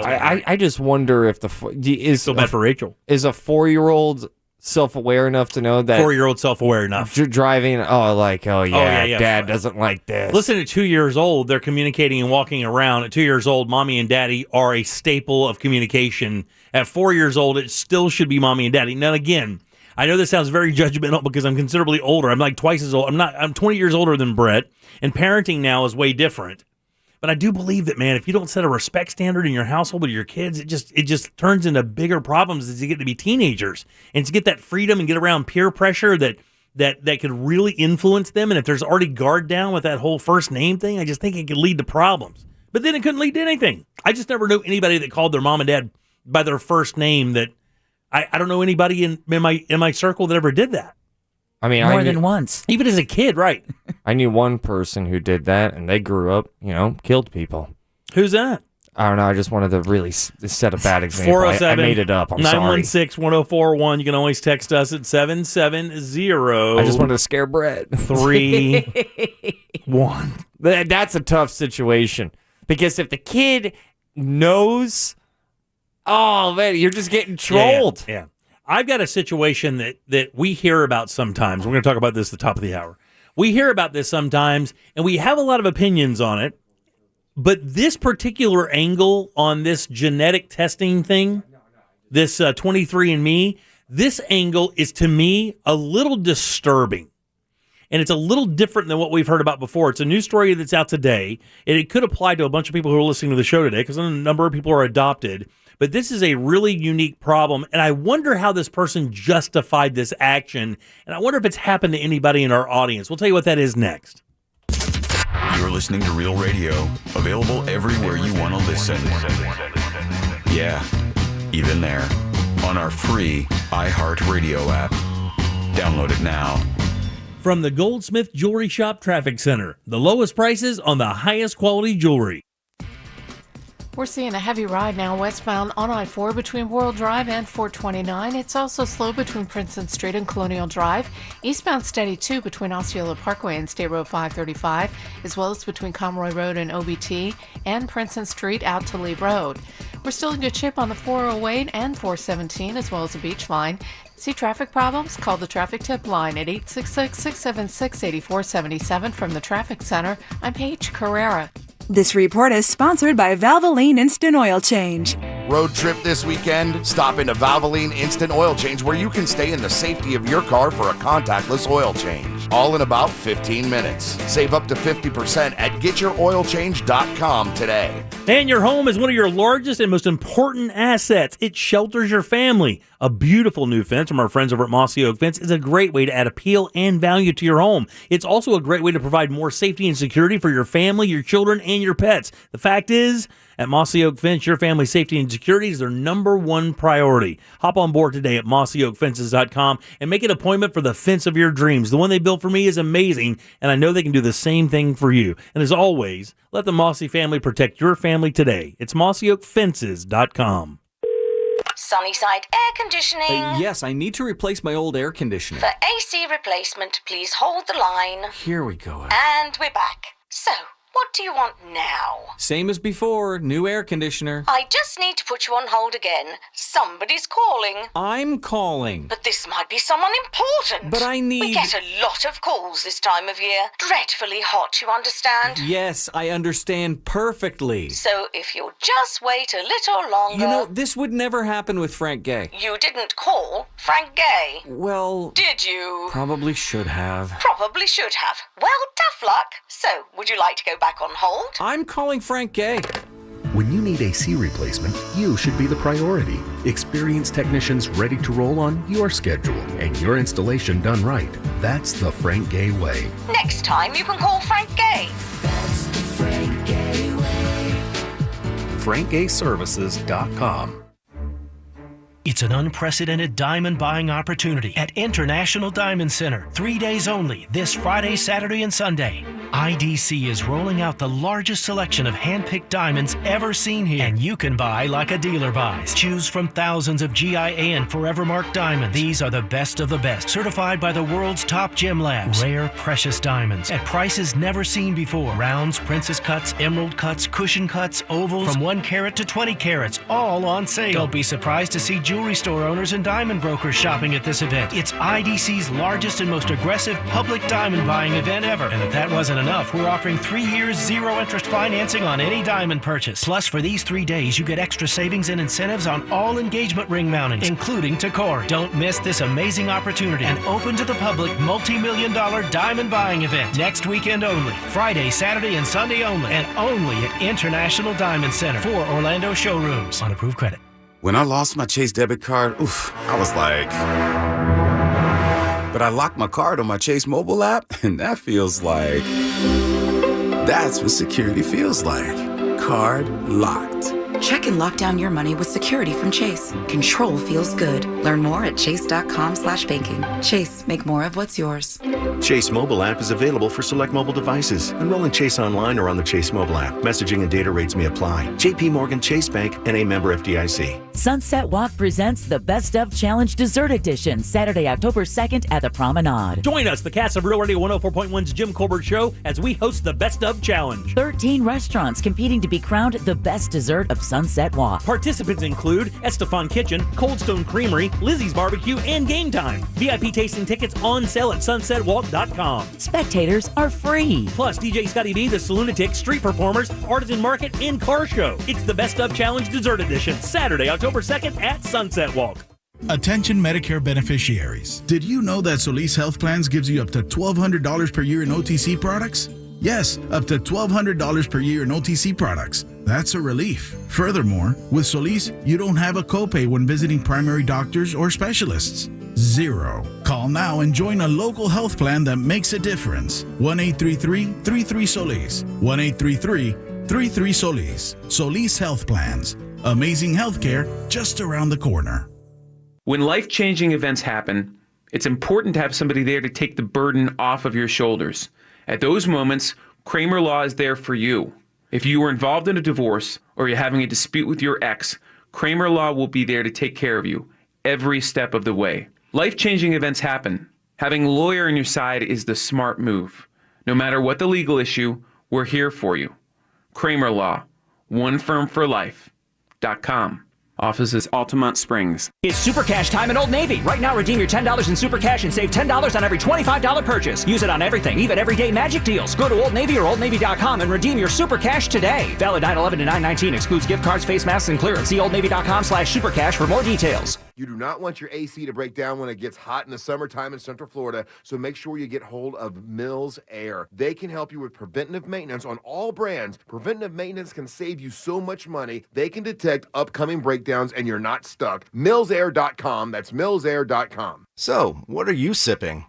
Thanks, I just wonder if feel bad for Rachel. Is a 4-year-old self-aware enough to know that 4-year-old self-aware enough. Driving, Dad doesn't like this. Listen, at 2 years old, they're communicating and walking around. At 2 years old, mommy and daddy are a staple of communication. At 4 years old, it still should be mommy and daddy. Now, again, I know this sounds very judgmental because I'm considerably older. I'm like twice as old. I'm 20 years older than Brett, and parenting now is way different. But I do believe that, man, if you don't set a respect standard in your household with your kids, it just turns into bigger problems as you get to be teenagers. And to get that freedom and get around peer pressure that could really influence them. And if there's already guard down with that whole first name thing, I just think it could lead to problems. But then it couldn't lead to anything. I just never knew anybody that called their mom and dad by their first name. That I don't know anybody in my circle that ever did that. I mean, more than once. Even as a kid, right? I knew one person who did that, and they grew up, killed people. Who's that? I don't know. I just wanted to really set a bad example. I made it up. I'm sorry. 916-1041. You can always text us at 770. I just wanted to scare Brett. 31. That's a tough situation. Because if the kid knows, oh, man, you're just getting trolled. Yeah. I've got a situation that we hear about sometimes. We're going to talk about this at the top of the hour. We hear about this sometimes, and we have a lot of opinions on it. But this particular angle on this genetic testing thing, this 23andMe, this angle is, to me, a little disturbing. And it's a little different than what we've heard about before. It's a new story that's out today, and it could apply to a bunch of people who are listening to the show today because a number of people are adopted. But this is a really unique problem, and I wonder how this person justified this action, and I wonder if it's happened to anybody in our audience. We'll tell you what that is next. You're listening to Real Radio, available everywhere you want to listen. Yeah, even there, on our free iHeartRadio app. Download it now. From the Goldsmith Jewelry Shop Traffic Center, the lowest prices on the highest quality jewelry. We're seeing a heavy ride now westbound on I-4 between World Drive and 429. It's also slow between Princeton Street and Colonial Drive. Eastbound steady too between Osceola Parkway and State Road 535, as well as between Conroy Road and OBT and Princeton Street out to Lee Road. We're still in good shape on the 408 and 417, as well as the Beach Line. See traffic problems? Call the Traffic Tip Line at 866-676-8477 from the Traffic Center. I'm Paige Carrera. This report is sponsored by Valvoline Instant Oil Change. Road trip this weekend? Stop into Valvoline Instant Oil Change, where you can stay in the safety of your car for a contactless oil change. All in about 15 minutes. Save up to 50% at getyouroilchange.com today. And your home is one of your largest and most important assets. It shelters your family. A beautiful new fence from our friends over at Mossy Oak Fence is a great way to add appeal and value to your home. It's also a great way to provide more safety and security for your family, your children, and your pets. The fact is, at Mossy Oak Fence, your family's safety and security is their number one priority. Hop on board today at mossyoakfences.com and make an appointment for the fence of your dreams. The one they built for me is amazing, and I know they can do the same thing for you. And as always, let the Mossy family protect your family today. It's mossyoakfences.com. Sunnyside Air Conditioning. Yes, I need to replace my old air conditioner. For AC replacement, please hold the line. Here we go. And we're back. So, what do you want now? Same as before, new air conditioner. I just need to put you on hold again. Somebody's calling. I'm calling. But this might be someone important. But I need... We get a lot of calls this time of year. Dreadfully hot, you understand? Yes, I understand perfectly. So if you'll just wait a little longer... You know, this would never happen with Frank Gay. You didn't call Frank Gay. Well... Did you? Probably should have. Probably should have. Well, tough luck. So, would you like to go back on hold? I'm calling Frank Gay. When you need AC replacement, you should be the priority. Experienced technicians ready to roll on your schedule and your installation done right. That's the Frank Gay way. Next time you can call Frank Gay. That's the Frank Gay way. FrankGayServices.com. It's an unprecedented diamond buying opportunity at International Diamond Center. 3 days only, this Friday, Saturday, and Sunday. IDC is rolling out the largest selection of hand-picked diamonds ever seen here. And you can buy like a dealer buys. Choose from thousands of GIA and Forever Mark diamonds. These are the best of the best, certified by the world's top gem labs. Rare, precious diamonds at prices never seen before. Rounds, princess cuts, emerald cuts, cushion cuts, ovals, from 1 carat to 20 carats, all on sale. Don't be surprised to see jewelry jewelry store owners and diamond brokers shopping at this event. It's IDC's largest and most aggressive public diamond buying event ever. And if that wasn't enough, we're offering 3 years, 0 interest financing on any diamond purchase. Plus, for these 3 days, you get extra savings and incentives on all engagement ring mountings, including Tacori. Don't miss this amazing opportunity. An open to the public multi-million-dollar diamond buying event. Next weekend only. Friday, Saturday, and Sunday only. And only at International Diamond Center. 4 Orlando showrooms on approved credit. When I lost my Chase debit card, I was like... But I locked my card on my Chase mobile app, and that feels like... That's what security feels like. Card locked. Check and lock down your money with security from Chase. Control feels good. Learn more at chase.com/banking. Chase, make more of what's yours. Chase mobile app is available for select mobile devices. Enroll in Chase online or on the Chase mobile app. Messaging and data rates may apply. JP Morgan Chase Bank and a member FDIC. Sunset Walk presents the Best of Challenge Dessert Edition, Saturday, October 2nd at the Promenade. Join us, the cast of Real Radio 104.1's Jim Colbert Show, as we host the Best of Challenge. 13 restaurants competing to be crowned the best dessert of Sunset Walk. Participants include Estefan Kitchen, Cold Stone Creamery, Lizzie's Barbecue, and Game Time. VIP tasting tickets on sale at sunsetwalk.com. Spectators are free. Plus, DJ Scotty B, the Saloonitic, street performers, artisan market, and car show. It's the Best of Challenge Dessert Edition, Saturday, October 2nd at Sunset Walk. Attention Medicare beneficiaries. Did you know that Solis Health Plans gives you up to $1,200 per year in OTC products? Yes, up to $1,200 per year in OTC products. That's a relief. Furthermore, with Solis, you don't have a copay when visiting primary doctors or specialists. 0. Call now and join a local health plan that makes a difference. 1-833-33-SOLIS. 1-833-33-SOLIS. Solis Health Plans. Amazing healthcare just around the corner. When life-changing events happen, it's important to have somebody there to take the burden off of your shoulders. At those moments, Kramer Law is there for you. If you were involved in a divorce or you're having a dispute with your ex, Kramer Law will be there to take care of you every step of the way. Life-changing events happen. Having a lawyer on your side is the smart move. No matter what the legal issue, we're here for you. Kramer Law, one firm for life.com. Office is Altamont Springs. It's Super Cash time at Old Navy. Right now, redeem your $10 in Super Cash and save $10 on every $25 purchase. Use it on everything, even everyday magic deals. Go to Old Navy or OldNavy.com and redeem your Super Cash today. Valid 9/11 to 9/19. Excludes gift cards, face masks, and clearance. See OldNavy.com/supercash for more details. You do not want your AC to break down when it gets hot in the summertime in Central Florida, so make sure you get hold of Mills Air. They can help you with preventative maintenance on all brands. Preventative maintenance can save you so much money. They can detect upcoming breakdowns and you're not stuck. MillsAir.com. That's MillsAir.com. So, what are you sipping?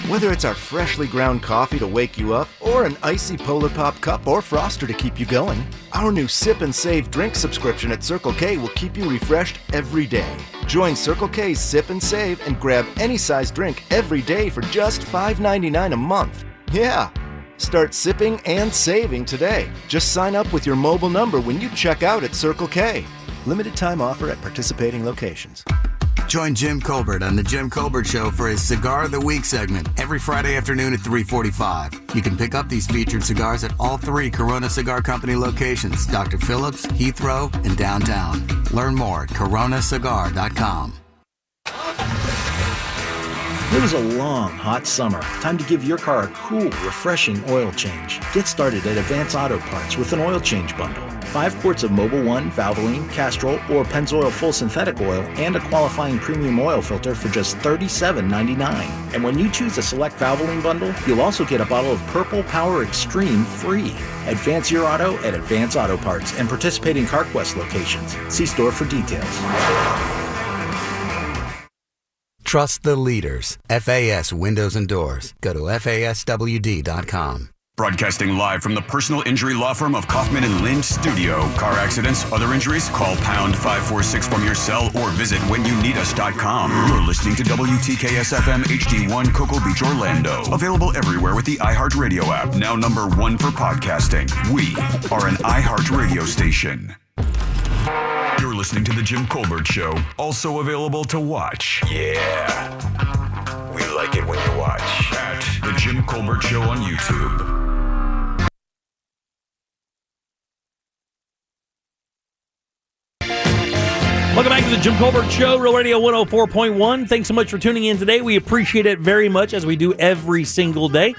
Whether it's our freshly ground coffee to wake you up or an icy Polar Pop cup or Froster to keep you going, our new Sip and Save drink subscription at Circle K will keep you refreshed every day. Join Circle K's Sip and Save and grab any size drink every day for just $5.99 a month. Yeah! Start sipping and saving today. Just sign up with your mobile number when you check out at Circle K. Limited time offer at participating locations. Join Jim Colbert on The Jim Colbert Show for his Cigar of the Week segment every Friday afternoon at 3:45. You can pick up these featured cigars at all 3 Corona Cigar Company locations, Dr. Phillips, Heathrow, and downtown. Learn more at coronacigar.com. It was a long, hot summer. Time to give your car a cool, refreshing oil change. Get started at Advance Auto Parts with an oil change bundle. 5 quarts of Mobil 1, Valvoline, Castrol, or Pennzoil Full Synthetic Oil, and a qualifying premium oil filter for just $37.99. And when you choose a select Valvoline bundle, you'll also get a bottle of Purple Power Extreme free. Advance your auto at Advance Auto Parts and participating CarQuest locations. See store for details. Trust the leaders. FAS Windows and Doors. Go to FASWD.com. Broadcasting live from the personal injury law firm of Kaufman and Lind Studio. Car accidents, other injuries? Call pound 546 from your cell or visit whenyouneedus.com. You're listening to WTKS FM HD1 Cocoa Beach, Orlando. Available everywhere with the iHeartRadio app. Now number 1 for podcasting. We are an iHeartRadio station. You're listening to The Jim Colbert Show. Also available to watch. Yeah. We like it when you watch. At The Jim Colbert Show on YouTube. Welcome back to the Jim Colbert Show, Real Radio 104.1. Thanks so much for tuning in today. We appreciate it very much, as we do every single day.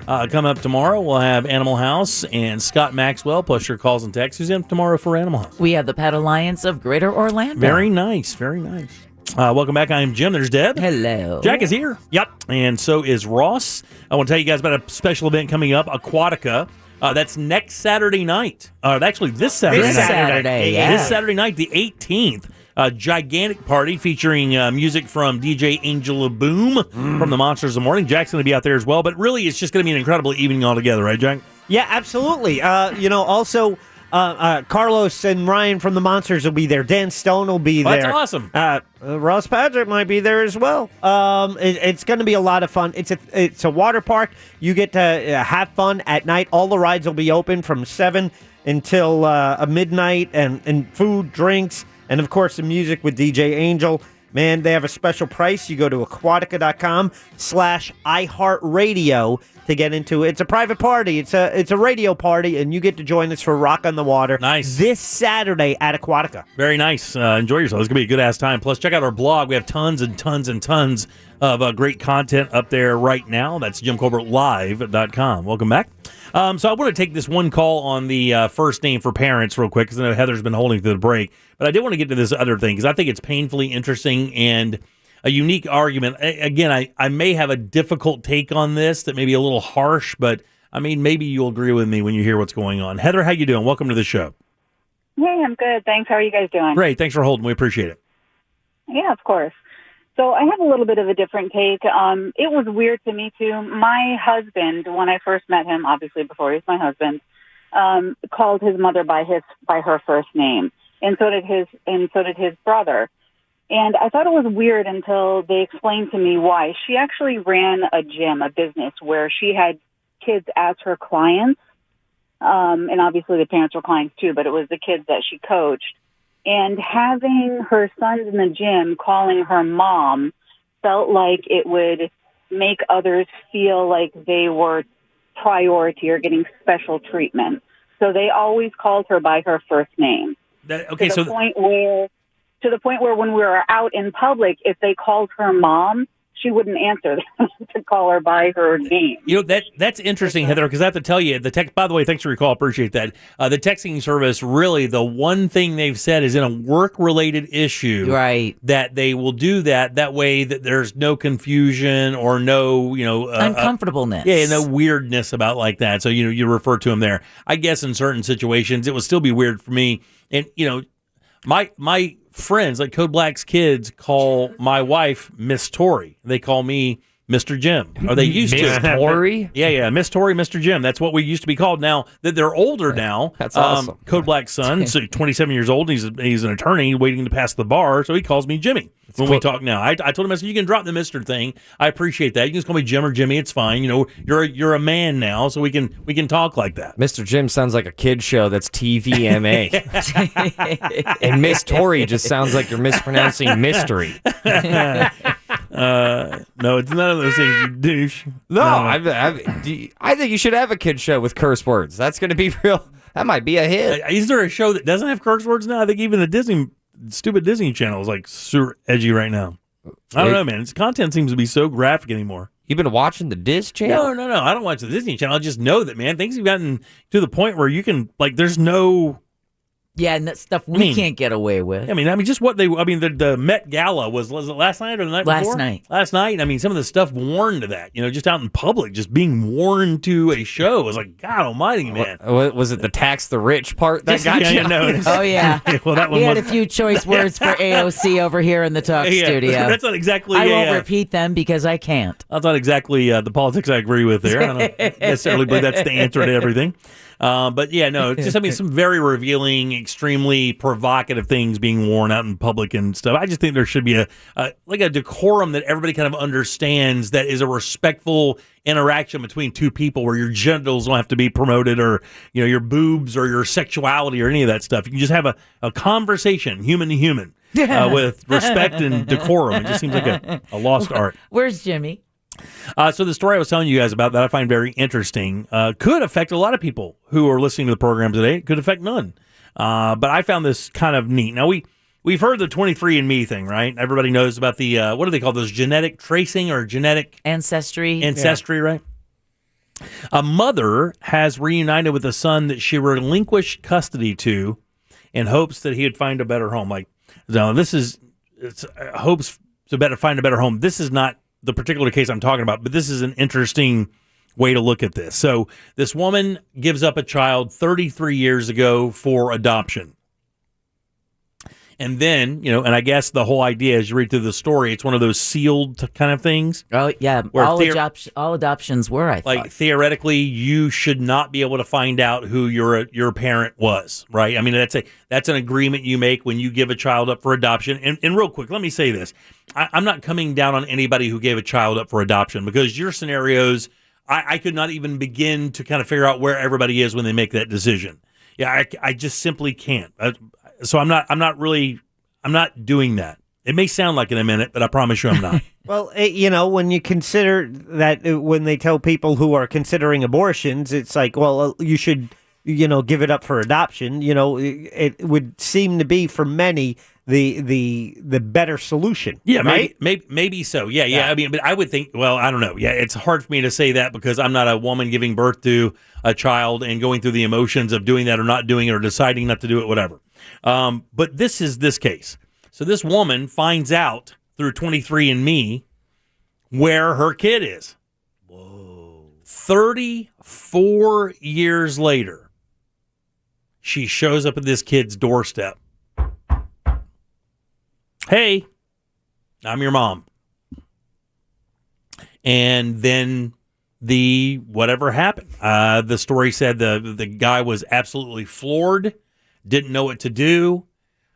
Coming up tomorrow, we'll have Animal House and Scott Maxwell, plus your calls and texts. Who's in tomorrow for Animal House? We have the Pet Alliance of Greater Orlando. Very nice, very nice. Welcome back. I'm Jim. There's Deb. Hello. Jack is here. Yep. And so is Ross. I want to tell you guys about a special event coming up, Aquatica. That's next Saturday night. Actually, this Saturday night. This Saturday night, the 18th. A gigantic party featuring music from DJ Angela Boom from the Monsters of the Morning. Jack's going to be out there as well. But really, it's just going to be an incredible evening altogether, right, Jack? Yeah, absolutely. Also, Carlos and Ryan from the Monsters will be there. Dan Stone will be there. That's awesome. Ross Patrick might be there as well. It's going to be a lot of fun. It's a water park. You get to have fun at night. All the rides will be open from 7 until midnight, and food, drinks, and, of course, the music with DJ Angel. Man, they have a special price. You go to aquatica.com/iHeartRadio to get into it. It's a private party. It's a radio party, and you get to join us for Rock on the Water. Nice. This Saturday at Aquatica. Very nice. Enjoy yourself. It's going to be a good-ass time. Plus, check out our blog. We have tons and tons and tons of great content up there right now. That's JimColbertLive.com. Welcome back. So I want to take this one call on the first name for parents real quick, because I know Heather's been holding through the break. But I did want to get to this other thing, because I think it's painfully interesting and a unique argument. Again, I may have a difficult take on this that may be a little harsh, but, I mean, maybe you'll agree with me when you hear what's going on. Heather, how you doing? Welcome to the show. Hey, I'm good. Thanks. How are you guys doing? Great. Thanks for holding. We appreciate it. Yeah, of course. So I have a little bit of a different take. It was weird to me, too. My husband, when I first met him, obviously before he was my husband, called his mother by her first name, and so did his brother. And I thought it was weird until they explained to me why. She actually ran a gym, a business, where she had kids as her clients. And obviously the parents were clients too, but it was the kids that she coached. And having her sons in the gym calling her mom felt like it would make others feel like they were priority or getting special treatment. So they always called her by her first name. To the point where when we were out in public, if they called her mom, she wouldn't answer to call her by her name. You know, that's interesting, Heather, because I have to tell you, by the way, thanks for your call. Appreciate that. The texting service, really, the one thing they've said is in a work-related issue, right, that they will do that. That way that there's no confusion or no, uncomfortableness. No weirdness about like that. So, you refer to them there. I guess in certain situations, it would still be weird for me. And, my friends, like Code Black's kids, call my wife Miss Tori. They call me Mr. Jim. Or they used to. Miss Tori? Yeah, Miss Tori, Mr. Jim. That's what we used to be called. Now that they're older now, that's awesome. Code Black's son, so 27 years old, and he's an attorney waiting to pass the bar, so he calls me Jimmy when we talk now. I told him, I said, you can drop the Mr. thing. I appreciate that. You can just call me Jim or Jimmy. It's fine. You're a man now, so we can talk like that. Mr. Jim sounds like a kid show that's TVMA. And Miss Tori just sounds like you're mispronouncing mystery. No, it's none of those things, you douche. No. I think you should have a kid show with curse words. That's going to be real. That might be a hit. Is there a show that doesn't have curse words now? I think even the stupid Disney Channel is like super edgy right now. I don't know, man. Its content seems to be so graphic anymore. You've been watching the Disney Channel? No. I don't watch the Disney Channel. I just know that, man, things have gotten to the point where you can, there's no... Yeah, and that stuff we can't get away with. I mean, just what the Met Gala was it last night or the night before? Last night. I mean, some of the stuff worn to that, just out in public, just being worn to a show. It was like, God almighty, man. Was it the tax the rich part that got you? Oh, yeah. Well, that one he had a few choice words for AOC over here in the talk studio. That's not exactly... I won't repeat them because I can't. That's not exactly the politics I agree with there. I don't necessarily believe that's the answer to everything. But yeah, no, it's just, some very revealing, extremely provocative things being worn out in public and stuff. I just think there should be a decorum that everybody kind of understands, that is a respectful interaction between two people, where your genitals don't have to be promoted, or, your boobs or your sexuality or any of that stuff. You can just have a conversation, human to human, with respect and decorum. It just seems like a lost art. Where's Jimmy? So the story I was telling you guys about that I find very interesting could affect a lot of people who are listening to the program today. It could affect none. But I found this kind of neat. Now, we we've heard the 23andMe thing, right? Everybody knows about the, what do they call those, genetic tracing or genetic? Ancestry, right? A mother has reunited with a son that she relinquished custody to in hopes that he would find a better home. Like, no, hopes to find a better home. This is not the particular case I'm talking about, but this is an interesting way to look at this. So this woman gives up a child 33 years ago for adoption. And then, and I guess the whole idea as you read through the story, it's one of those sealed kind of things. Oh, yeah. All adoptions were, I thought. Like, theoretically, you should not be able to find out who your parent was, right? I mean, that's an agreement you make when you give a child up for adoption. And real quick, let me say this. I'm not coming down on anybody who gave a child up for adoption, because your scenarios, I could not even begin to kind of figure out where everybody is when they make that decision. Yeah, I just simply can't. So I'm not doing that. It may sound like it in a minute, but I promise you I'm not. Well, when you consider that, when they tell people who are considering abortions, it's like, well, you should, give it up for adoption. It would seem to be for many the better solution. Yeah, right? maybe so. Yeah. I mean, but I would think, well, I don't know. Yeah, it's hard for me to say that because I'm not a woman giving birth to a child and going through the emotions of doing that or not doing it or deciding not to do it, whatever. But this is this case. So this woman finds out through 23andMe where her kid is. Whoa. 34 years later, she shows up at this kid's doorstep. Hey, I'm your mom. And then whatever happened. The story said the guy was absolutely floored, didn't know what to do.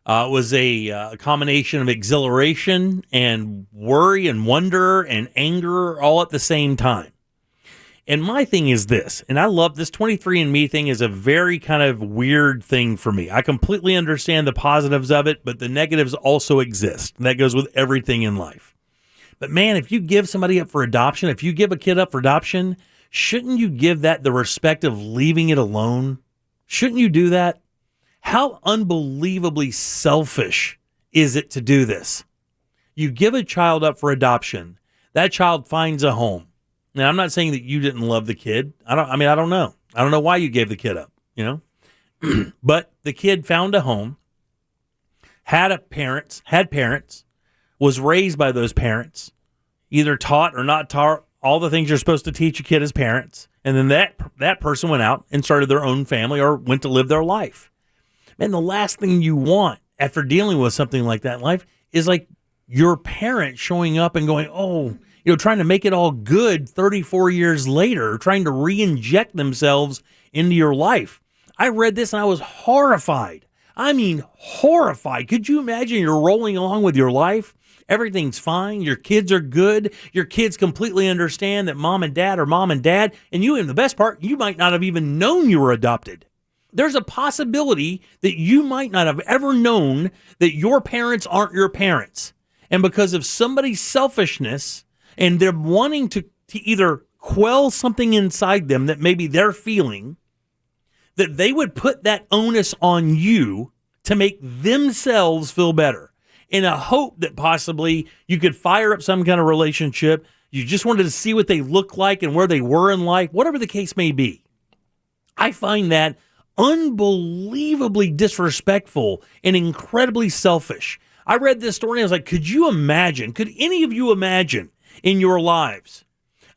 It was a combination of exhilaration and worry and wonder and anger all at the same time. And my thing is this, and I love this 23andMe thing is a very kind of weird thing for me. I completely understand the positives of it, but the negatives also exist. And that goes with everything in life. But man, if you give somebody up for adoption, if you give a kid up for adoption, shouldn't you give that the respect of leaving it alone? Shouldn't you do that? How unbelievably selfish is it to do this? You give a child up for adoption. That child finds a home. Now, I'm not saying that you didn't love the kid. I don't know. I don't know why you gave the kid up, But the kid found a home, had parents, was raised by those parents, either taught or not taught all the things you're supposed to teach a kid as parents. And then that person went out and started their own family or went to live their life. Man, the last thing you want after dealing with something like that in life is like your parent showing up and going, trying to make it all good 34 years later, trying to re-inject themselves into your life. I read this and I was horrified. I mean, horrified. Could you imagine you're rolling along with your life? Everything's fine. Your kids are good. Your kids completely understand that mom and dad are mom and dad. And you, and the best part, you might not have even known you were adopted. There's a possibility that you might not have ever known that your parents aren't your parents. And because of somebody's selfishness and they're wanting to either quell something inside them that maybe they're feeling, that they would put that onus on you to make themselves feel better in a hope that possibly you could fire up some kind of relationship. You just wanted to see what they look like and where they were in life, whatever the case may be. I find that unbelievably disrespectful and incredibly selfish. I read this story and I was like, could any of you imagine in your lives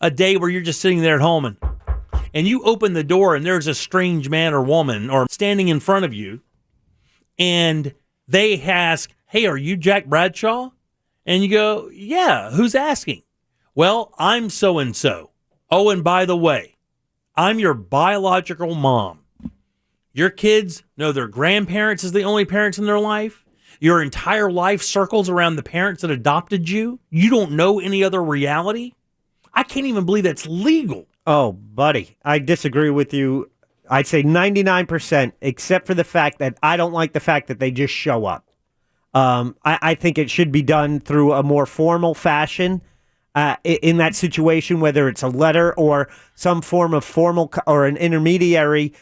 a day where you're just sitting there at home and you open the door and there's a strange man or woman or standing in front of you and they ask, hey, are you Jack Bradshaw? And you go, yeah, who's asking? Well, I'm so-and-so. Oh, and by the way, I'm your biological mom. Your kids know their grandparents as the only parents in their life. Your entire life circles around the parents that adopted you. You don't know any other reality. I can't even believe that's legal. Oh, buddy, I disagree with you. I'd say 99%, except for the fact that I don't like the fact that they just show up. I think it should be done through a more formal fashion in that situation, whether it's a letter or some form of formal or an intermediary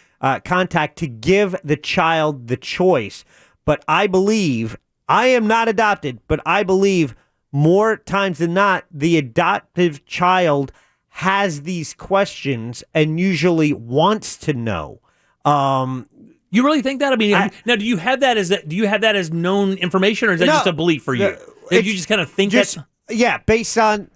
contact to give the child the choice. But I believe I am not adopted, but I believe more times than not, the adoptive child has these questions and usually wants to know. You really think that? I mean, now do you have that as known information, or is that just a belief for you? Did you just kind of think that? Yeah, based on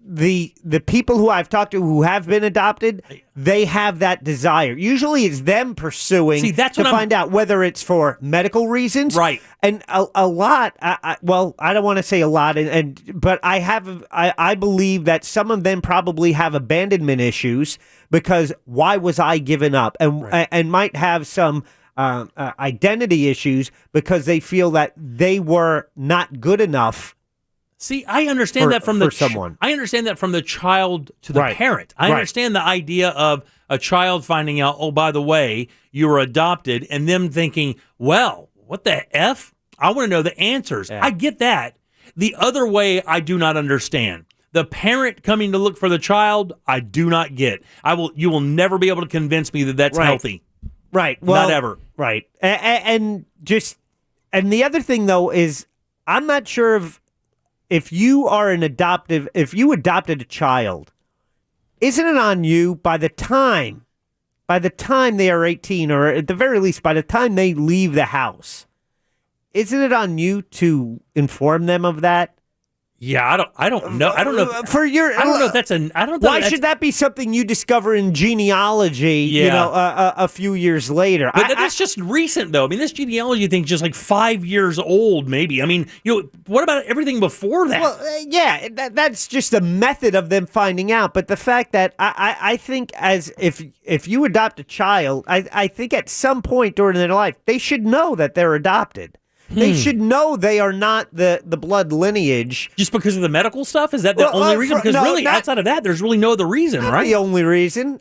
the people who I've talked to who have been adopted, they have that desire. Usually it's them pursuing to find out whether it's for medical reasons. Right. And a lot, I don't want to say a lot, but I believe that some of them probably have abandonment issues because why was I given up? And might have some identity issues because they feel that they were not good enough. See, I understand that from someone. I understand that from the child to the parent. I understand the idea of a child finding out, oh, by the way, you were adopted, and them thinking, well, what the F? I want to know the answers. Yeah. I get that. The other way, I do not understand. The parent coming to look for the child, I do not get. You will never be able to convince me that that's healthy. Right. Well, not ever. Right. And the other thing though is, I'm not sure if you adopted a child, isn't it on you by the time they are 18, or at the very least by the time they leave the house, isn't it on you to inform them of that? Yeah, I don't know. I don't know. I don't know if that's Why should that be something you discover in genealogy? Yeah. A few years later. But that's just recent, though. I mean, this genealogy thing's just like 5 years old, maybe. I mean, what about everything before that? Well, that's just a method of them finding out. But the fact that I think as if you adopt a child, I think at some point during their life they should know that they're adopted. They should know they are not the blood lineage. Just because of the medical stuff? Is that the only reason? Because outside of that, there's really no other reason, right? The only reason.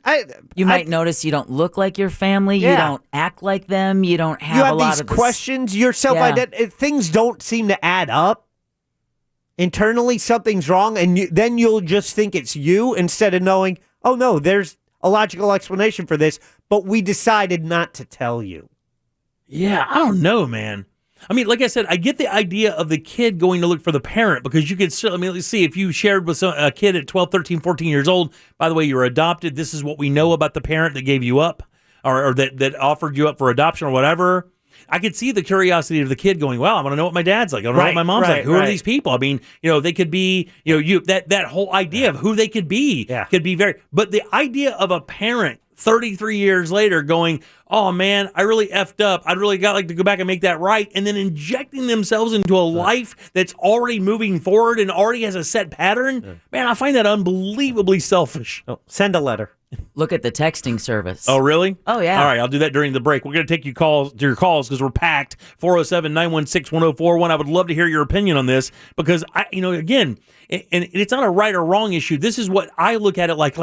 You might notice you don't look like your family. Yeah. You don't act like them. You don't have a lot these of this questions. Your self-identity. Things don't seem to add up. Internally, something's wrong, and then you'll just think it's you instead of knowing, oh, no, there's a logical explanation for this, but we decided not to tell you. Yeah, I don't know, man. I mean, like I said, I get the idea of the kid going to look for the parent because you could still, let's see, if you shared with a kid at 12, 13, 14 years old, by the way, you were adopted, this is what we know about the parent that gave you up or that offered you up for adoption or whatever. I could see the curiosity of the kid going, well, I want to know what my dad's like. I want to know what my mom's like. Who are these people? I mean, they could be, that whole idea of who they could be could be but the idea of a parent 33 years later going, oh man, I really effed up. I'd really got to go back and make that right. And then injecting themselves into a life that's already moving forward and already has a set pattern. Yeah. Man, I find that unbelievably selfish. Oh, send a letter. Look at the texting service. Oh, really? Oh, yeah. All right, I'll do that during the break. We're going to take your calls because we're packed. 407-916-1041. I would love to hear your opinion on this because, again, and it's not a right or wrong issue. This is what I look at it like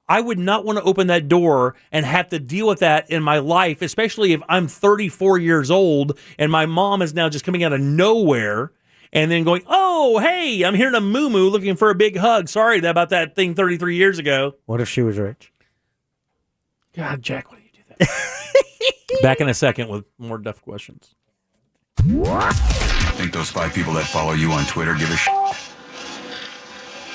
I would not want to open that door and have to deal with that in my life, especially if I'm 34 years old and my mom is now just coming out of nowhere and then going, oh, hey, I'm here in a moo-moo looking for a big hug. Sorry about that thing 33 years ago. What if she was rich? God, Jack, why do you do that? Back in a second with more Duff questions. Think those 5 people that follow you on Twitter give a shit?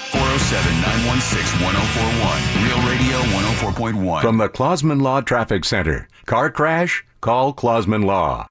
407-916-1041. Real Radio 104.1. From the Clausman Law Traffic Center. Car crash? Call Clausman Law.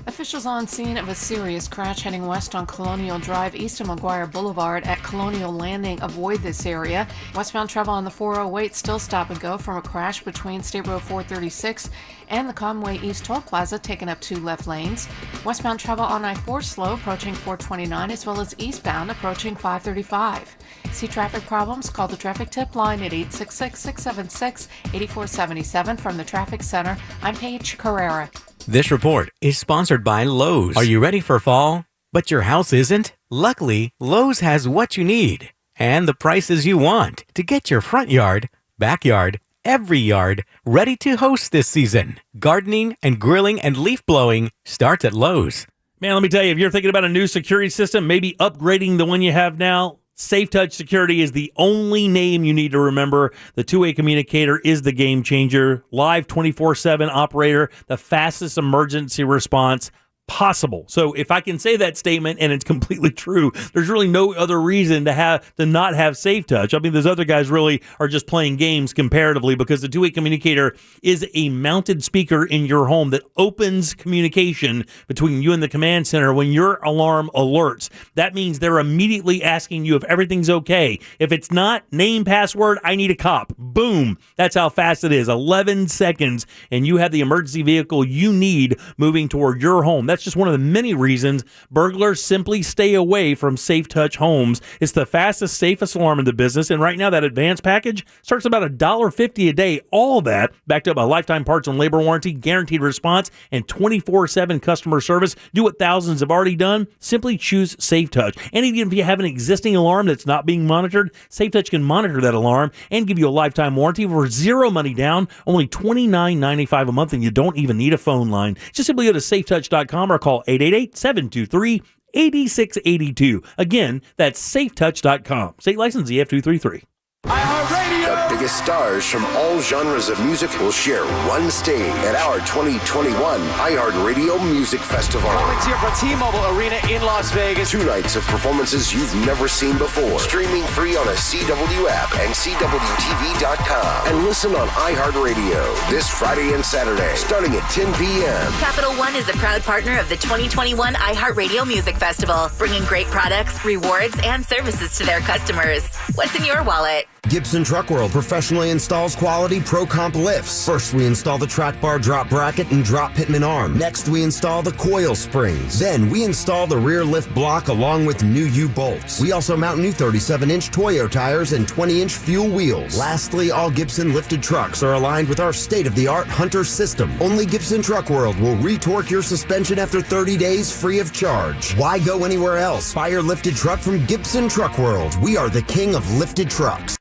Officials on scene of a serious crash heading west on Colonial Drive east of McGuire Boulevard at Colonial Landing. Avoid this area. Westbound travel on the 408 still stop and go from a crash between State Road 436 and the Conway East Toll Plaza, taking up 2 left lanes. Westbound travel on I-4 slow approaching 429 as well as eastbound approaching 535. See traffic problems? Call the traffic tip line at 866-676-8477 from the Traffic Center. I'm Paige Carrera. This report is sponsored by Lowe's. Are you ready for fall? But your house isn't? Luckily, Lowe's has what you need and the prices you want to get your front yard, backyard, every yard ready to host this season. Gardening and grilling and leaf blowing starts at Lowe's. Man, let me tell you, if you're thinking about a new security system, maybe upgrading the one you have now, Safe Touch Security is the only name you need to remember. The two-way communicator is the game changer. Live 24/7 operator, the fastest emergency response possible. So if I can say that statement and it's completely true, there's really no other reason to not have Safe Touch. I mean, those other guys really are just playing games comparatively, because the two-way communicator is a mounted speaker in your home that opens communication between you and the command center when your alarm alerts. That means they're immediately asking you if everything's okay. If it's not, name, password, I need a cop. Boom. That's how fast it is. 11 seconds, and you have the emergency vehicle you need moving toward your home. That's just one of the many reasons burglars simply stay away from Safe Touch homes. It's the fastest, safest alarm in the business, and right now that advanced package starts about $1.50 a day. All that backed up by lifetime parts and labor warranty, guaranteed response, and 24/7 customer service. Do what thousands have already done. Simply choose Safe Touch. And even if you have an existing alarm that's not being monitored, Safe Touch can monitor that alarm and give you a lifetime warranty for zero money down, only $29.95 a month, and you don't even need a phone line. Just simply go to safetouch.com or call 888-723-8682. Again, that's safetouch.com. State license EF233. The biggest stars from all genres of music will share one stage at our 2021 iHeartRadio Music Festival. It's here from T-Mobile Arena in Las Vegas. 2 nights of performances you've never seen before. Streaming free on a CW app and CWTV.com. And listen on iHeartRadio this Friday and Saturday, starting at 10 p.m. Capital One is a proud partner of the 2021 iHeartRadio Music Festival, bringing great products, rewards, and services to their customers. What's in your wallet? Gibson Truck World professionally installs quality Pro Comp lifts. First, we install the track bar drop bracket and drop pitman arm. Next, we install the coil springs. Then, we install the rear lift block along with new U-bolts. We also mount new 37-inch Toyo tires and 20-inch fuel wheels. Lastly, all Gibson lifted trucks are aligned with our state-of-the-art Hunter system. Only Gibson Truck World will re-torque your suspension after 30 days free of charge. Why go anywhere else? Buy your lifted truck from Gibson Truck World. We are the king of lifted trucks.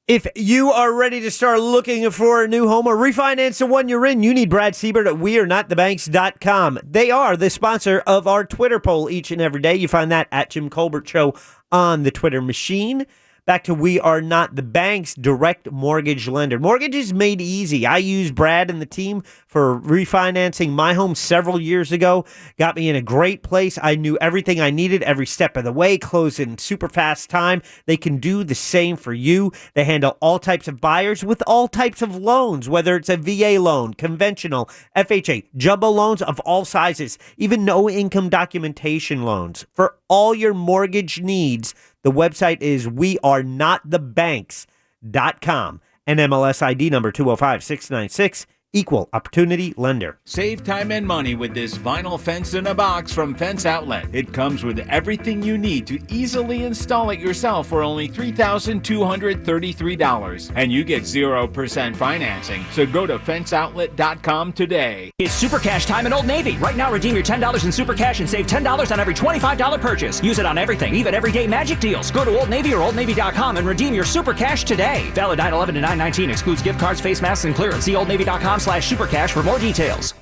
If you are ready to start looking for a new home or refinance the one you're in, you need Brad Siebert at wearenotthebanks.com. They are the sponsor of our Twitter poll each and every day. You find that at Jim Colbert Show on the Twitter machine. Back to We Are Not the Bank's direct mortgage lender. Mortgage is made easy. I used Brad and the team for refinancing my home several years ago. Got me in a great place. I knew everything I needed every step of the way. Closed in super fast time. They can do the same for you. They handle all types of buyers with all types of loans, whether it's a VA loan, conventional, FHA, jumbo loans of all sizes, even no income documentation loans. For all your mortgage needs, the website is wearenotthebanks.com. NMLS ID number 205696. Equal Opportunity Lender. Save time and money with this vinyl fence in a box from Fence Outlet. It comes with everything you need to easily install it yourself for only $3,233. And you get 0% financing. So go to fenceoutlet.com today. It's Super Cash time at Old Navy. Right now, redeem your $10 in Super Cash and save $10 on every $25 purchase. Use it on everything, even everyday magic deals. Go to Old Navy or OldNavy.com and redeem your Super Cash today. Valid 9/11 to 9/19. Excludes gift cards, face masks, and clearance. See OldNavy.com/supercash for more details.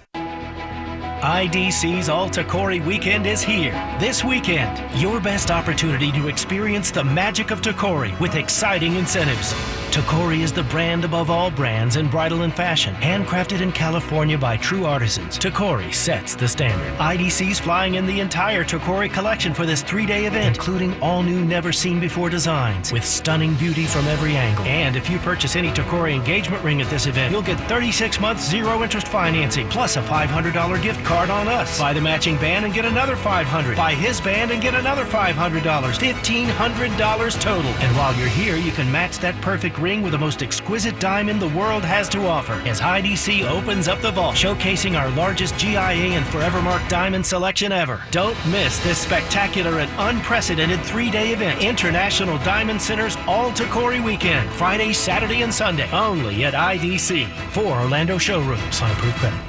IDC's All Tacori Weekend is here. This weekend, your best opportunity to experience the magic of Tacori with exciting incentives. Tacori is the brand above all brands in bridal and fashion. Handcrafted in California by true artisans, Tacori sets the standard. IDC's flying in the entire Tacori collection for this 3-day event, including all new never-seen-before designs with stunning beauty from every angle. And if you purchase any Tacori engagement ring at this event, you'll get 36 months zero-interest financing, plus a $500 gift card on us. Buy the matching band and get another $500. Buy his band and get another $500. $1,500 total. And while you're here, you can match that perfect ring with the most exquisite diamond the world has to offer as IDC opens up the vault, showcasing our largest GIA and Forevermark diamond selection ever. Don't miss this spectacular and unprecedented 3-day event. International Diamond Center's All Tacori Weekend, Friday, Saturday, and Sunday, only at IDC. 4 Orlando showrooms on approved credit.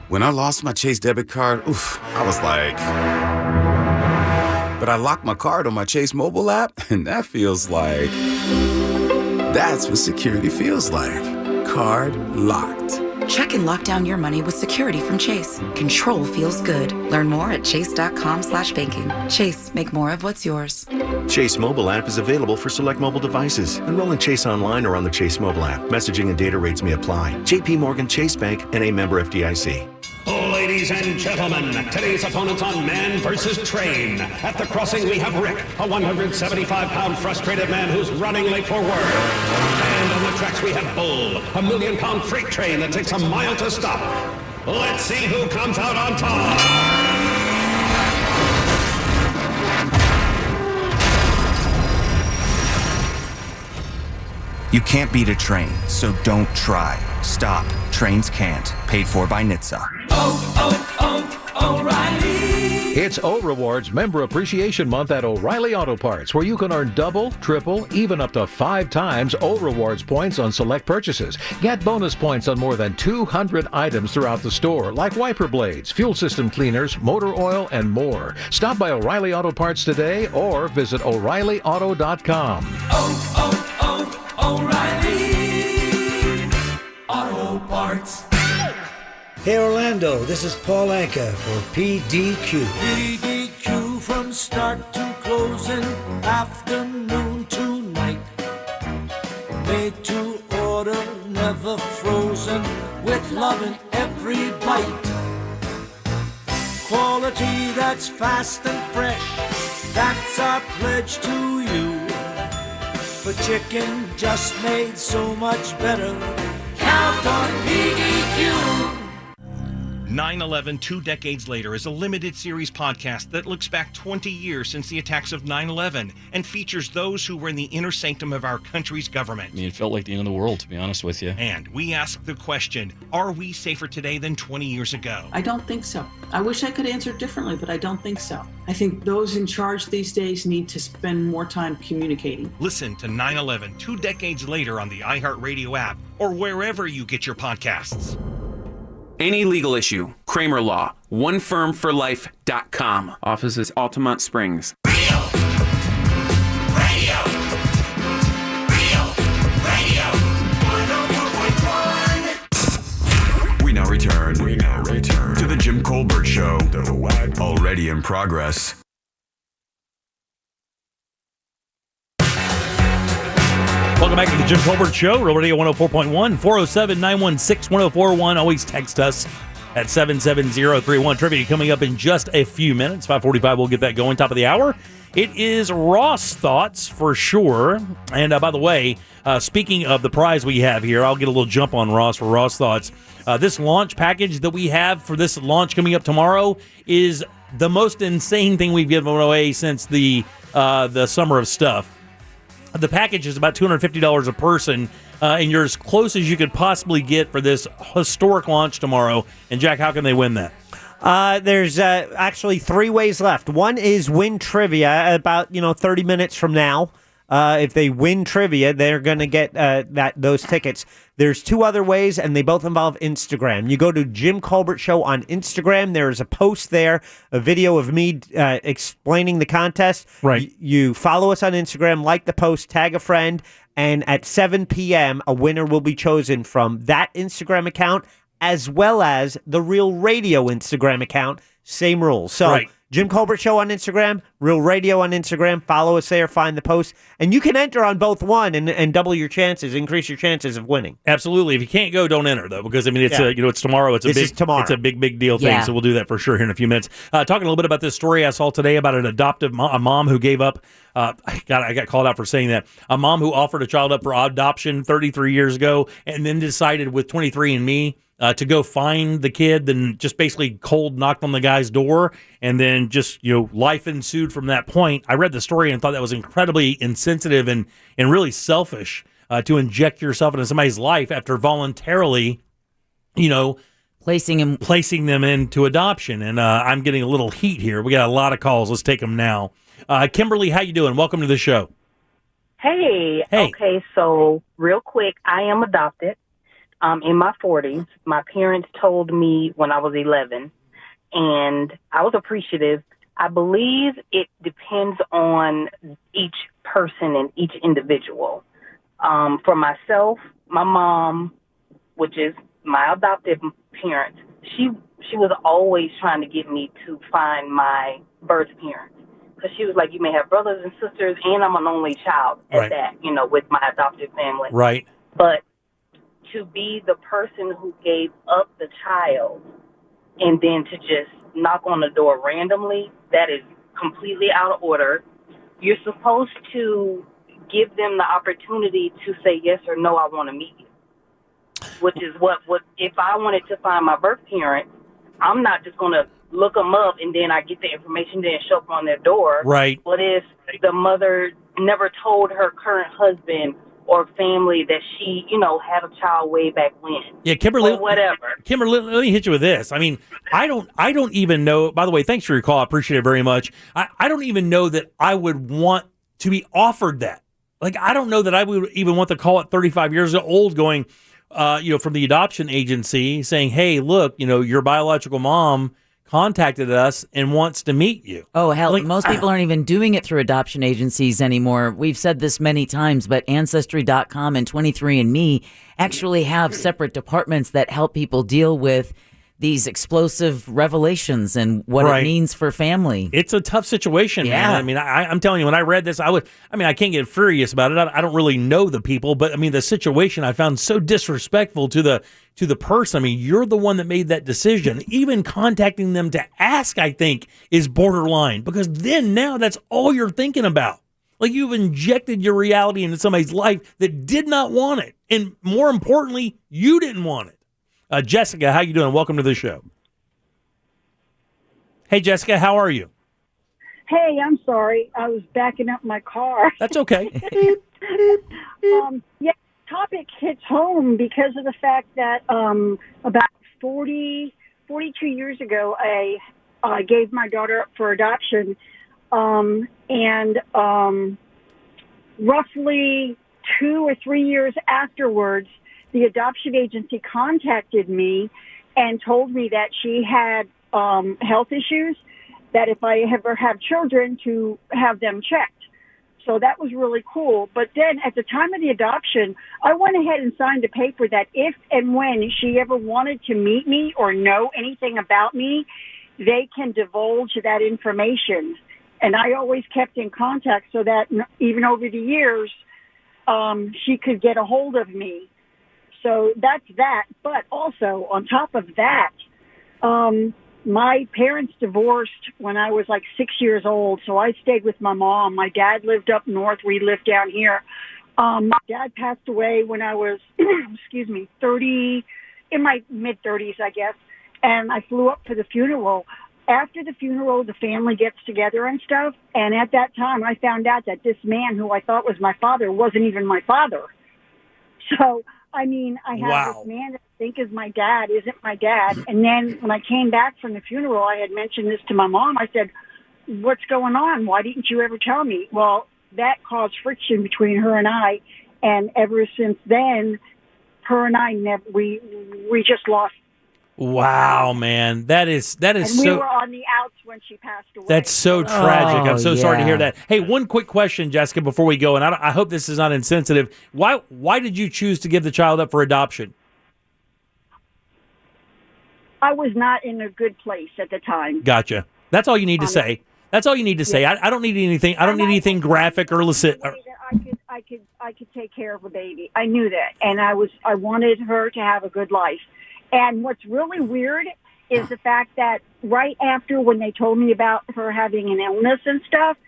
When I lost my Chase debit card, I was like... But I locked my card on my Chase mobile app, and that feels like... That's what security feels like. Card locked. Check and lock down your money with security from Chase. Control feels good. Learn more at chase.com/banking. Chase, make more of what's yours. Chase mobile app is available for select mobile devices. Enroll in Chase online or on the Chase mobile app. Messaging and data rates may apply. JP Morgan Chase Bank and a member FDIC. Oh, ladies Ladies and gentlemen, today's opponents on Man versus Train. At the crossing, we have Rick, a 175-pound frustrated man who's running late for work. And on the tracks, we have Bull, a 1,000,000-pound freight train that takes a mile to stop. Let's see who comes out on top. You can't beat a train, so don't try. Stop. Trains can't. Paid for by NHTSA. O'Reilly. It's O Rewards Member Appreciation Month at O'Reilly Auto Parts, where you can earn double, triple, even up to 5 times O Rewards points on select purchases. Get bonus points on more than 200 items throughout the store, like wiper blades, fuel system cleaners, motor oil, and more. Stop by O'Reilly Auto Parts today or visit O'ReillyAuto.com. O'Reilly Auto Parts. Hey Orlando, this is Paul Anka for PDQ. PDQ from start to closing, afternoon to night. Made to order, never frozen, with love in every bite. Quality that's fast and fresh, that's our pledge to you. For chicken just made so much better, count on PDQ. 9/11, 2 decades later, is a limited series podcast that looks back 20 years since the attacks of 9/11 and features those who were in the inner sanctum of our country's government. I mean, it felt like the end of the world, to be honest with you. And we ask the question, are we safer today than 20 years ago? I don't think so. I wish I could answer differently, but I don't think so. I think those in charge these days need to spend more time communicating. Listen to 9/11, 2 decades later on the iHeartRadio app or wherever you get your podcasts. Any legal issue, Kramer Law, onefirmforlife.com. Offices Altamont Springs. We now return to the Jim Colbert Show, already in progress. Welcome back to the Jim Colbert Show, Real Radio 104.1, 407-916-1041. Always text us at 77031. Trivia coming up in just a few minutes. 5:45, we'll get that going. Top of the hour. It is Ross Thoughts for sure. And by the way, speaking of the prize we have here, I'll get a little jump on Ross for Ross Thoughts. This launch package that we have for this launch coming up tomorrow is the most insane thing we've given away since the Summer of Stuff. The package is about $250 a person, and you're as close as you could possibly get for this historic launch tomorrow. And, Jack, how can they win that? There's actually 3 ways left. One is win trivia about 30 minutes from now. If they win trivia, they're going to get those tickets. There's 2 other ways, and they both involve Instagram. You go to Jim Colbert Show on Instagram. There is a post there, a video of me explaining the contest. Right. You follow us on Instagram, like the post, tag a friend, and at 7 p.m., a winner will be chosen from that Instagram account as well as the Real Radio Instagram account. Same rules. So. Right. Jim Colbert Show on Instagram, Real Radio on Instagram. Follow us there, find the post. And you can enter on both one and double your chances, increase your chances of winning. Absolutely. If you can't go, don't enter, though, because, I mean, it's it's tomorrow. This is tomorrow. It's a big deal thing, so we'll do that for sure here in a few minutes. Talking a little bit about this story I saw today about an adoptive a mom who gave up. I got called out for saying that. A mom who offered a child up for adoption 33 years ago and then decided with 23andMe to go find the kid, then just basically cold knocked on the guy's door, and then just, life ensued from that point. I read the story and thought that was incredibly insensitive and really selfish to inject yourself into somebody's life after voluntarily, placing them into adoption. And I'm getting a little heat here. We got a lot of calls. Let's take them now. Kimberly, how you doing? Welcome to the show. Hey. Okay, so real quick, I am adopted. In my 40s. My parents told me when I was 11, and I was appreciative. I believe it depends on each person and each individual. For myself, my mom, which is my adoptive parent, she was always trying to get me to find my birth parents. Because she was like, you may have brothers and sisters, and I'm an only child at that, with my adoptive family. Right. But to be the person who gave up the child and then to just knock on the door randomly, that is completely out of order. You're supposed to give them the opportunity to say yes or no, I want to meet you. Which is what if I wanted to find my birth parents, I'm not just going to look them up and then I get the information, then show up on their door. Right. What if the mother never told her current husband or family that she, had a child way back when? Yeah, Kimberly. Or whatever. Kimberly, let me hit you with this. I mean, I don't even know. By the way, thanks for your call. I appreciate it very much. I don't even know that I would want to be offered that. Like, I don't know that I would even want to call at 35 years old going, from the adoption agency saying, hey, look, your biological mom contacted us and wants to meet you. Oh, hell, most people aren't even doing it through adoption agencies anymore. We've said this many times, but Ancestry.com and 23andMe actually have separate departments that help people deal with these explosive revelations and what it means for family. It's a tough situation, man. I mean, I'm telling you, when I read this, I can't get furious about it. I don't really know the people, but I mean, the situation I found so disrespectful to the person. I mean, you're the one that made that decision. Even contacting them to ask, I think, is borderline, because then now that's all you're thinking about. Like, you've injected your reality into somebody's life that did not want it. And more importantly, you didn't want it. Jessica, how you doing? Welcome to the show. Hey, Jessica, how are you? Hey, I'm sorry. I was backing up my car. That's okay. Topic hits home because of the fact that about 42 years ago, I gave my daughter up for adoption, and roughly 2 or 3 years afterwards, the adoption agency contacted me and told me that she had health issues, that if I ever have children, to have them checked. So that was really cool. But then at the time of the adoption, I went ahead and signed a paper that if and when she ever wanted to meet me or know anything about me, they can divulge that information. And I always kept in contact so that even over the years, she could get a hold of me. So that's that. But also, on top of that, my parents divorced when I was like 6 years old, so I stayed with my mom. My dad lived up north. We lived down here. My dad passed away when I was, 30, in my mid-30s, I guess, and I flew up for the funeral. After the funeral, the family gets together and stuff, and at that time, I found out that this man who I thought was my father wasn't even my father. So, I mean, I have this man that I think is my dad, isn't my dad. And then when I came back from the funeral, I had mentioned this to my mom. I said, what's going on? Why didn't you ever tell me? Well, that caused friction between her and I. And ever since then, her and I we just lost. Wow, man. That is and so. We were on the outs when she passed away. That's so tragic. I'm so sorry to hear that. Hey, one quick question, Jessica, before we go, and I hope this is not insensitive. Why did you choose to give the child up for adoption? I was not in a good place at the time. Gotcha. That's all you need to say. That's all you need to say. I don't need anything. I don't need anything graphic or illicit. I could take care of a baby. I knew that, and I wanted her to have a good life. And what's really weird is the fact that right after when they told me about her having an illness and stuff,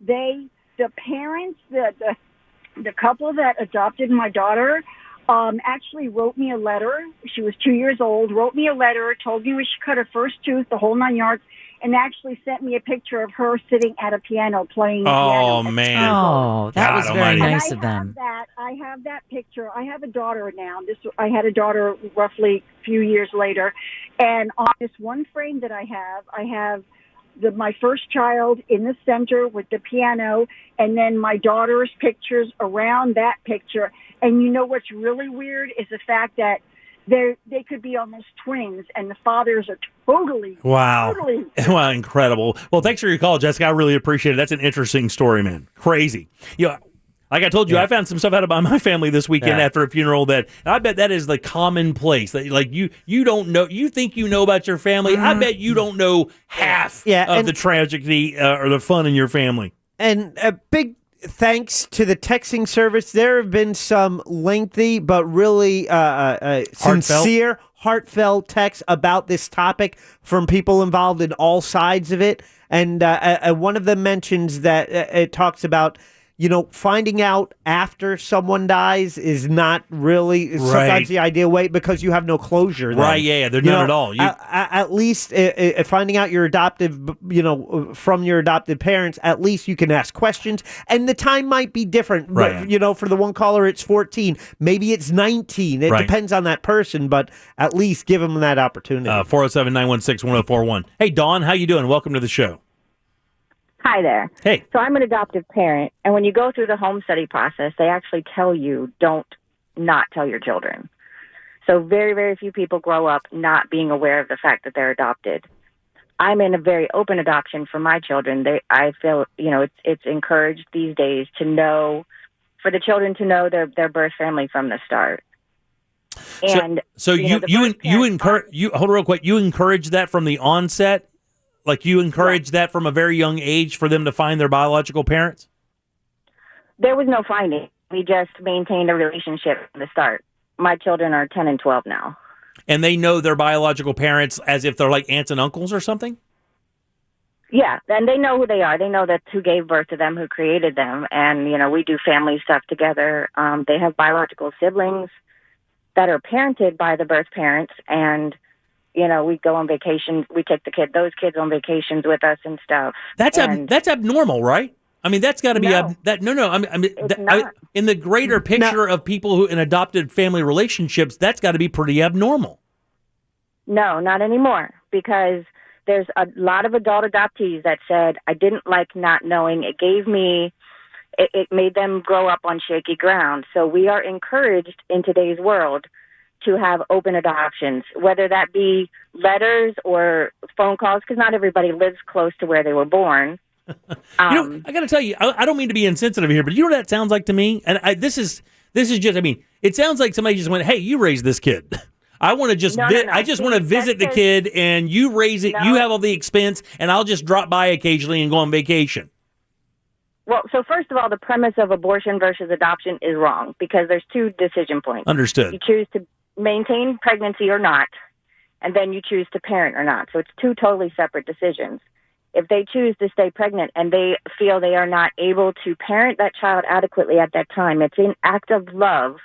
the parents, the couple that adopted my daughter, actually wrote me a letter. She was 2 years old, wrote me a letter, told me we should cut her first tooth, the whole 9 yards, and actually sent me a picture of her sitting at a piano playing the piano. Oh, man. Oh, that God was very almighty. nice of them. I have that picture. I have a daughter now. I had a daughter roughly a few years later. And on this one frame that I have my first child in the center with the piano, and then my daughter's pictures around that picture. And you know what's really weird is the fact that they could be almost twins, and the fathers are totally. Wow, incredible. Well, thanks for your call, Jessica. I really appreciate it. That's an interesting story, man. Crazy. Like I told you, I found some stuff out about my family this weekend after a funeral that I bet that is the commonplace. Like you don't know, you think you know about your family. I bet you don't know half of the tragedy or the fun in your family. And a big thanks to the texting service, there have been some lengthy but really sincere, heartfelt texts about this topic from people involved in all sides of it. And one of them mentions that it talks about, finding out after someone dies is not really sometimes the ideal way because you have no closure. Then. Right, yeah, they're none at all. At least finding out your adoptive, from your adopted parents, at least you can ask questions. And the time might be different. Right. For the one caller, it's 14. Maybe it's 19. It depends on that person, but at least give them that opportunity. 407-916-1041. Hey, Dawn, how you doing? Welcome to the show. Hi there. Hey. So I'm an adoptive parent, and when you go through the home study process, they actually tell you don't not tell your children. So very, very few people grow up not being aware of the fact that they're adopted. I'm in a very open adoption for my children. I feel, it's encouraged these days to know, for the children to know their birth family from the start. And so you encourage hold on real quick. You encourage that from the onset. Like you encourage that from a very young age for them to find their biological parents? There was no finding. We just maintained a relationship from the start. My children are 10 and 12 now. And they know their biological parents as if they're like aunts and uncles or something? Yeah, and they know who they are. They know that who gave birth to them, who created them. And, we do family stuff together. They have biological siblings that are parented by the birth parents, and we go on vacation. We take those kids on vacations with us and stuff. That's abnormal, right? I mean, that's got to be in the greater picture of people who in adopted family relationships, that's got to be pretty abnormal. No, not anymore, because there's a lot of adult adoptees that said, I didn't like not knowing. It made them grow up on shaky ground. So we are encouraged in today's world to have open adoptions, whether that be letters or phone calls, because not everybody lives close to where they were born. I got to tell you, I don't mean to be insensitive here, but you know what that sounds like to me? And this is just, it sounds like somebody just went, hey, you raise this kid. I want to just, I just want to visit the kid and you raise it. You have all the expense and I'll just drop by occasionally and go on vacation. Well, so first of all, the premise of abortion versus adoption is wrong because there's two decision points. Understood. You choose to maintain pregnancy or not, and then you choose to parent or not. So it's two totally separate decisions. If they choose to stay pregnant and they feel they are not able to parent that child adequately at that time, it's an act of love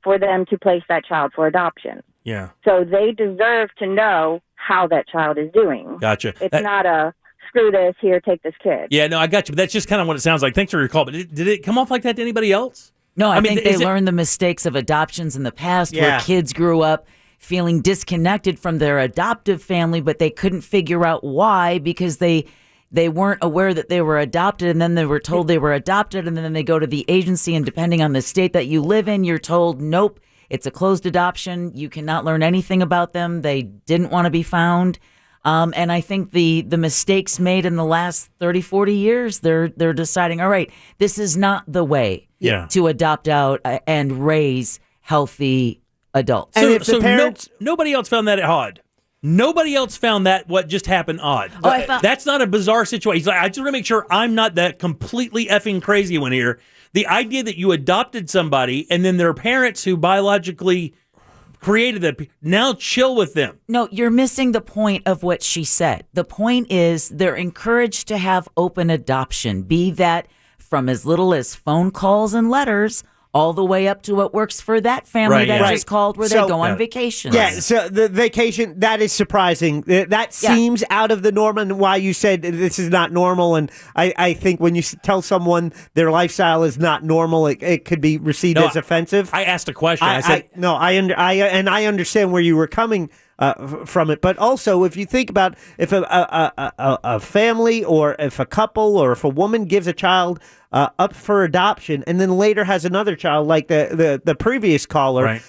for them to place that child for adoption. Yeah. So they deserve to know how that child is doing. Gotcha. It's not a screw this, here, take this kid. Yeah, no, I got you. But that's just kind of what it sounds like. Thanks for your call. But did it come off like that to anybody else? No, I think they learned the mistakes of adoptions in the past where kids grew up feeling disconnected from their adoptive family, but they couldn't figure out why because they weren't aware that they were adopted, and then they were told they were adopted, and then they go to the agency, and depending on the state that you live in, you're told, nope, it's a closed adoption. You cannot learn anything about them. They didn't want to be found. And I think the mistakes made in the last 30, 40 years, they're deciding, all right, this is not the way to adopt out and raise healthy adults. And so nobody else found that odd. Nobody else found that what just happened odd. That's not a bizarre situation. I just want to make sure I'm not that completely effing crazy one here. The idea that you adopted somebody and then their parents who biologically created that, now chill with them. No, you're missing the point of what she said. The point is they're encouraged to have open adoption, be that from as little as phone calls and letters all the way up to what works for that family just called where they go on vacation. Yeah, so the vacation, that is surprising. That seems out of the norm, and why you said this is not normal. And I think when you tell someone their lifestyle is not normal, it could be received as offensive. I asked a question. I understand where you were coming from it. But also, if you think about if a family or if a couple or if a woman gives a child up for adoption and then later has another child like the previous caller,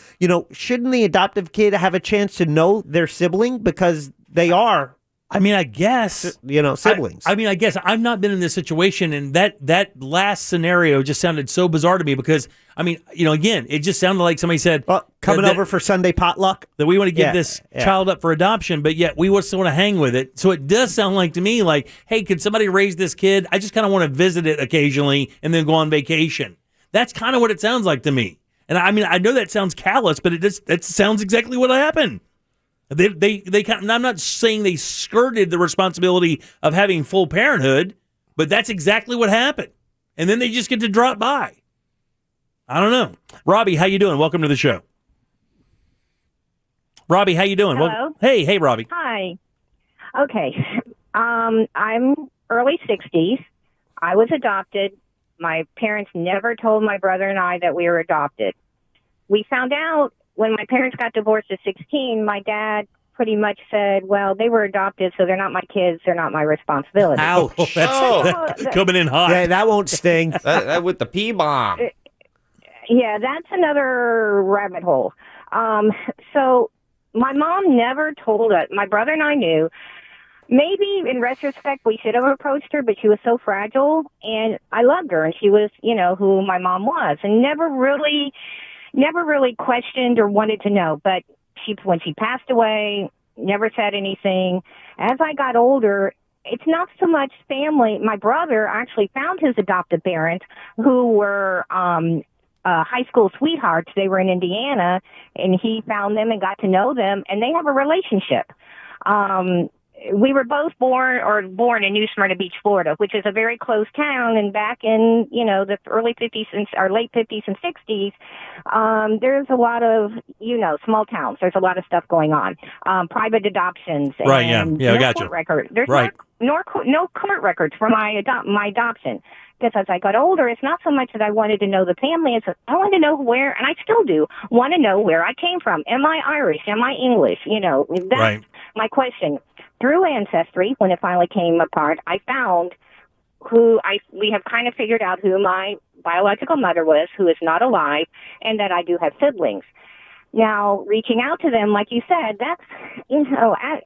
shouldn't the adoptive kid have a chance to know their sibling because they are I mean, I guess siblings. I mean, I guess I've not been in this situation, and that last scenario just sounded so bizarre to me because I mean, again, it just sounded like somebody said, coming over for Sunday potluck, that we want to give this child up for adoption, but yet we still want to hang with it. So it does sound like to me like, hey, could somebody raise this kid? I just kind of want to visit it occasionally and then go on vacation. That's kind of what it sounds like to me. And I mean, I know that sounds callous, but it sounds exactly what happened. They kind of, I'm not saying they skirted the responsibility of having full parenthood, but that's exactly what happened. And then they just get to drop by. I don't know. Robbie, how you doing? Welcome to the show. Robbie, how you doing? Hello. Hey, Robbie. Hi. Okay. I'm early 60s. I was adopted. My parents never told my brother and I that we were adopted. We found out when my parents got divorced at 16, my dad pretty much said, well, they were adopted, so they're not my kids, they're not my responsibility. Ouch. That's coming in hot. Yeah, that won't sting. That with the P-bomb. Yeah, that's another rabbit hole. So my mom never told us. My brother and I knew. Maybe in retrospect we should have approached her, but she was so fragile, and I loved her, and she was, who my mom was, and never really questioned or wanted to know. But when she passed away, never said anything. As I got older, it's not so much family. My brother actually found his adoptive parents, who were high school sweethearts. They were in Indiana, and he found them and got to know them, and they have a relationship. We were both born in New Smyrna Beach, Florida, which is a very close town. And back in, the early 50s or late 50s and 60s, there's a lot of, small towns. There's a lot of stuff going on. Private adoptions. Right, and yeah, I got court you. Record. There's right. no court records for my adoption. Because as I got older, it's not so much that I wanted to know the family, it's I wanted to know where, and I still do, want to know where I came from. Am I Irish? Am I English? That's my question. Through Ancestry, when it finally came apart, I found we have kind of figured out who my biological mother was, who is not alive, and that I do have siblings. Now, reaching out to them, like you said, that's,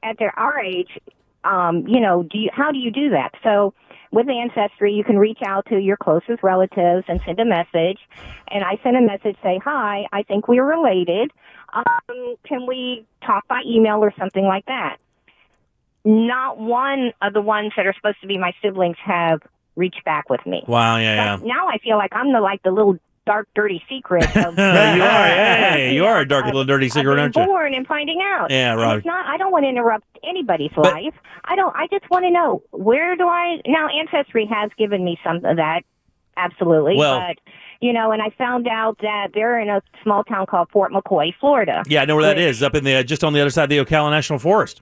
at our age, how do you do that? So with Ancestry, you can reach out to your closest relatives and send a message. And I sent a message, say, hi, I think we're related. Can we talk by email or something like that? Not one of the ones that are supposed to be my siblings have reached back with me. Wow, yeah. Now I feel like I'm the little dark, dirty secret. Of, you are. Hey, you are a dark little dirty secret, aren't you? Born and finding out. Yeah, right. It's not. I don't want to interrupt anybody's life. I just want to know now. Ancestry has given me some of that, absolutely. Well, but and I found out that they're in a small town called Fort McCoy, Florida. Yeah, I know where that is. Up in just on the other side of the Ocala National Forest.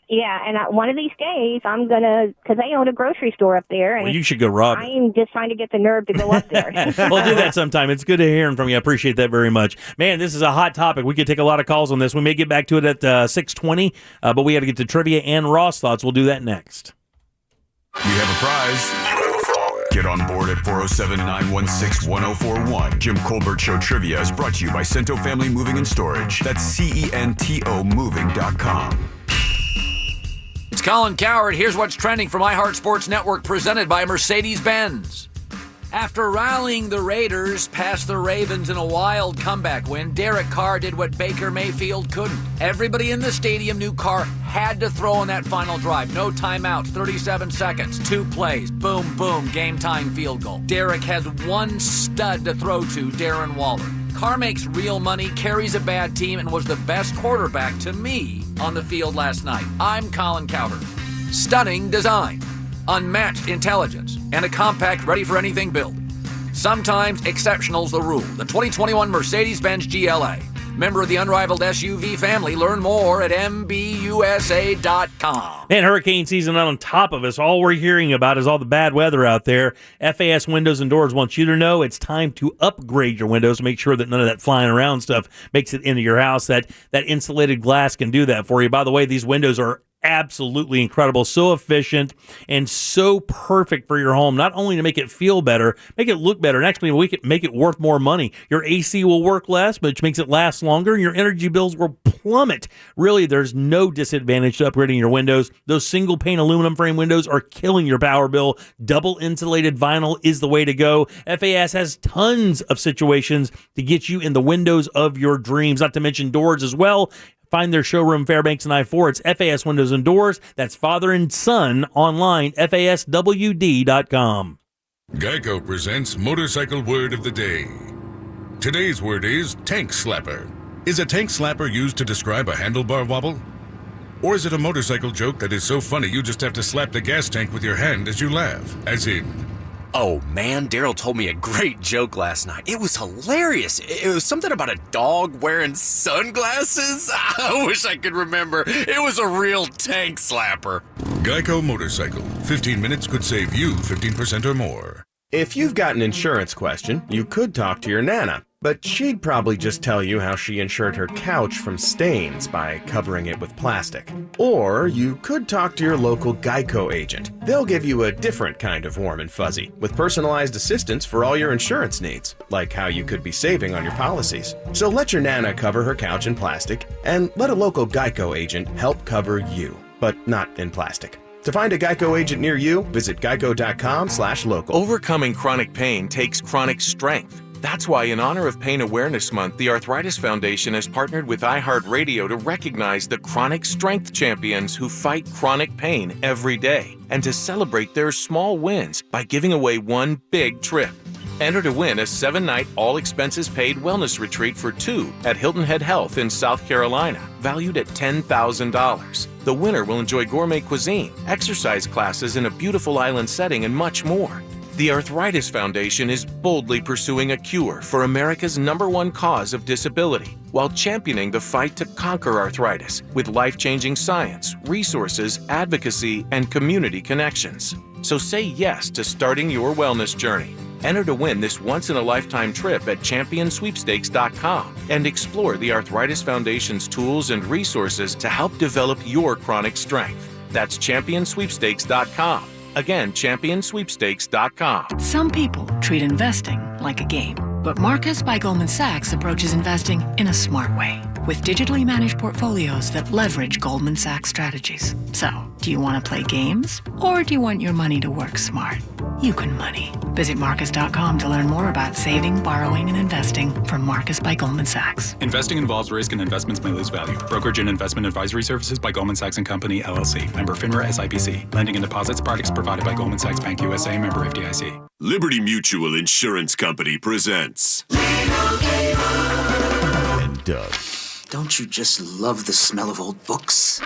Yeah, and one of these days I'm because they own a grocery store up there. And well, you should go rob it. I'm just trying to get the nerve to go up there. We'll do that sometime. It's good to hear from you. I appreciate that very much. Man, this is a hot topic. We could take a lot of calls on this. We may get back to it at 6:20, but we got to get to trivia and Ross thoughts. We'll do that next. You have a prize. Get on board at 407-916-1041. Jim Colbert Show Trivia is brought to you by Cento Family Moving and Storage. That's CENTO Moving.com. It's Colin Cowherd. Here's what's trending from iHeart Sports Network, presented by Mercedes-Benz. After rallying the Raiders past the Ravens in a wild comeback win, Derek Carr did what Baker Mayfield couldn't. Everybody in the stadium knew Carr had to throw on that final drive. No timeouts, 37 seconds, 2 plays, boom, boom, game-tying field goal. Derek has one stud to throw to, Darren Waller. Carr makes real money, carries a bad team, and was the best quarterback to me on the field last night. I'm Colin Cowherd. Stunning design, unmatched intelligence, and a compact ready-for-anything build. Sometimes exceptional's the rule. The 2021 Mercedes-Benz GLA. Member of the unrivaled SUV family. Learn more at MBUSA.com. Man, hurricane season on top of us. All we're hearing about is all the bad weather out there. FAS Windows and Doors wants you to know it's time to upgrade your windows to make sure that none of that flying around stuff makes it into your house. That insulated glass can do that for you. By the way, these windows are absolutely incredible, so efficient, and so perfect for your home. Not only to make it feel better, make it look better, and actually make it worth more money. Your AC will work less, which makes it last longer, and your energy bills will plummet. Really, there's no disadvantage to upgrading your windows. Those single-pane aluminum frame windows are killing your power bill. Double insulated vinyl is the way to go. FAS has tons of situations to get you in the windows of your dreams, not to mention doors as well. Find their showroom, Fairbanks and I-4. It's FAS Windows and Doors. That's father and son online, FASWD.com. Geico presents Motorcycle Word of the Day. Today's word is tank slapper. Is a tank slapper used to describe a handlebar wobble? Or is it a motorcycle joke that is so funny you just have to slap the gas tank with your hand as you laugh? As in... Oh man, Daryl told me a great joke last night. It was hilarious. It was something about a dog wearing sunglasses. I wish I could remember. It was a real tank slapper. Geico Motorcycle. 15 minutes could save you 15% or more. If you've got an insurance question, you could talk to your Nana, but she'd probably just tell you how she insured her couch from stains by covering it with plastic. Or you could talk to your local Geico agent. They'll give you a different kind of warm and fuzzy, with personalized assistance for all your insurance needs, like how you could be saving on your policies. So let your Nana cover her couch in plastic, and let a local Geico agent help cover you, but not in plastic. To find a Geico agent near you, visit geico.com/local. Overcoming chronic pain takes chronic strength. That's why, in honor of Pain Awareness Month, the Arthritis Foundation has partnered with iHeartRadio to recognize the chronic strength champions who fight chronic pain every day, and to celebrate their small wins by giving away one big trip. Enter to win a 7-night, all-expenses-paid wellness retreat for 2 at Hilton Head Health in South Carolina, valued at $10,000. The winner will enjoy gourmet cuisine, exercise classes in a beautiful island setting, and much more. The Arthritis Foundation is boldly pursuing a cure for America's #1 cause of disability, while championing the fight to conquer arthritis with life-changing science, resources, advocacy, and community connections. So say yes to starting your wellness journey. Enter to win this once-in-a-lifetime trip at championsweepstakes.com and explore the Arthritis Foundation's tools and resources to help develop your chronic strength. That's championsweepstakes.com. Again, championsweepstakes.com. Some people treat investing like a game, but Marcus by Goldman Sachs approaches investing in a smart way with digitally managed portfolios that leverage Goldman Sachs strategies. So, do you want to play games or do you want your money to work smart? You can money. Visit Marcus.com to learn more about saving, borrowing, and investing from Marcus by Goldman Sachs. Investing involves risk and investments may lose value. Brokerage and investment advisory services by Goldman Sachs & Company, LLC. Member FINRA SIPC. Lending and deposits products provided by Goldman Sachs Bank USA. Member FDIC. Liberty Mutual Insurance Company presents... And Doug. Don't you just love the smell of old books?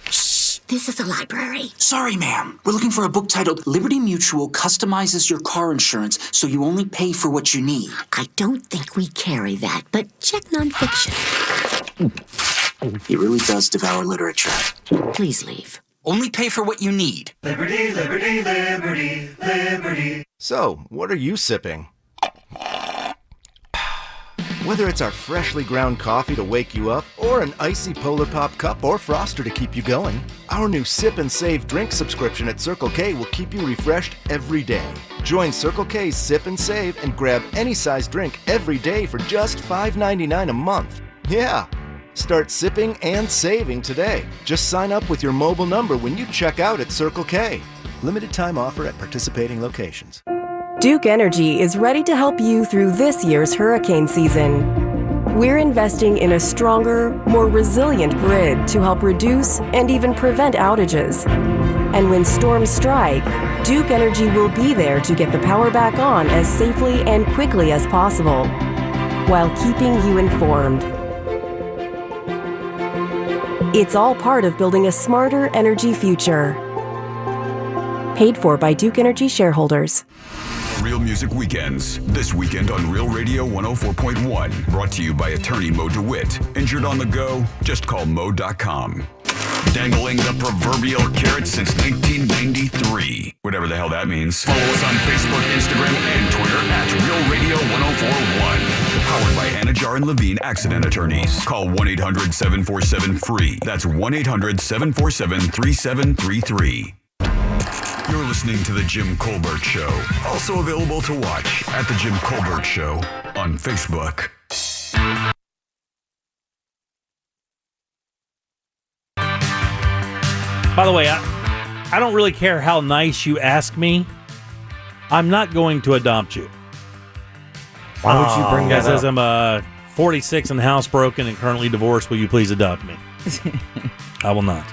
Shh, this is a library. Sorry, ma'am. We're looking for a book titled Liberty Mutual Customizes Your Car Insurance so you only pay for what you need. I don't think we carry that, but check nonfiction. He really does devour literature. Please leave. Only pay for what you need. Liberty, liberty, liberty, liberty. So, what are you sipping? Whether it's our freshly ground coffee to wake you up, or an icy Polar Pop cup or Froster to keep you going, our new Sip and Save drink subscription at Circle K will keep you refreshed every day. Join Circle K's Sip and Save and grab any size drink every day for just $5.99 a month. Yeah! Start sipping and saving today. Just sign up with your mobile number when you check out at Circle K. Limited time offer at participating locations. Duke Energy is ready to help you through this year's hurricane season. We're investing in a stronger, more resilient grid to help reduce and even prevent outages. And when storms strike, Duke Energy will be there to get the power back on as safely and quickly as possible, while keeping you informed. It's all part of building a smarter energy future. Paid for by Duke Energy shareholders. Real Music Weekends. This weekend on Real Radio 104.1. Brought to you by attorney Mo DeWitt. Injured on the go? Just call Mo.com. Dangling the proverbial carrot since 1993. Whatever the hell that means. Follow us on Facebook, Instagram, and Twitter at Real Radio 104.1. Powered by Anajar and Levine Accident Attorneys. Call 1-800-747-FREE. That's 1-800-747-3733. You're listening to The Jim Colbert Show. Also available to watch at The Jim Colbert Show on Facebook. By the way, I don't really care how nice you ask me. I'm not going to adopt you. Why would you bring that up? As I'm 46 and housebroken and currently divorced, will you please adopt me? I will not.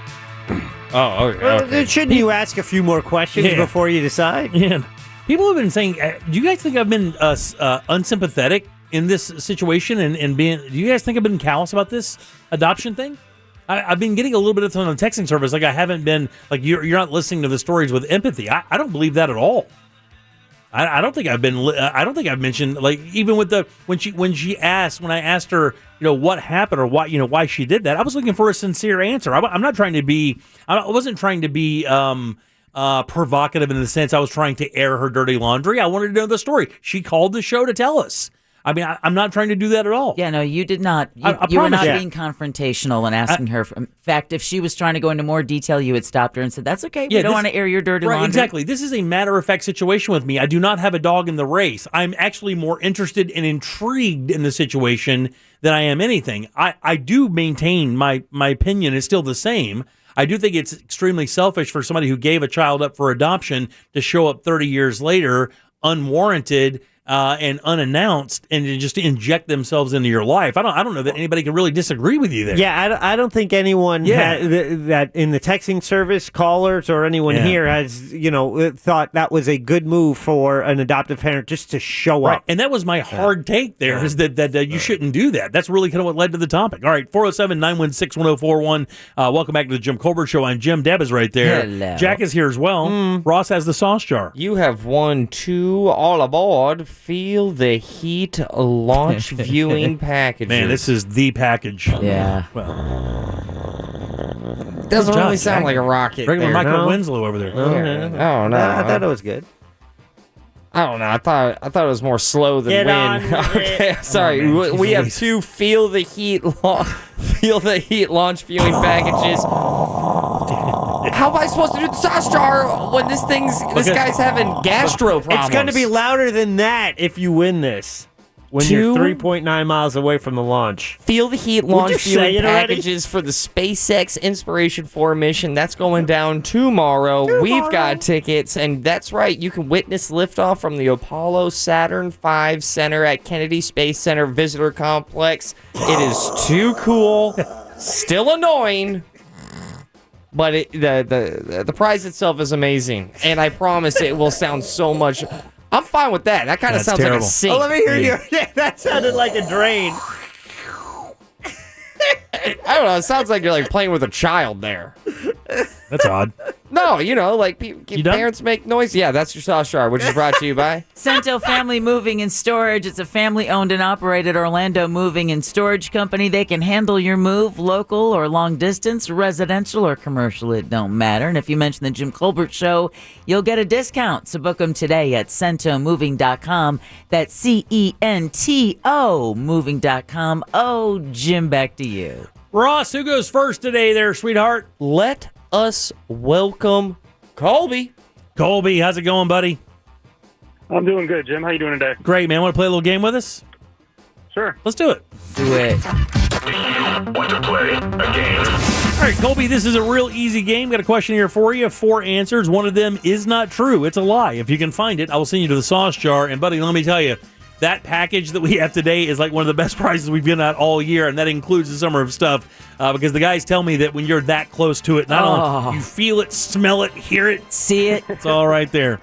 Oh, okay. Well, shouldn't you ask a few more questions before you decide? Yeah. People have been saying, do you guys think I've been unsympathetic in this situation? And do you guys think I've been callous about this adoption thing? I've been getting a little bit of on the texting service. Like I haven't been, like you're not listening to the stories with empathy. I don't believe that at all. I don't think I've been. I don't think I've mentioned, like, even with when I asked her, what happened or why she did that. I was looking for a sincere answer. I'm not trying to be. I wasn't trying to be provocative in the sense I was trying to air her dirty laundry. I wanted to know the story. She called the show to tell us. I mean, I'm not trying to do that at all. Yeah, no, you did not. You were not being confrontational and asking her. In fact, if she was trying to go into more detail, you had stopped her and said, that's okay. We don't want to air your dirty laundry. Exactly. This is a matter-of-fact situation with me. I do not have a dog in the race. I'm actually more interested and intrigued in the situation than I am anything. I do maintain my opinion is still the same. I do think it's extremely selfish for somebody who gave a child up for adoption to show up 30 years later unwarranted and unannounced, and to just inject themselves into your life. I don't know that anybody can really disagree with you there. Yeah, I don't think anyone that in the texting service, callers or anyone here has thought that was a good move for an adoptive parent just to show up. And that was my hard take there is that you shouldn't do that. That's really kind of what led to the topic. All right, 407-916-1041. Welcome back to the Jim Colbert Show. I'm Jim. Deb is right there. Hello. Jack is here as well. Ross has the sauce jar. You have won 2 all aboard. Feel the heat launch viewing packages. Man, this is the package. Yeah. Doesn't really sound like a rocket. Regular Michael Winslow over there. Oh, no. I thought it was good. I don't know. I thought it was more slow than wind. Okay, sorry. We have 2 feel the heat launch viewing packages. How am I supposed to do the sauce jar when this guy's having gastro problems? It's going to be louder than that if you win this. When you're 3.9 miles away from the launch. Feel the heat launch viewing packages for the SpaceX Inspiration 4 mission. That's going down tomorrow. We've got tickets, and that's right. You can witness liftoff from the Apollo Saturn V Center at Kennedy Space Center Visitor Complex. It is too cool. Still annoying. But the prize itself is amazing, and I promise it will sound so much. I'm fine with that. That kind of sounds terrible. Like a sink. Oh, let me hear you. Yeah, that sounded like a drain. I don't know. It sounds like you're like playing with a child there. That's odd. No, like parents make noise. Yeah, that's your sauce jar, which is brought to you by Cento Family Moving and Storage. It's a family-owned and operated Orlando moving and storage company. They can handle your move, local or long distance, residential or commercial. It don't matter. And if you mention the Jim Colbert Show, you'll get a discount. So book them today at CentoMoving.com. That's CENTO Moving.com. Oh, Jim, back to you. Ross, who goes first today there, sweetheart? Let us welcome Colby. Colby, how's it going, buddy? I'm doing good, Jim. How you doing today? Great, man. Want to play a little game with us? Sure. Let's do it. Do it. Want to play a game? All right, Colby, this is a real easy game. Got a question here for you. 4 answers. One of them is not true. It's a lie. If you can find it, I will send you to the sauce jar. And, buddy, let me tell you, that package that we have today is like one of the best prizes we've given out all year, and that includes the summer of stuff, because the guys tell me that when you're that close to it, not only you feel it, smell it, hear it, see it. It's all right there.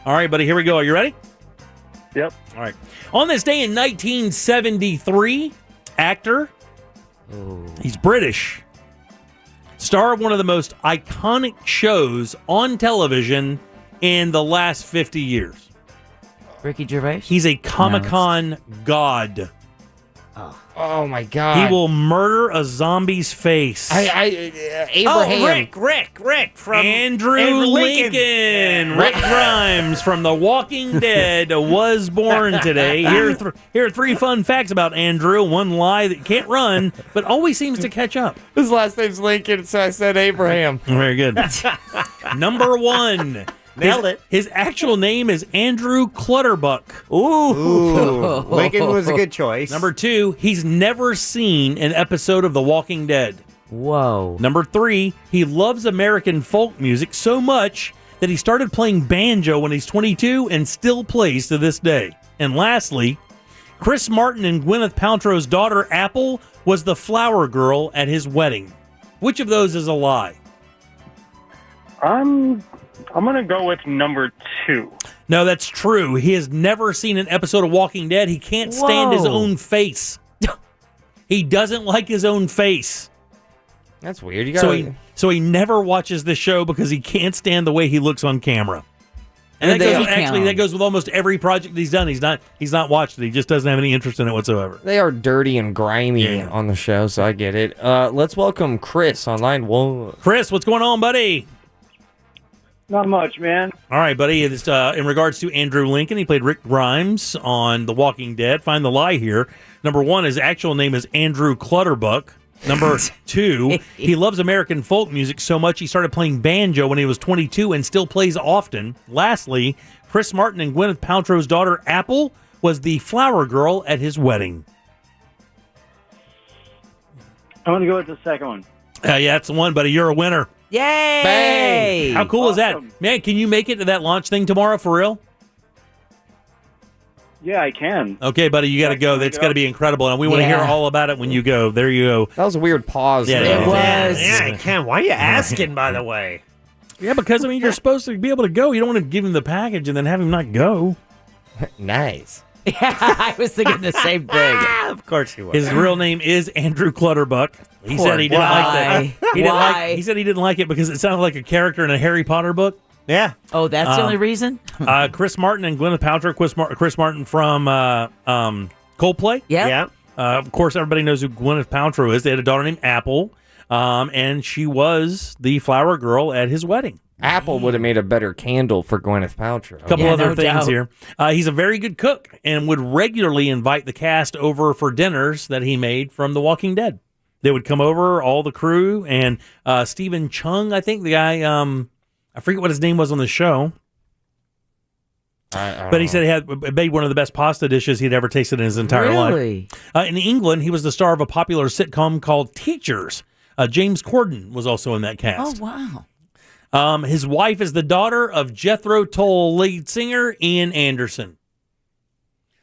All right, buddy, here we go. Are you ready? Yep. All right. On this day in 1973, actor, he's British, star of one of the most iconic shows on television in the last 50 years. Ricky Gervais? He's a Comic-Con god. Oh my God. He will murder a zombie's face. Abraham. Rick from Andrew Lincoln. Rick Grimes from The Walking Dead was born today. Here are 3 fun facts about Andrew. One lie that can't run, but always seems to catch up. His last name's Lincoln, so I said Abraham. Very good. Number 1. Nailed it. His actual name is Andrew Clutterbuck. Ooh. Lincoln was a good choice. Number 2, he's never seen an episode of The Walking Dead. Whoa. Number 3, he loves American folk music so much that he started playing banjo when he's 22 and still plays to this day. And lastly, Chris Martin and Gwyneth Paltrow's daughter Apple was the flower girl at his wedding. Which of those is a lie? I'm going to go with number 2. No, that's true. He has never seen an episode of Walking Dead. He can't stand his own face. He doesn't like his own face. That's weird. So he never watches the show because he can't stand the way he looks on camera. And that goes with almost every project he's done. He's not watched it. He just doesn't have any interest in it whatsoever. They are dirty and grimy on the show, so I get it. Let's welcome Chris on line 1. Chris, what's going on, buddy? Not much, man. All right, buddy. It's, in regards to Andrew Lincoln, he played Rick Grimes on The Walking Dead. Find the lie here. Number 1, his actual name is Andrew Clutterbuck. Number 2, he loves American folk music so much he started playing banjo when he was 22 and still plays often. Lastly, Chris Martin and Gwyneth Paltrow's daughter Apple was the flower girl at his wedding. I'm going to go with the second one. Yeah, that's the one, buddy. You're a winner. Yay! Bang! How cool is that? Man, can you make it to that launch thing tomorrow for real? Yeah, I can. Okay, buddy, you got to go. That's got to be incredible, and we want to hear all about it when you go. There you go. That was a weird pause. Yeah, there. it was. Yeah, I can. Why are you asking, by the way? Yeah, because, you're supposed to be able to go. You don't want to give him the package and then have him not go. Nice. Yeah, I was thinking the same thing. Of course he was. His real name is Andrew Clutterbuck. He said he didn't like that. He said he didn't like it because it sounded like a character in a Harry Potter book. Yeah. Oh, that's the only reason? Chris Martin and Gwyneth Paltrow. Chris Martin from Coldplay. Yeah. Of course, everybody knows who Gwyneth Paltrow is. They had a daughter named Apple, and she was the flower girl at his wedding. Apple would have made a better candle for Gwyneth Paltrow. A couple other things here. He's a very good cook and would regularly invite the cast over for dinners that he made from The Walking Dead. They would come over, all the crew, and Stephen Chung, I think, the guy, I forget what his name was on the show. But he said he had made one of the best pasta dishes he'd ever tasted in his entire life. In England, he was the star of a popular sitcom called Teachers. James Corden was also in that cast. Oh, wow. His wife is the daughter of Jethro Tull lead singer Ian Anderson.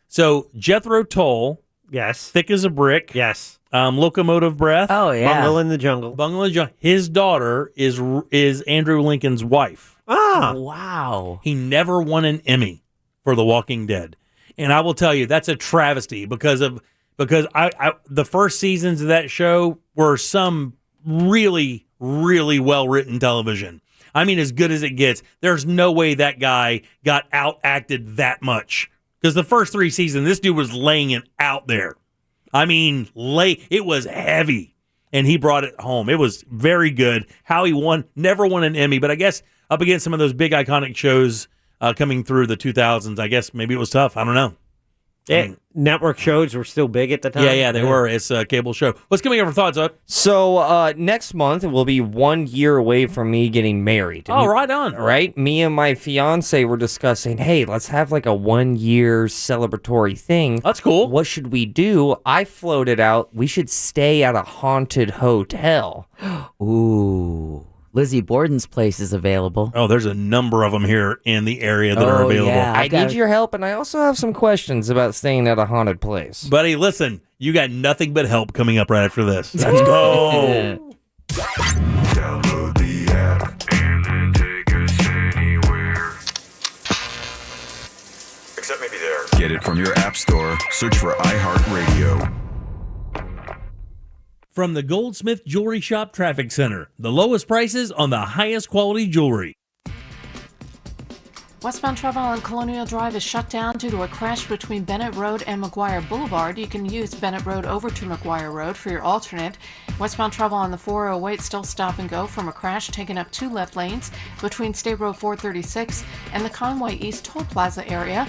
So Jethro Tull, yes, thick as a brick, yes, locomotive breath. Oh yeah, Bungle in the Jungle. His daughter is Andrew Lincoln's wife. Ah, wow. He never won an Emmy for The Walking Dead, and I will tell you that's a travesty because I the first seasons of that show were some really, really well written television. I mean, as good as it gets. There's no way that guy got out-acted that much. Because the first 3 seasons, this dude was laying it out there. I mean, it was heavy. And he brought it home. It was very good. How he never won an Emmy. But I guess up against some of those big iconic shows coming through the 2000s, I guess maybe it was tough. I don't know. Network shows were still big at the time. Yeah, they were. It's a cable show. What's coming up for thoughts, Up? So next month, it will be 1 year away from me getting married. Right on. Right? Me and my fiance were discussing, hey, let's have like a 1 year celebratory thing. That's cool. What should we do? I floated out, we should stay at a haunted hotel. Ooh. Lizzie Borden's place is available. Oh, there's a number of them here in the area that are available. Yeah, I need your help, and I also have some questions about staying at a haunted place. Buddy, listen, you got nothing but help coming up right after this. Let's go. Download the app and then take us anywhere. Except maybe there. Get it from your app store. Search for iHeartRadio. From the Goldsmith Jewelry Shop Traffic Center, the lowest prices on the highest quality jewelry. Westbound travel on Colonial Drive is shut down due to a crash between Bennett Road and McGuire Boulevard. You can use Bennett Road over to McGuire Road for your alternate. Westbound travel on the 408 still stop and go from a crash, taking up 2 left lanes between State Road 436 and the Conway East Toll Plaza area.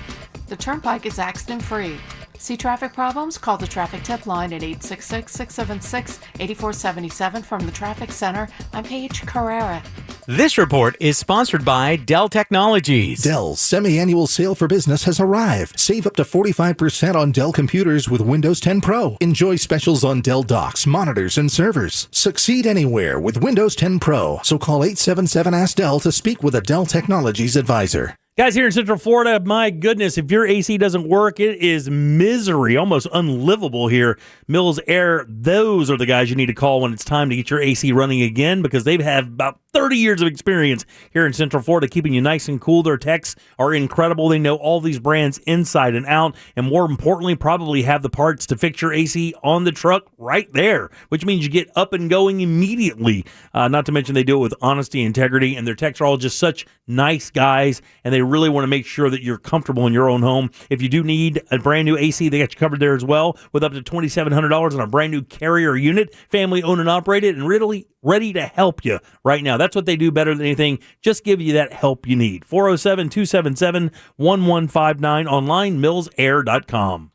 The turnpike is accident-free. See traffic problems? Call the traffic tip line at 866-676-8477 from the Traffic Center. I'm Paige Carrera. This report is sponsored by Dell Technologies. Dell's semi-annual sale for business has arrived. Save up to 45% on Dell computers with Windows 10 Pro. Enjoy specials on Dell docks, monitors, and servers. Succeed anywhere with Windows 10 Pro. So call 877-ASK-DELL to speak with a Dell Technologies advisor. Guys, here in Central Florida, my goodness, if your AC doesn't work, it is misery, almost unlivable here. Mills Air, those are the guys you need to call when it's time to get your AC running again, because they have about 30 years of experience here in Central Florida, keeping you nice and cool. Their techs are incredible. They know all these brands inside and out, and more importantly, probably have the parts to fix your AC on the truck right there, which means you get up and going immediately. Not to mention they do it with honesty and integrity, and their techs are all just such nice guys, and they really want to make sure that you're comfortable in your own home. If you do need a brand new AC, they got you covered there as well, with up to $2,700 on a brand new Carrier unit, family owned and operated, and really ready to help you right now. That's what they do better than anything. Just give you that help you need. 407-277-1159, online, millsair.com.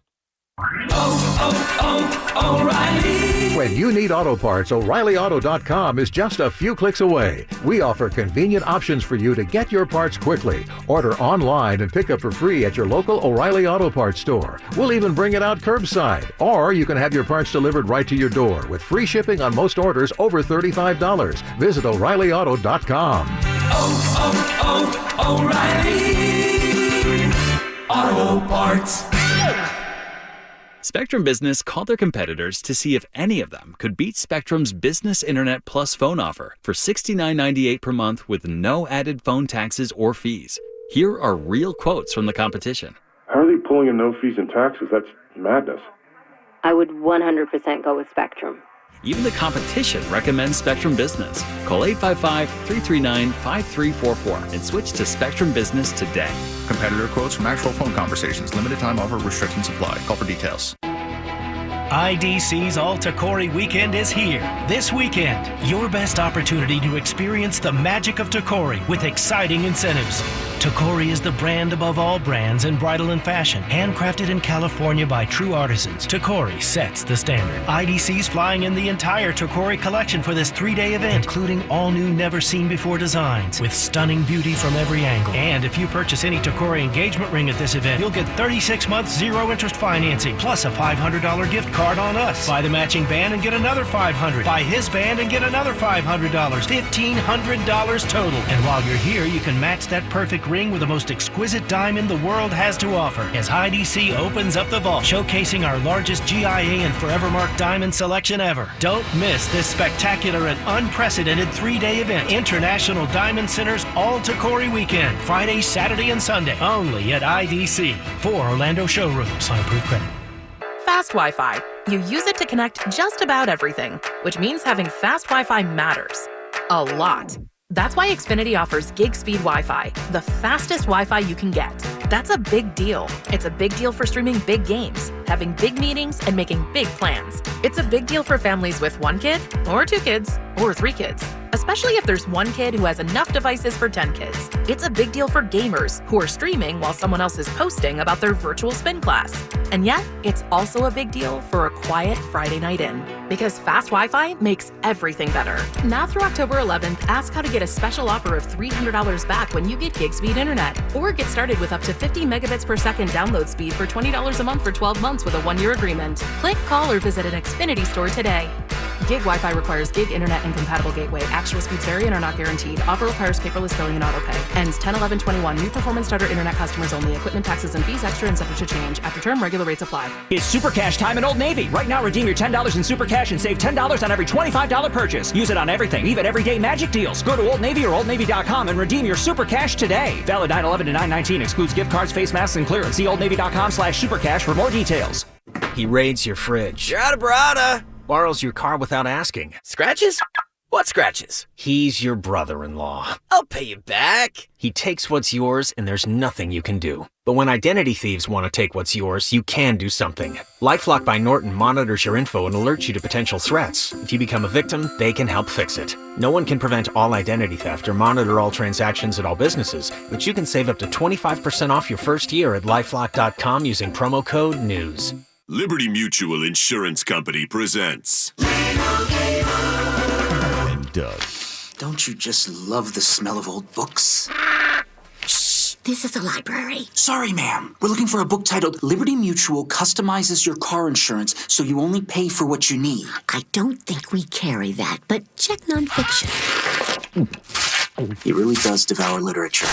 O'Reilly. When you need auto parts, O'ReillyAuto.com is just a few clicks away. We offer convenient options for you to get your parts quickly. Order online and pick up for free at your local O'Reilly Auto Parts store. We'll even bring it out curbside. Or you can have your parts delivered right to your door with free shipping on most orders over $35. Visit O'ReillyAuto.com. O'Reilly Auto Parts. Spectrum Business called their competitors to see if any of them could beat Spectrum's Business Internet Plus phone offer for $69.98 per month with no added phone taxes or fees. Here are real quotes from the competition. How are they pulling in no fees and taxes? That's madness. I would 100% go with Spectrum. Even the competition recommends Spectrum Business. Call 855-339-5344 and switch to Spectrum Business today. Competitor quotes from actual phone conversations. Limited time offer, restrictions apply. Call for details. IDC's All Tacori Weekend is here. This weekend, your best opportunity to experience the magic of Tacori with exciting incentives. Tacori is the brand above all brands in bridal and fashion. Handcrafted in California by true artisans, Tacori sets the standard. IDC's flying in the entire Tacori collection for this 3-day event, including all new, never-seen-before designs with stunning beauty from every angle. And if you purchase any Tacori engagement ring at this event, you'll get 36 months zero-interest financing, plus a $500 gift card on us. Buy the matching band and get another $500. Buy his band and get another $500. $1,500 total. And while you're here, you can match that perfect ring with the most exquisite diamond the world has to offer as IDC opens up the vault, showcasing our largest GIA and Forevermark diamond selection ever. Don't miss this spectacular and unprecedented 3-day event. International Diamond Center's All Tacori Weekend, Friday, Saturday, and Sunday, only at IDC. 4 Orlando showrooms on approved credit. Fast Wi-Fi. You use it to connect just about everything, which means having fast Wi-Fi matters. A lot. That's why Xfinity offers gig speed Wi-Fi, the fastest Wi-Fi you can get. That's a big deal. It's a big deal for streaming big games, having big meetings, and making big plans. It's a big deal for families with 1 kid, or 2 kids, or 3 kids, especially if there's 1 kid who has enough devices for 10 kids. It's a big deal for gamers who are streaming while someone else is posting about their virtual spin class. And yet, it's also a big deal for a quiet Friday night in, because fast Wi-Fi makes everything better. Now through October 11th, ask how to get a special offer of $300 back when you get gig speed internet, or get started with up to 50 megabits per second download speed for $20 a month for 12 months with a 1-year agreement. Click, call, or visit an Xfinity store today. Gig Wi-Fi requires gig internet and compatible gateway. Actual speeds vary and are not guaranteed. Offer requires paperless billing and autopay. Ends 10/11/21. New performance starter internet customers only. Equipment, taxes, and fees extra and subject to change. After term, regular rates apply. It's Super Cash time at Old Navy. Right now, redeem your $10 in Super Cash and save $10 on every $25 purchase. Use it on everything, even everyday magic deals. Go to Old Navy or OldNavy.com and redeem your Super Cash today. Valid 9/11 to 9/19. Excludes gift cards, face masks, and clearance. See OldNavy.com/supercash for more details. He raids your fridge. You're out of Barada. Borrows your car without asking. Scratches? What scratches? He's your brother-in-law. I'll pay you back. He takes what's yours, and there's nothing you can do. But when identity thieves want to take what's yours, you can do something. LifeLock by Norton monitors your info and alerts you to potential threats. If you become a victim, they can help fix it. No one can prevent all identity theft or monitor all transactions at all businesses, but you can save up to 25% off your first year at LifeLock.com using promo code NEWS. Liberty Mutual Insurance Company presents and Doug. Don't you just love the smell of old books? Shh, this is a library. Sorry, ma'am. We're looking for a book titled Liberty Mutual Customizes Your Car Insurance so you only pay for what you need. I don't think we carry that, but check nonfiction. He really does devour literature.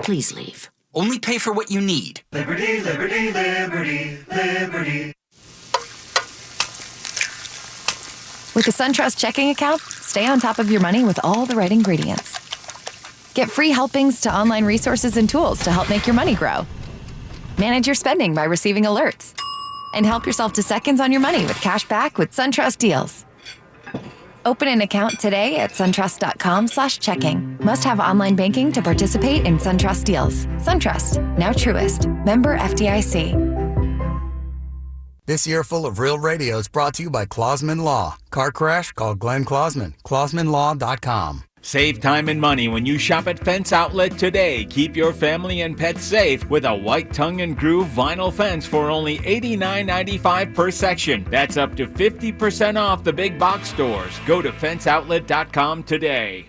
Please leave. Only pay for what you need. Liberty, liberty, liberty, liberty. With a SunTrust checking account, stay on top of your money with all the right ingredients. Get free helpings to online resources and tools to help make your money grow. Manage your spending by receiving alerts. And help yourself to seconds on your money with cash back with SunTrust deals. Open an account today at suntrust.com/checking. Must have online banking to participate in SunTrust deals. SunTrust, now Truist. Member FDIC. This year full of real radio is brought to you by Clausman Law. Car crash? Call Glenn Clausman. ClausmanLaw.com. Save time and money when you shop at Fence Outlet today. Keep your family and pets safe with a white tongue and groove vinyl fence for only $89.95 per section. That's up to 50% off the big box stores. Go to fenceoutlet.com today.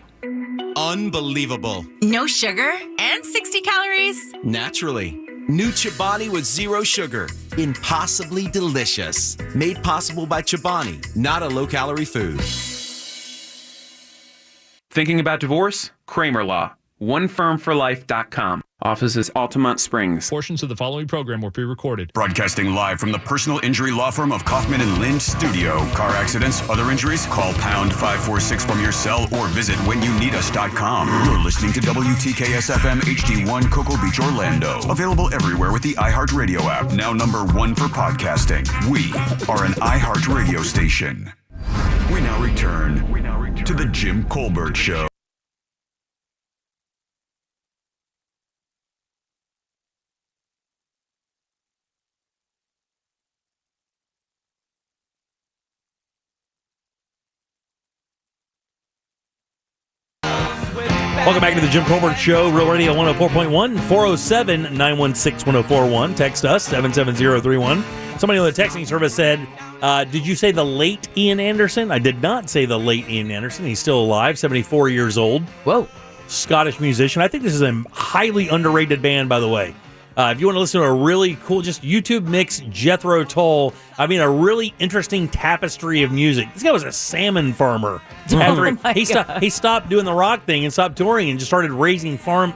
Unbelievable. No sugar and 60 calories. Naturally. New Chobani with zero sugar. Impossibly delicious. Made possible by Chobani, not a low-calorie food. Thinking about divorce? Kramer Law. OneFirmForLife.com. Offices Altamont Springs. Portions of the following program were pre-recorded. Broadcasting live from the personal injury law firm of Kaufman and Lynch Studio. Car accidents, other injuries? Call pound 546 from your cell or visit whenyouneedus.com. You're listening to WTKS-FM HD1 Cocoa Beach, Orlando. Available everywhere with the iHeartRadio app. Now #1 for podcasting. We are an iHeartRadio station. We now return to the Jim Colbert Show. Welcome back to the Jim Colbert Show, Real Radio 104.1, 407-916-1041. Text us, 77031. Somebody on the texting service said, did you say the late Ian Anderson? I did not say the late Ian Anderson. He's still alive, 74 years old. Whoa. Scottish musician. I think this is a highly underrated band, by the way. If you want to listen to a really cool, just YouTube mix Jethro Tull, I mean, a really interesting tapestry of music. This guy was a salmon farmer. After he stopped doing the rock thing and stopped touring and just started raising farm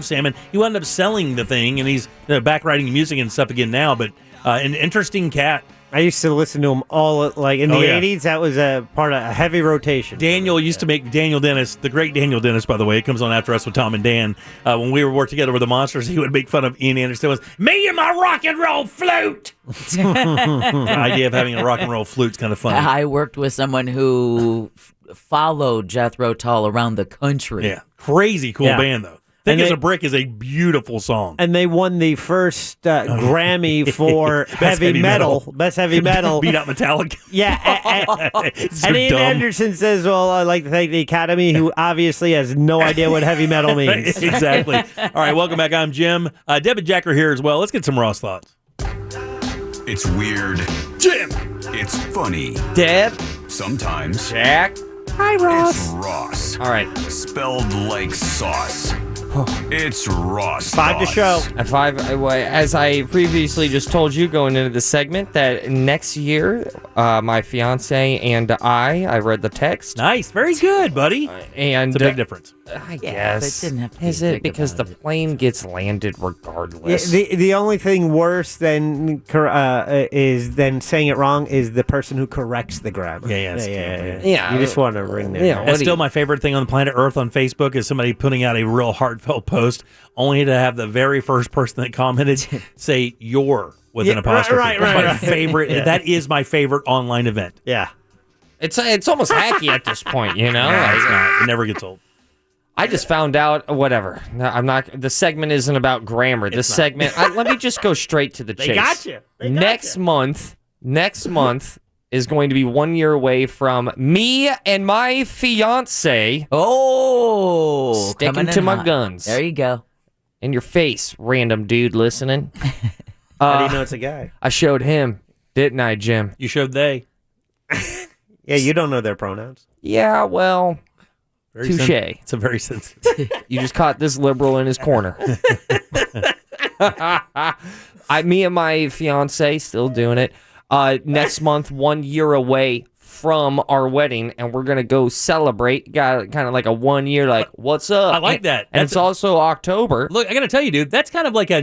salmon. He wound up selling the thing, and he's back writing music and stuff again now. But an interesting cat. I used to listen to him all, like, in the 80s. That was a part of a heavy rotation. Daniel used to make Daniel Dennis, the great Daniel Dennis, by the way. It comes on after us with Tom and Dan. When we were working together with the Monsters, he would make fun of Ian Anderson. It was, me and my rock and roll flute! The idea of having a rock and roll flute's kind of funny. I worked with someone who followed Jethro Tull around the country. Yeah, crazy cool band, though. Thick as a Brick is a beautiful song. And they won the first Grammy for heavy metal. Best heavy metal. Beat out Metallica. Yeah. And Ian Anderson says, well, I'd like to thank the Academy, who obviously has no idea what heavy metal means. Exactly. All right, welcome back. I'm Jim. Deb and Jack are here as well. Let's get some Ross thoughts. It's weird. Jim. It's funny. Deb. Sometimes. Jack. Hi, Ross. It's Ross. All right. Spelled like sauce. It's Ross. 5 to show. At 5, as I previously just told you going into the segment, that next year, my fiance and I read the text. Nice. Very good, buddy. And it's a big difference. I Yeah, guess. but it didn't have to be Is it big because the about it. plane gets landed regardless? The only thing worse than is than saying it wrong is the person who corrects the grammar. Yeah. You just want to ring their That's still my favorite thing on the planet Earth on Facebook is somebody putting out a real heartfelt post, only to have the very first person that commented say "your" with an apostrophe. Right. That's my favorite. Yeah. That is my favorite online event. Yeah. It's almost hacky at this point, you know? No, it's not. It never gets old. I just found out, whatever. No, I'm not. The segment isn't about grammar. This segment, let me just go straight to the chase. They got you. Next month is going to be 1 year away from me and my fiance. Oh, sticking to my guns. There you go. In your face, random dude listening. How do you know it's a guy? I showed him, didn't I, Jim? You showed they. Yeah, you don't know their pronouns. Yeah, well, touche. It's a very sensitive. You just caught this liberal in his corner. Me and my fiance still doing it. Next month, 1 year away from our wedding, and we're gonna go celebrate. Got kind of like a 1 year, like, what's up? I like that. And it's also October. Look, I gotta tell you, dude, that's kind of like that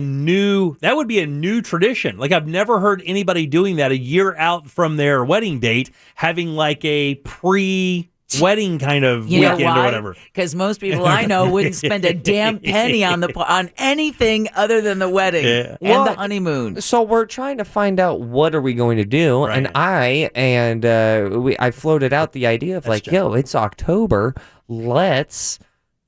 would be a new tradition. Like, I've never heard anybody doing that a year out from their wedding date, having like a pre-wedding kind of weekend or whatever. Because most people I know wouldn't spend a damn penny on anything other than the wedding and the honeymoon. So we're trying to find out what are we going to do, and I floated out the idea of yo, it's October, let's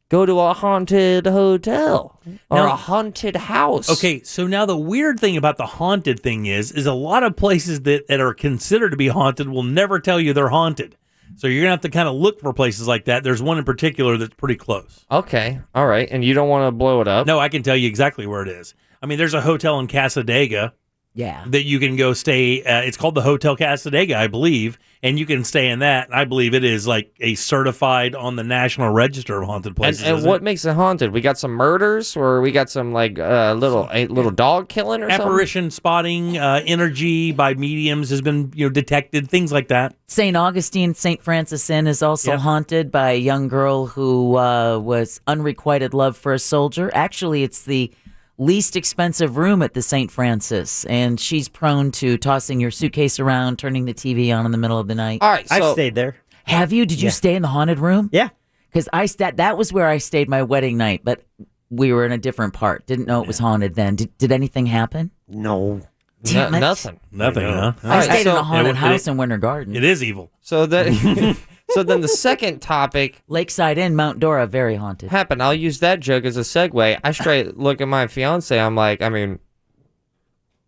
go to a haunted hotel or a haunted house. Okay, so now the weird thing about the haunted thing is a lot of places that are considered to be haunted will never tell you they're haunted. So you're going to have to kind of look for places like that. There's one in particular that's pretty close. Okay, all right. And you don't want to blow it up? No, I can tell you exactly where it is. I mean, there's a hotel in Casadega that you can go stay. It's called the Hotel Casadega, I believe, and you can stay in that. I believe it is like a certified on the National Register of Haunted Places. And what makes it haunted? We got some murders, or we got some like little dog killing or apparition spotting, energy by mediums has been detected, things like that. St. Augustine, St. Francis Inn is also haunted by a young girl who was unrequited love for a soldier. Actually, it's the least expensive room at the St. Francis, and she's prone to tossing your suitcase around, turning the TV on in the middle of the night. All right, I've stayed there. Have you? Did you stay in the haunted room? Yeah. Because that was where I stayed my wedding night, but we were in a different part. Didn't know it was haunted then. Did anything happen? No. Damn it. Nothing. Nothing, huh? I stayed in a haunted house in Winter Garden. It is evil. So that... So then the second topic... Lakeside Inn, Mount Dora, very haunted. Happened. I'll use that joke as a segue. I straight look at my fiance. I'm like, I mean,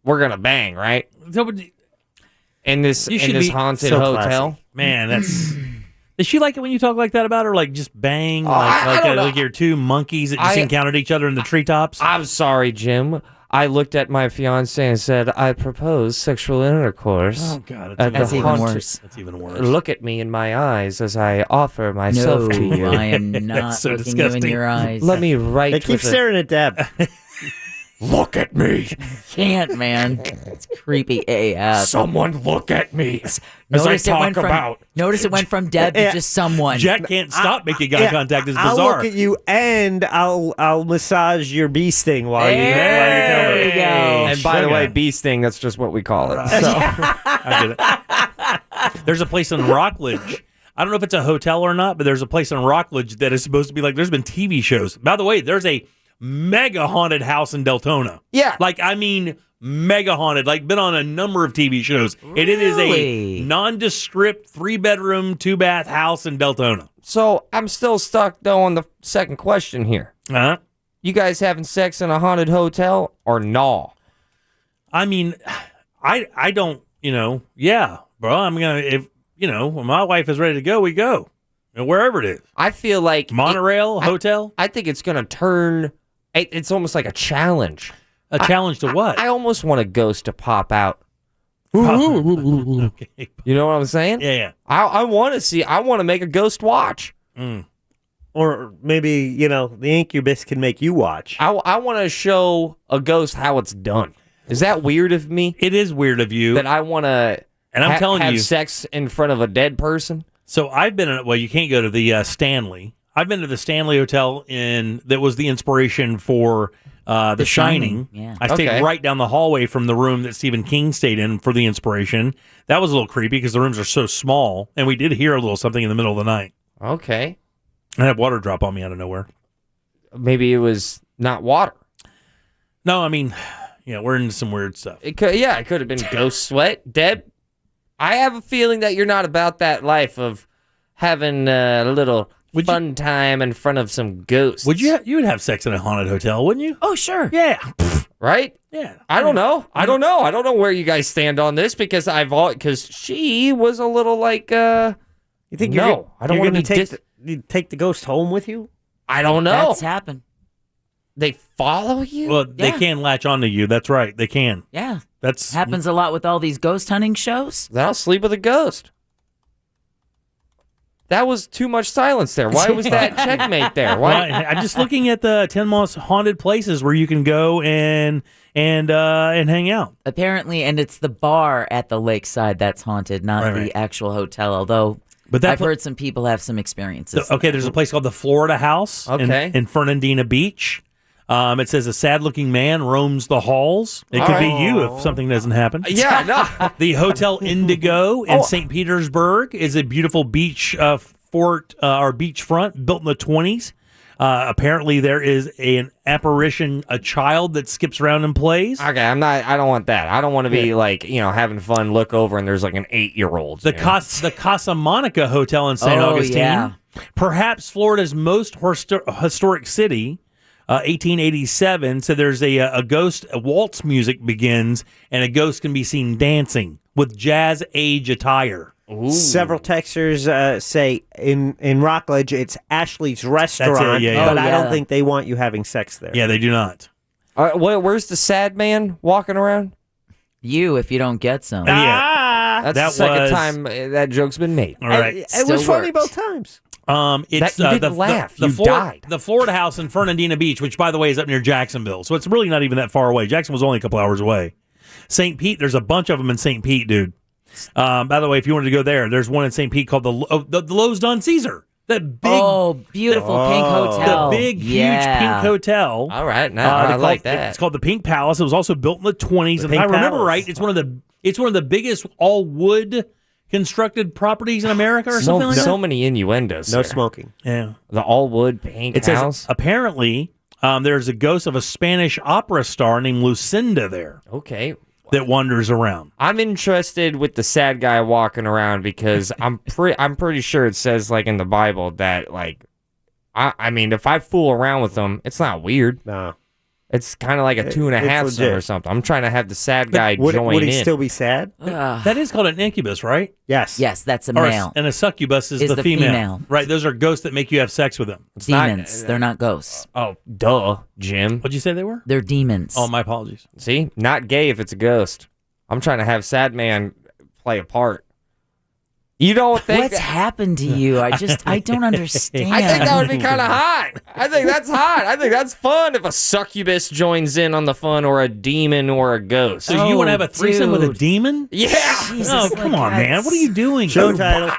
we're going to bang, right? In this haunted hotel. Classy. Man, that's... Does she like it when you talk like that about her? Like just bang? Like your two monkeys that just encountered each other in the treetops? I'm sorry, Jim. I looked at my fiance and said, I propose sexual intercourse. Oh, God. That's even worse. That's even worse. Look at me in my eyes as I offer myself to you. I am not so looking disgusting. you in your eyes. Let me write. They keep staring at Deb. Look at me. Can't, man. It's creepy AF. Someone look at me as Notice I talk about. Notice it went from Deb to just someone. Jack can't stop making eye contact. It's bizarre. I'll look at you and I'll massage your bee sting while you There you go. And by the way, bee sting, that's just what we call it. So. I get it. There's a place in Rockledge. I don't know if it's a hotel or not, but there's a place in Rockledge that is supposed to be like, there's been TV shows. By the way, there's a mega haunted house in Deltona. Yeah. Like, I mean, mega haunted. Like, been on a number of TV shows. Really? And it is a nondescript 3-bedroom, 2-bath house in Deltona. So I'm still stuck, though, on the second question here. Uh-huh. You guys having sex in a haunted hotel or no? I mean, I don't, yeah, bro. I'm going to, when my wife is ready to go, we go. Wherever it is. I feel like... Monorail, hotel? I think it's going to turn... It's almost like a challenge. A challenge to what? I almost want a ghost to pop out. Okay. You know what I'm saying? Yeah. I want to see... I want to make a ghost watch. Mm. Or maybe, the incubus can make you watch. I want to show a ghost how it's done. Is that weird of me? It is weird of you. That I want to have sex in front of a dead person? So I've been in, you can't go to the Stanley. I've been to the Stanley Hotel that was the inspiration for The Shining. Yeah. I stayed right down the hallway from the room that Stephen King stayed in for the inspiration. That was a little creepy because the rooms are so small, and we did hear a little something in the middle of the night. Okay. I had water drop on me out of nowhere. Maybe it was not water. No, I mean, we're into some weird stuff. It could have been ghost sweat. Deb, I have a feeling that you're not about that life of having a little fun time in front of some ghosts. You would have sex in a haunted hotel, wouldn't you? Oh, sure. Yeah. Right? Yeah. I don't know. I don't know where you guys stand on this because she was a little like You think I don't want to take the ghost home with you? I don't know. That's happened. They follow you? Well, they can latch onto you. That's right. They can. Yeah. That's happens a lot with all these ghost hunting shows. Then I'll sleep with a ghost. That was too much silence there. Why was that checkmate there? Why? Well, I'm just looking at the 10 most haunted places where you can go and hang out. Apparently, and it's the bar at the lakeside that's haunted, not the actual hotel. Although, I've heard some people have some experiences. Okay, there's a place called the Florida House in Fernandina Beach. It says a sad-looking man roams the halls. It could be you if something doesn't happen. Yeah, no. The Hotel Indigo in St. Petersburg is a beautiful beach fort or beachfront built in the 20s. Apparently, there is an apparition, a child that skips around and plays. Okay, I don't want that. I don't want to be having fun. Look over and there's like an 8-year-old. The Casa Monica Hotel in St. Augustine, yeah. Perhaps Florida's most historic city. 1887. So there's a ghost. Waltz music begins, and a ghost can be seen dancing with jazz age attire. Ooh. Several texters say in Rockledge it's Ashley's restaurant, but I don't think they want you having sex there. Yeah, they do not. Where's the sad man walking around? You, if you don't get some. That's the second time that joke's been made. All right, it was funny both times. It's you didn't laugh. You died. The Florida House in Fernandina Beach, which by the way is up near Jacksonville, so it's really not even that far away. Jacksonville's only a couple hours away. St. Pete, there's a bunch of them in St. Pete, dude. By the way, if you wanted to go there's one in St. Pete called the Lowe's Don Caesar. That big, beautiful pink hotel. The big, huge pink hotel. All right, now I like that. It's called the Pink Palace. It was also built in the 20s, and if I remember right, it's one of the biggest all wood constructed properties in America or something like that. So many innuendos. No smoking. Yeah. The all wood pink house. Says, apparently, there's a ghost of a Spanish opera star named Lucinda there. Okay. That wanders around. I'm interested with the sad guy walking around because I'm pretty sure it says like in the Bible that I mean if I fool around with them, it's not weird. No. It's kind of like a 2.5 son or something. I'm trying to have the sad guy join in. Would he still be sad? That is called an incubus, right? Yes. Yes, that's a male. And a succubus is the female. Right, those are ghosts that make you have sex with them. Demons. They're not ghosts. Oh, duh, Jim. What'd you say they were? They're demons. Oh, my apologies. See? Not gay if it's a ghost. I'm trying to have sad man play a part. You don't think what's happened to you? I don't understand. I think that would be kind of hot. I think that's hot. I think that's fun if a succubus joins in on the fun or a demon or a ghost. So you want to have a threesome with a demon? Yeah. Jesus, come on, man. What are you doing? Show title.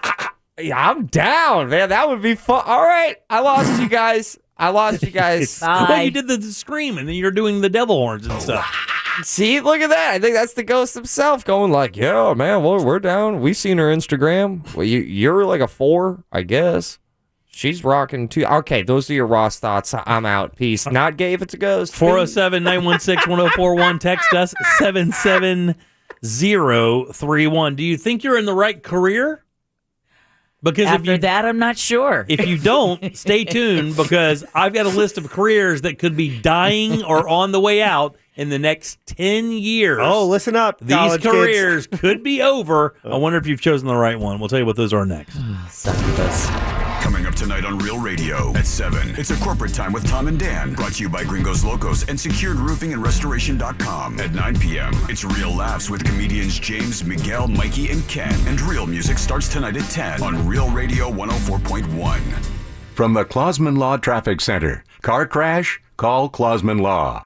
Yeah, I'm down, man. That would be fun. All right. I lost you guys. Well, you did the scream, and then you're doing the devil horns and stuff. See, look at that. I think that's the ghost himself going like, yeah, man, well, we're down. We've seen her Instagram. Well, you're like a 4, I guess. She's rocking too. Okay, those are your Ross thoughts. I'm out. Peace. Not gay if it's a ghost. 407-916-1041. Text us 77031. Do you think you're in the right career? Because after that, I'm not sure. If you don't, stay tuned because I've got a list of careers that could be dying or on the way out in the next 10 years. Oh, listen up. These careers could be over. I wonder if you've chosen the right one. We'll tell you what those are next. Coming up tonight on Real Radio at 7. It's a corporate time with Tom and Dan. Brought to you by Gringos Locos and SecuredRoofingAndRestoration.com. At 9 p.m., it's Real Laughs with comedians James, Miguel, Mikey, and Ken. And Real Music starts tonight at 10 on Real Radio 104.1. From the Clausman Law Traffic Center. Car crash? Call Clausman Law.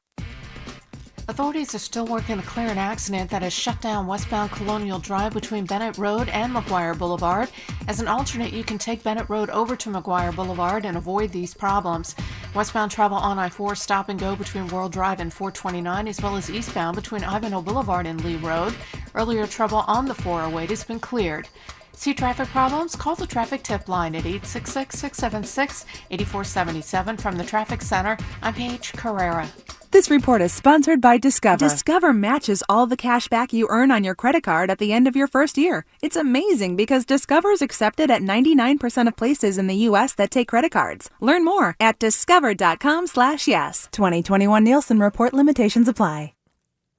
Authorities are still working to clear an accident that has shut down westbound Colonial Drive between Bennett Road and McGuire Boulevard. As an alternate, you can take Bennett Road over to McGuire Boulevard and avoid these problems. Westbound travel on I-4 stop and go between World Drive and 429, as well as eastbound between Ivanhoe Boulevard and Lee Road. Earlier trouble on the 408 has been cleared. See traffic problems? Call the traffic tip line at 866-676-8477. From the Traffic Center, I'm Paige Carrera. This report is sponsored by Discover. Discover matches all the cash back you earn on your credit card at the end of your first year. It's amazing because Discover is accepted at 99% of places in the U.S. that take credit cards. Learn more at discover.com/yes. 2021 Nielsen Report limitations apply.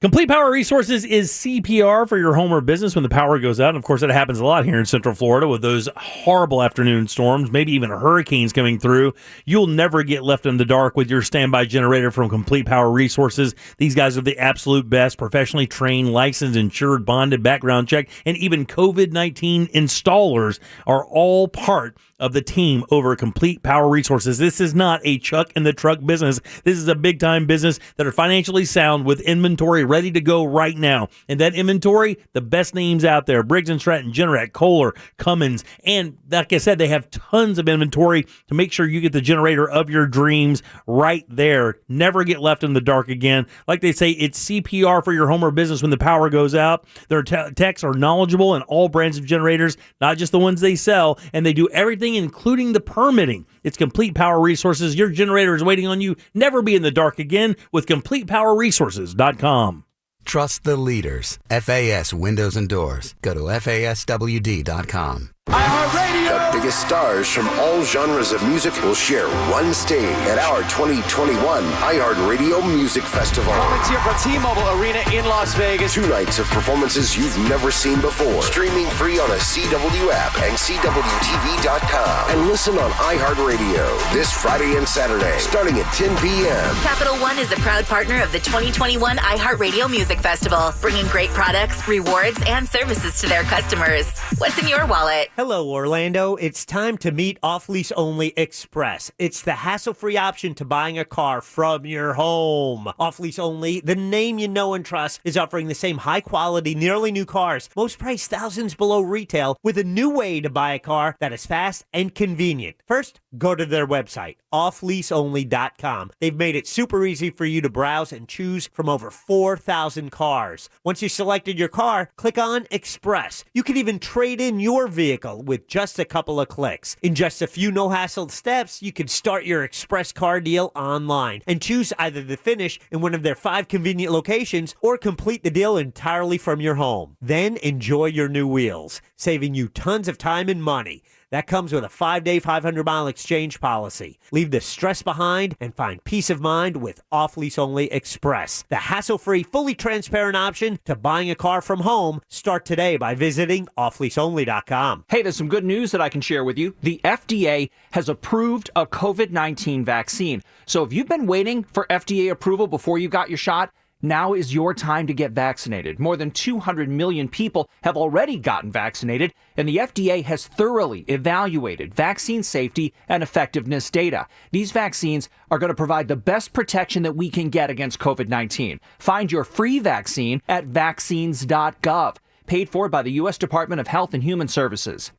Complete Power Resources is CPR for your home or business when the power goes out. And of course, it happens a lot here in Central Florida with those horrible afternoon storms, maybe even hurricanes coming through. You'll never get left in the dark with your standby generator from Complete Power Resources. These guys are the absolute best, professionally trained, licensed, insured, bonded, background check, and even COVID-19 installers are all part of the team over Complete Power Resources. This is not a chuck in the truck business. This is a big time business that are financially sound with inventory ready to go right now. And that inventory, the best names out there, Briggs & Stratton, Generac, Kohler, Cummins, and like I said, they have tons of inventory to make sure you get the generator of your dreams right there. Never get left in the dark again. Like they say, it's CPR for your home or business when the power goes out. Their techs are knowledgeable in all brands of generators, not just the ones they sell, and they do everything including the permitting. It's Complete Power Resources. Your generator is waiting on you. Never be in the dark again with CompletePowerResources.com. Trust the leaders. FAS Windows and Doors. Go to FASWD.com. The biggest stars from all genres of music will share one stage at our 2021 iHeartRadio Music Festival. Comments here from T-Mobile Arena in Las Vegas. 2 nights of performances you've never seen before. Streaming free on a CW app and CWTV.com. And listen on iHeartRadio this Friday and Saturday, starting at 10 p.m. Capital One is a proud partner of the 2021 iHeartRadio Music Festival, bringing great products, rewards, and services to their customers. What's in your wallet? Hello, Orlando. It's time to meet Off-Lease Only Express. It's the hassle-free option to buying a car from your home. Off-Lease Only, the name you know and trust, is offering the same high-quality, nearly new cars, most priced thousands below retail, with a new way to buy a car that is fast and convenient. First, go to their website, offleaseonly.com. They've made it super easy for you to browse and choose from over 4,000 cars. Once you've selected your car, click on Express. You can even trade in your vehicle with just a couple of clicks. In just a few no-hassle steps, you can start your Express car deal online and choose either to finish in one of their 5 convenient locations or complete the deal entirely from your home. Then enjoy your new wheels, saving you tons of time and money. That comes with a 5-day, 500-mile exchange policy. Leave the stress behind and find peace of mind with Off-Lease Only Express. The hassle-free, fully transparent option to buying a car from home. Start today by visiting offleaseonly.com. Hey, there's some good news that I can share with you. The FDA has approved a COVID-19 vaccine. So if you've been waiting for FDA approval before you got your shot, now is your time to get vaccinated. More than 200 million people have already gotten vaccinated, and the FDA has thoroughly evaluated vaccine safety and effectiveness data. These vaccines are going to provide the best protection that we can get against COVID-19. Find your free vaccine at vaccines.gov, paid for by the U.S. Department of Health and Human Services.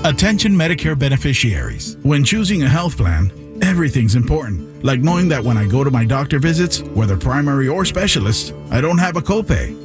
Attention Medicare beneficiaries. When choosing a health plan, everything's important, like knowing that when I go to my doctor visits, whether primary or specialist, I don't have a copay.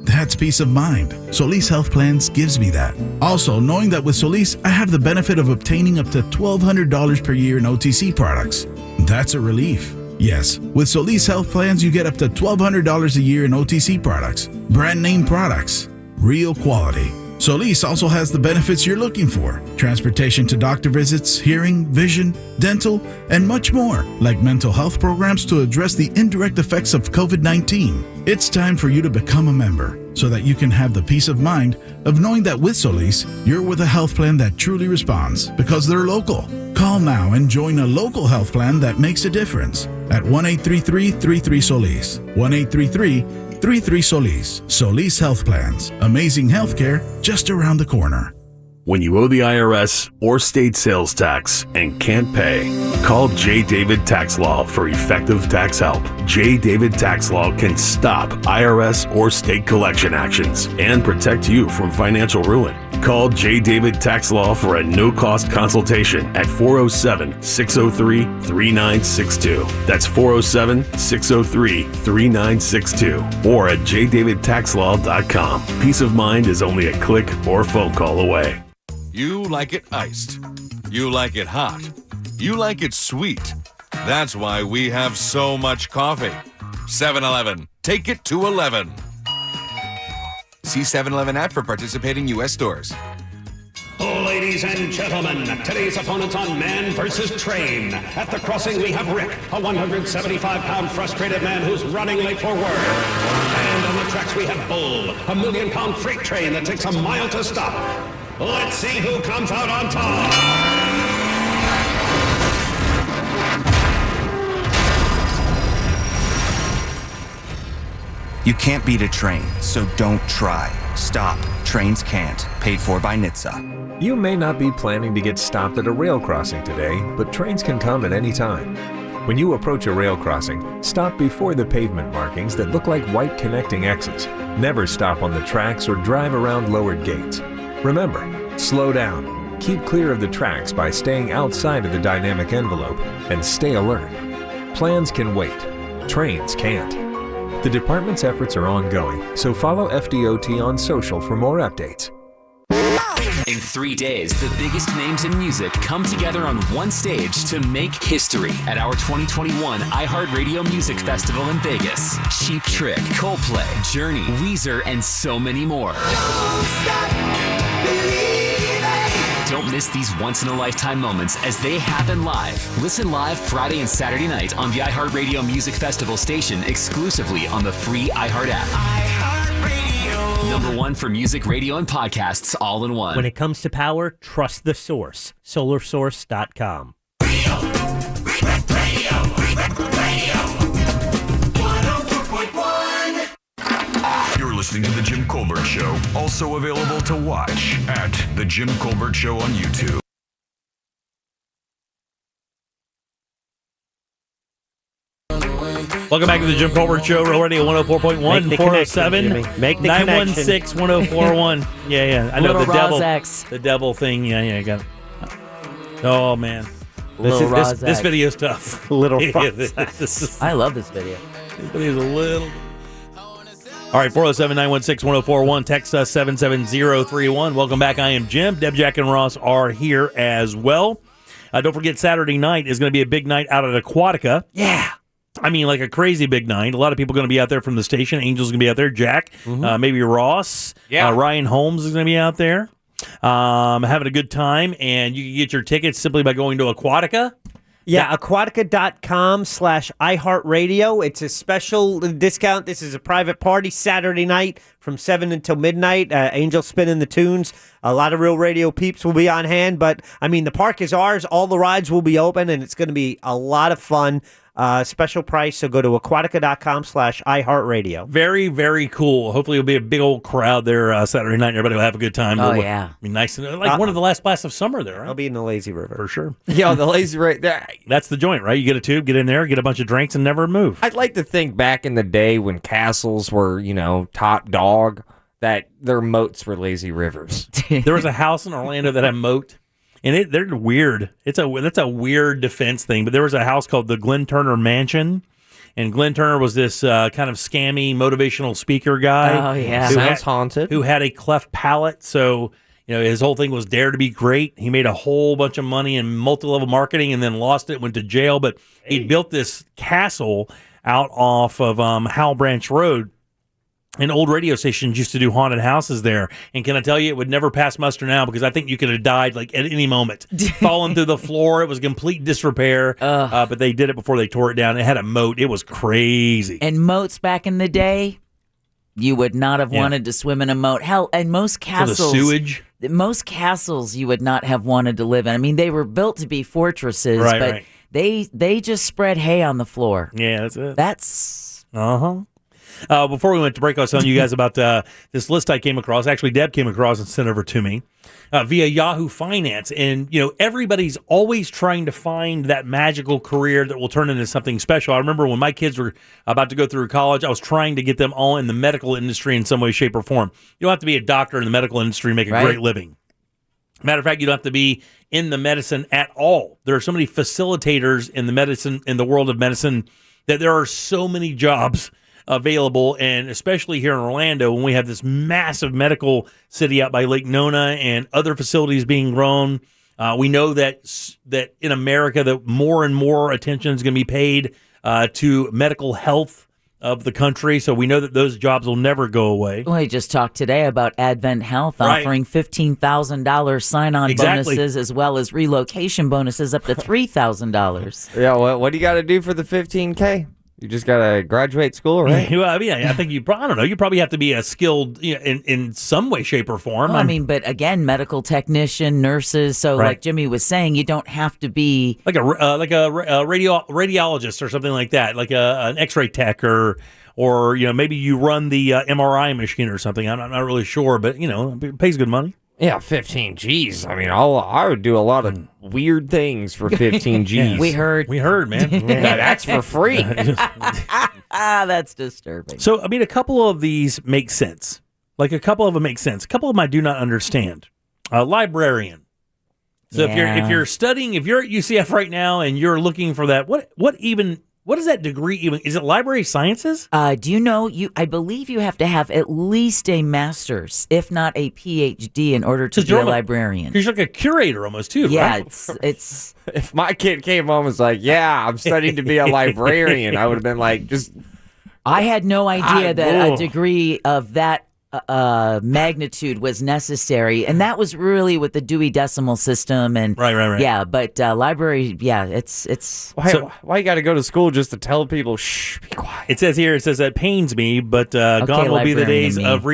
That's peace of mind. Solis Health Plans gives me that. Also, knowing that with Solis, I have the benefit of obtaining up to $1,200 per year in OTC products. That's a relief. Yes, with Solis Health Plans, you get up to $1,200 a year in OTC products, brand name products, real quality. Solis also has the benefits you're looking for. Transportation to doctor visits, hearing, vision, dental, and much more, like mental health programs to address the indirect effects of COVID-19. It's time for you to become a member so that you can have the peace of mind of knowing that with Solis, you're with a health plan that truly responds because they're local. Call now and join a local health plan that makes a difference at 1-833-33-SOLIS. 1-833-33-SOLIS. Solis Health Plans. Amazing healthcare just around the corner. When you owe the IRS or state sales tax and can't pay, call J. David Tax Law for effective tax help. J. David Tax Law can stop IRS or state collection actions and protect you from financial ruin. Call J. David Tax Law for a no-cost consultation at 407-603-3962. That's 407-603-3962 or at jdavidtaxlaw.com. Peace of mind is only a click or phone call away. You like it iced. You like it hot. You like it sweet. That's why we have so much coffee. 7-Eleven. Take it to 11. See 7-Eleven app for participating U.S. stores. Ladies and gentlemen, today's opponents on Man versus Train. At the crossing, we have Rick, a 175-pound frustrated man who's running late for work. And on the tracks, we have Bull, a million-pound freight train that takes a mile to stop. Let's see who comes out on top. You can't beat a train, so don't try. Stop. Trains can't. Paid for by NHTSA. You may not be planning to get stopped at a rail crossing today, but trains can come at any time. When you approach a rail crossing, stop before the pavement markings that look like white connecting X's. Never stop on the tracks or drive around lowered gates. Remember, slow down. Keep clear of the tracks by staying outside of the dynamic envelope and stay alert. Plans can wait. Trains can't. The department's efforts are ongoing, so follow FDOT on social for more updates. In 3 days, the biggest names in music come together on one stage to make history at our 2021 iHeartRadio Music Festival in Vegas. Cheap Trick, Coldplay, Journey, Weezer, and so many more. Don't miss these once-in-a-lifetime moments as they happen live. Listen live Friday and Saturday night on the iHeartRadio Music Festival station exclusively on the free iHeart app. iHeartRadio. Number one for music, radio, and podcasts all in one. When it comes to power, trust the source. SolarSource.com. You're listening to The Jim Colbert Show, also available to watch at The Jim Colbert Show on YouTube. Welcome back to the Jim Colbert Show, Real Radio 104.1, 407 916 1041. Yeah. I know Little the devil. Rosex. The devil thing. Yeah. Got it. Oh, man. This video's tough. Little I love this video. This video's a little. All right, 407-916-1041. Text us 77031. Welcome back. I am Jim. Deb, Jack, and Ross are here as well. Don't forget, Saturday night is going to be a big night out at Aquatica. Yeah. I mean, like a crazy big night. A lot of people going to be out there from the station. Angel's going to be out there. Jack, maybe Ross. Yeah. Ryan Holmes is going to be out there having a good time. And you can get your tickets simply by going to Aquatica. Yeah, aquatica.com/iHeartRadio. It's a special discount. This is a private party Saturday night from 7 until midnight. Angel spinning the tunes. A lot of Real Radio peeps will be on hand. But, I mean, the park is ours. All the rides will be open, and it's going to be a lot of fun. Special price, so go to aquatica.com/iHeartRadio. Very, very cool. Hopefully it'll be a big old crowd there Saturday night. Everybody will have a good time. Oh, yeah. Be nice. And, like one of the last blasts of summer there, right? I'll be in the Lazy River. For sure. Yeah, the lazy right there. That's the joint, right? You get a tube, get in there, get a bunch of drinks, and never move. I'd like to think back in the day when castles were, top dog, that their moats were lazy rivers. There was a house in Orlando that had a moat. And they're weird. That's a weird defense thing. But there was a house called the Glenn Turner Mansion, and Glenn Turner was this kind of scammy motivational speaker guy. Oh yeah, sounds haunted. Who had a cleft palate, so his whole thing was dare to be great. He made a whole bunch of money in multi-level marketing, and then lost it, went to jail. But he'd built this castle out off of Howell Branch Road. And old radio stations used to do haunted houses there. And can I tell you, it would never pass muster now because I think you could have died like at any moment. Fallen through the floor. It was complete disrepair. But they did it before they tore it down. It had a moat. It was crazy. And moats back in the day, you would not have wanted to swim in a moat. Hell, and most castles. For the sewage? Most castles you would not have wanted to live in. I mean, they were built to be fortresses, but they just spread hay on the floor. Yeah, that's it. That's... Before we went to break, I was telling you guys about this list I came across. Actually, Deb came across and sent over to me via Yahoo Finance. And, everybody's always trying to find that magical career that will turn into something special. I remember when my kids were about to go through college, I was trying to get them all in the medical industry in some way, shape, or form. You don't have to be a doctor in the medical industry and make a great living. Matter of fact, you don't have to be in the medicine at all. There are so many facilitators in the world of medicine, that there are so many jobs available, and especially here in Orlando when we have this massive medical city out by Lake Nona and other facilities being grown. We know that in America that more and more attention is going to be paid to medical health of the country, so we know that those jobs will never go away. We just talked today about AdventHealth offering $15,000 sign-on bonuses as well as relocation bonuses up to $3,000. Yeah, what do you got to do for the $15K? You just got to graduate school, right? Well, I mean, I think I don't know. You probably have to be a skilled, in some way, shape, or form. Well, I mean, but again, medical technician, nurses. So, like Jimmy was saying, you don't have to be like a radiologist or something like that, like an X-ray tech, or maybe you run the MRI machine or something. I'm not really sure, but it pays good money. Yeah, 15 G's. I mean, I would do a lot of weird things for 15 G's. We heard, man. That's for free. That's disturbing. So, I mean, a couple of these make sense. A couple of them make sense. A couple of them I do not understand. Librarian. So if you're studying, if you're at UCF right now and you're looking for that, what is that degree even? Is it library sciences? Do you know, I believe you have to have at least a master's, if not a PhD, in order to be a librarian. You're like a curator almost, too, yeah, right? it's If my kid came home and was like, yeah, I'm studying to be a librarian, I would have been like, I had no idea that a degree of that magnitude was necessary, and that was really with the Dewey Decimal System, and right. Yeah, but library, it's why you got to go to school just to tell people, shh, be quiet. It says that pains me, but gone will be the days of.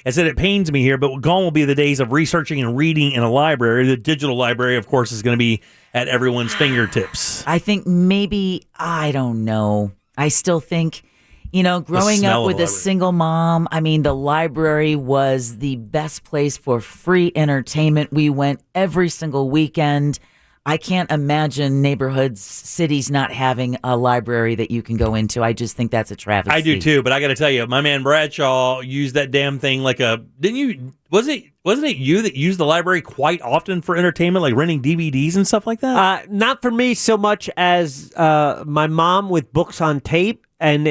I said it pains me here, but gone will be the days of researching and reading in a library. The digital library, of course, is going to be at everyone's fingertips. I think maybe, I don't know. I still think. Growing up with a single mom, I mean, the library was the best place for free entertainment. We went every single weekend. I can't imagine neighborhoods, cities not having a library that you can go into. I just think that's a travesty. I do too, but I got to tell you, my man Bradshaw used that damn thing didn't you? Wasn't it you that used the library quite often for entertainment, like renting DVDs and stuff like that? Not for me so much as my mom with books on tape. And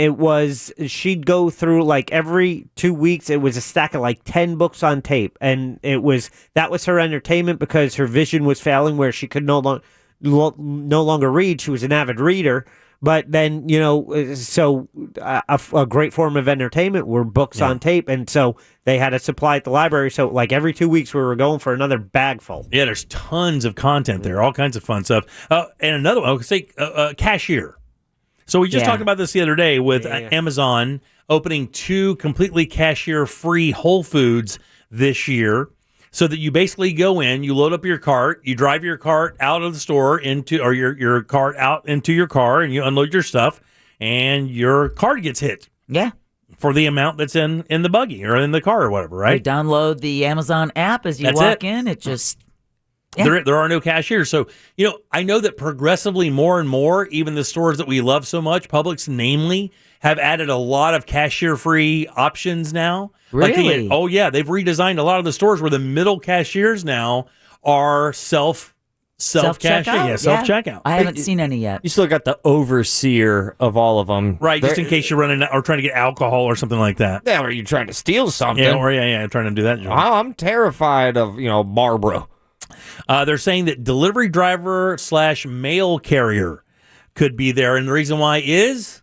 she'd go through every 2 weeks, it was a stack of 10 books on tape. And that was her entertainment because her vision was failing where she could no longer read. She was an avid reader. But then, so a great form of entertainment were books on tape. And so they had a supply at the library. So every 2 weeks we were going for another bag full. Yeah, there's tons of content there, all kinds of fun stuff. And another one, I would say cashier. So we just talked about this the other day with Amazon opening 2 completely cashier-free Whole Foods this year, so that you basically go in, you load up your cart, you drive your cart out of the store your cart out into your car, and you unload your stuff, and your card gets hit. Yeah. For the amount that's in the buggy or in the car or whatever, right? You download the Amazon app as you walk in. It just... Yeah. There are no cashiers. So, I know that progressively more and more, even the stores that we love so much, Publix namely, have added a lot of cashier-free options now. Really? They've redesigned a lot of the stores where the middle cashiers now are self-cashing. Yeah, self-checkout. I haven't seen any yet. You still got the overseer of all of them. Right, just in case you're running out or trying to get alcohol or something like that. Yeah, or you're trying to steal something. Yeah, trying to do that. I'm terrified of, Barbara. They're saying that delivery driver / mail carrier could be there. And the reason why is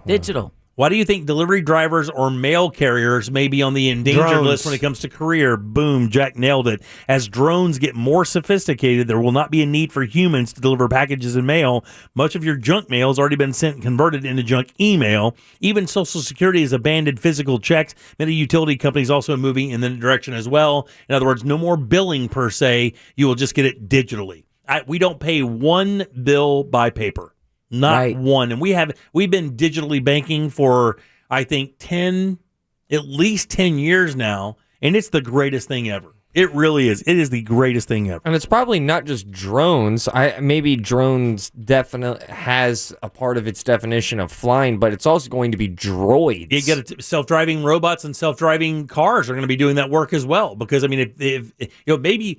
digital. Why do you think delivery drivers or mail carriers may be on the endangered list when it comes to career? Boom, Jack nailed it. As drones get more sophisticated, there will not be a need for humans to deliver packages and mail. Much of your junk mail has already been sent and converted into junk email. Even Social Security has abandoned physical checks. Many utility companies also moving in that direction as well. In other words, no more billing per se. You will just get it digitally. We don't pay one bill by paper. Not one. And we've been digitally banking for, I think, at least 10 years now, and it's the greatest thing ever. It really is. It is the greatest thing ever. And it's probably not just drones. Maybe drones definitely has a part of its definition of flying, but it's also going to be droids. You get self-driving robots and self-driving cars are going to be doing that work as well. Because if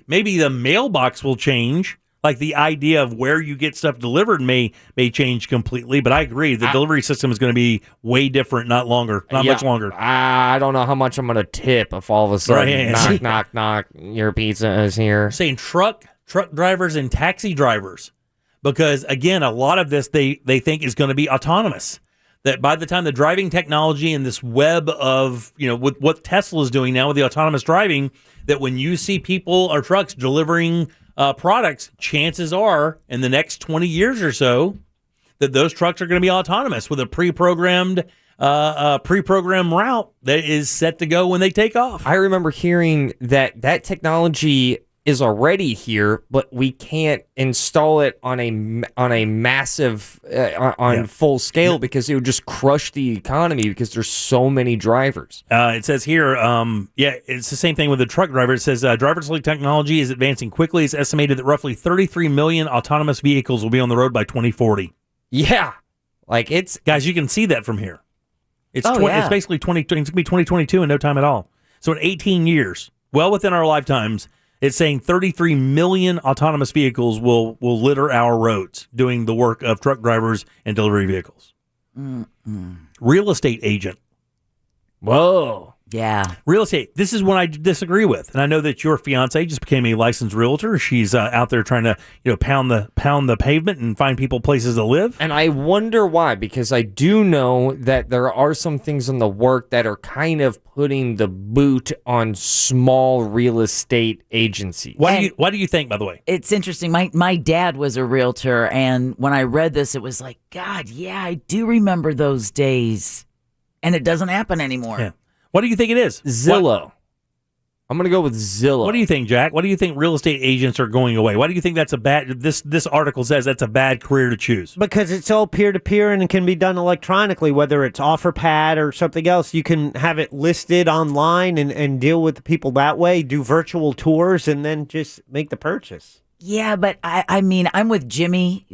maybe the mailbox will change. Like the idea of where you get stuff delivered may change completely, but I agree the delivery system is going to be way different, not much longer. I don't know how much I'm going to tip if all of a sudden knock, your pizza is here. Saying truck drivers and taxi drivers, because again, a lot of this they think is going to be autonomous. that by the time the driving technology and this web of, with what Tesla is doing now with the autonomous driving, that when you see people or trucks delivering products, chances are in the next 20 years or so that those trucks are going to be autonomous with a pre-programmed route that is set to go when they take off. I remember hearing that technology is already here, but we can't install it on a massive full scale because it would just crush the economy because there's so many drivers. It says here, it's the same thing with the truck driver. It says driverless technology is advancing quickly. It's estimated that roughly 33 million autonomous vehicles will be on the road by 2040. Yeah, guys, you can see that from here. It's yeah. It's basically it's going to be 2022 in no time at all. So in 18 years, well within our lifetimes, it's saying 33 million autonomous vehicles will litter our roads, doing the work of truck drivers and delivery vehicles. Real estate agent. Whoa. Yeah. Real estate. This is one I disagree with. And I know that your fiance just became a licensed realtor. She's out there trying to, pound the pavement and find people places to live. And I wonder why, because I do know that there are some things in the work that are kind of putting the boot on small real estate agencies. What do you think, by the way? It's interesting. My dad was a realtor, and when I read this, it was like, God, yeah, I do remember those days. And it doesn't happen anymore. Yeah. What do you think it is? Zillow. I'm going to go with Zillow. What do you think, Jack? What do you think real estate agents are going away? Why do you think that's a bad, this article says that's a bad career to choose? Because it's all peer-to-peer and it can be done electronically, whether it's OfferPad or something else. You can have it listed online and deal with the people that way, do virtual tours, and then just make the purchase. Yeah, but I mean, I'm with Jimmy.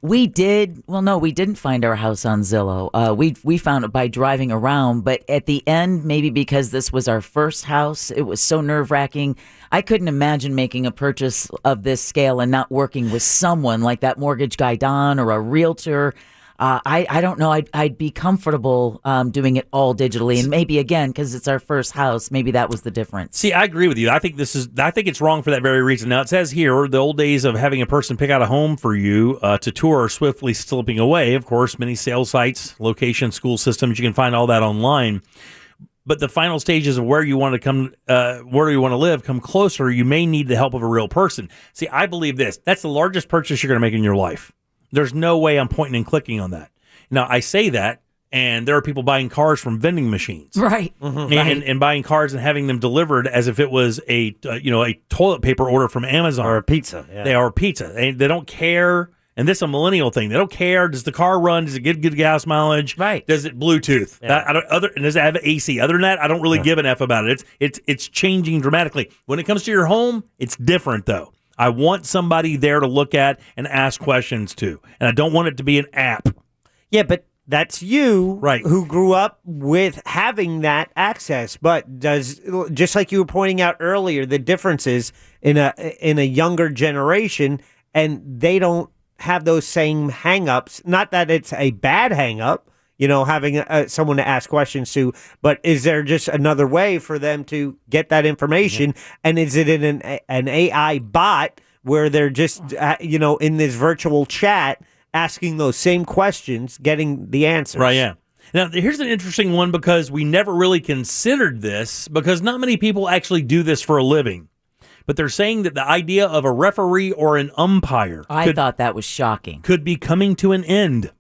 We didn't find our house on Zillow. We found it by driving around, but at the end, maybe because this was our first house, it was so nerve-wracking. I couldn't imagine making a purchase of this scale and not working with someone like that mortgage guy, Don, or a realtor. I don't know. I'd be comfortable doing it all digitally, and maybe again because it's our first house, maybe that was the difference. See, I agree with you. I think it's wrong for that very reason. Now it says here the old days of having a person pick out a home for you to tour are swiftly slipping away. Of course, many sales sites, location, school systems, you can find all that online. But the final stages of where you want to live come closer. You may need the help of a real person. See, I believe this. That's the largest purchase you're going to make in your life. There's no way I'm pointing and clicking on that. Now, I say that, and there are people buying cars from vending machines. Right. And buying cars and having them delivered as if it was a toilet paper order from Amazon. Or a pizza. Yeah. They are a pizza. They don't care. And this is a millennial thing. They don't care. Does the car run? Does it get good gas mileage? Right. Does it Bluetooth? Yeah. And does it have AC? Other than that, I don't really give an F about it. It's changing dramatically. When it comes to your home, it's different, though. I want somebody there to look at and ask questions to. And I don't want it to be an app. Yeah, but that's you right, who grew up with having that access. But just like you were pointing out earlier, the differences in a younger generation, and they don't have those same hang-ups. Not that it's a bad hang-up, having someone to ask questions to, but is there just another way for them to get that information? Mm-hmm. And is it in an AI bot where they're just, in this virtual chat asking those same questions, getting the answers? Right, yeah. Now, here's an interesting one because we never really considered this because not many people actually do this for a living. But they're saying that the idea of a referee or an umpire I thought that was shocking. Could be coming to an end.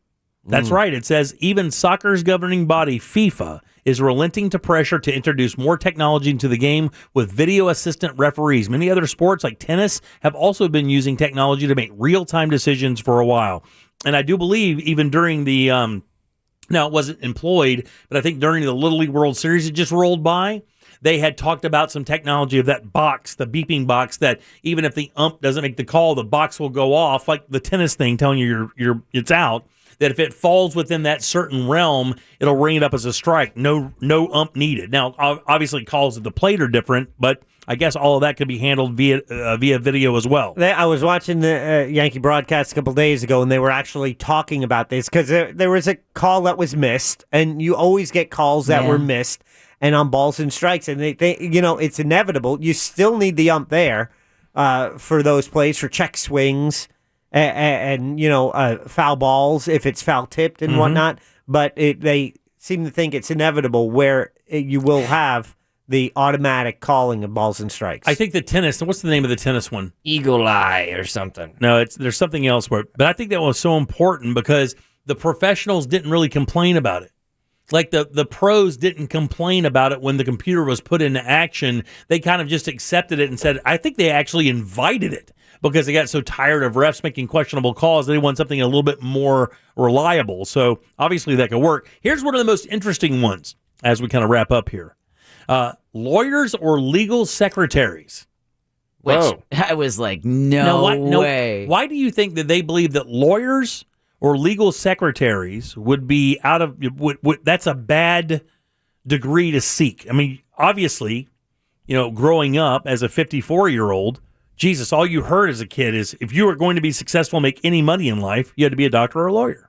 That's right. It says even soccer's governing body, FIFA, is relenting to pressure to introduce more technology into the game with video assistant referees. Many other sports like tennis have also been using technology to make real-time decisions for a while. And I do believe even during the, now it wasn't employed, but I think during the Little League World Series it just rolled by, they had talked about some technology of that box, the beeping box, that even if the ump doesn't make the call, the box will go off, like the tennis thing telling you it's out. That if it falls within that certain realm, it'll ring it up as a strike. No ump needed. Now, obviously, calls at the plate are different, but I guess all of that could be handled via video as well. I was watching the Yankee broadcast a couple days ago, and they were actually talking about this because there was a call that was missed, and you always get calls that were missed, and on balls and strikes, and they it's inevitable. You still need the ump there for those plays, for check swings. and foul balls if it's foul tipped and whatnot. But they seem to think it's inevitable where you will have the automatic calling of balls and strikes. I think the tennis. What's the name of the tennis one? Eagle Eye or something. No, there's something else. But I think that was so important because the professionals didn't really complain about it. Like the pros didn't complain about it when the computer was put into action. They kind of just accepted it and said, I think they actually invited it because they got so tired of refs making questionable calls. They want something a little bit more reliable. So obviously that could work. Here's one of the most interesting ones as we kind of wrap up here. Lawyers or legal secretaries. Which I was like, no way. Why do you think that they believe that lawyers or legal secretaries would be out of that's a bad degree to seek? I mean, obviously, growing up as a 54-year-old, Jesus, all you heard as a kid is if you were going to be successful, make any money in life, you had to be a doctor or a lawyer.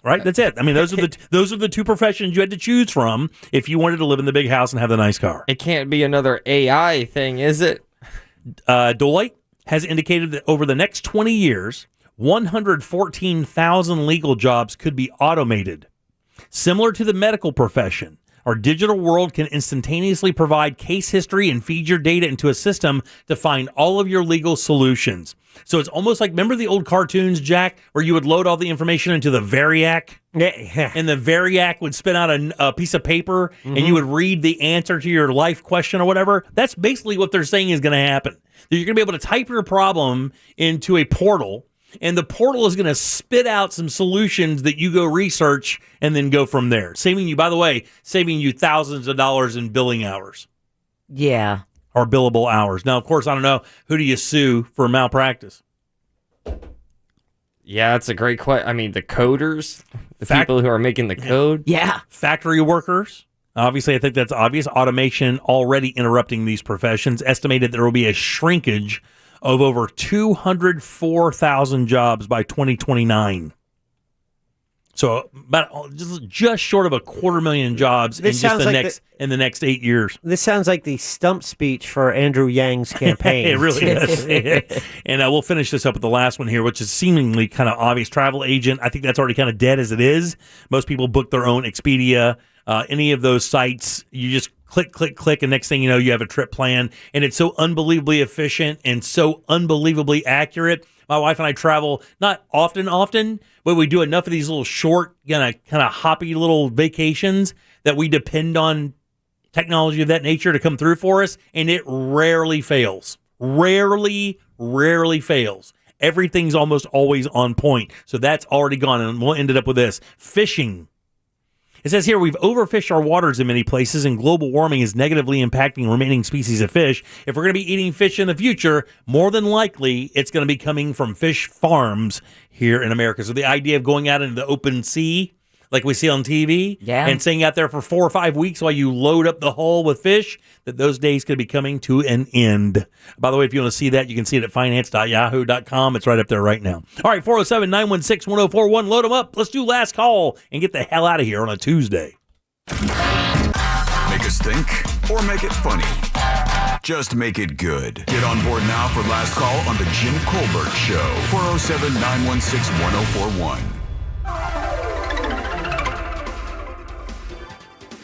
Right? That's it. I mean, those are the two professions you had to choose from if you wanted to live in the big house and have the nice car. It can't be another AI thing, is it? Deloitte has indicated that over the next 20 years, 114,000 legal jobs could be automated. Similar to the medical profession, our digital world can instantaneously provide case history and feed your data into a system to find all of your legal solutions. So it's almost like, remember the old cartoons, Jack, where you would load all the information into the Variac? Yeah. And the Variac would spit out a piece of paper, and you would read the answer to your life question or whatever. That's basically what they're saying is going to happen. You're going to be able to type your problem into a portal, and the portal is going to spit out some solutions that you go research and then go from there. Saving you thousands of dollars in billing hours. Yeah. Or billable hours. Now, of course, I don't know, who do you sue for malpractice? Yeah, that's a great question. I mean, the coders, people who are making the code. Yeah. Factory workers. Obviously, I think that's obvious. Automation already interrupting these professions. Estimated there will be a shrinkage of over 204,000 jobs by 2029. So about just short of 250,000 jobs in the next 8 years. This sounds like the stump speech for Andrew Yang's campaign. It really is. And we'll finish this up with the last one here, which is seemingly kind of obvious. Travel agent. I think that's already kind of dead as it is. Most people book their own Expedia. Any of those sites, you just click, and next thing you know, you have a trip plan. And it's so unbelievably efficient and so unbelievably accurate. My wife and I travel not often, but we do enough of these little short, kind of hoppy little vacations that we depend on technology of that nature to come through for us, and it rarely fails. Rarely fails. Everything's almost always on point. So that's already gone, and we'll end it up with this. Fishing. It says here, we've overfished our waters in many places, and global warming is negatively impacting remaining species of fish. If we're going to be eating fish in the future, more than likely, it's going to be coming from fish farms here in America. So the idea of going out into the open sea, like we see on TV, and staying out there for 4 or 5 weeks while you load up the hull with fish, that those days could be coming to an end. By the way, if you want to see that, you can see it at finance.yahoo.com. It's right up there right now. All right, 407-916-1041. Load them up. Let's do last call and get the hell out of here on a Tuesday. Make us think or make it funny. Just make it good. Get on board now for last call on the Jim Colbert Show. 407-916-1041.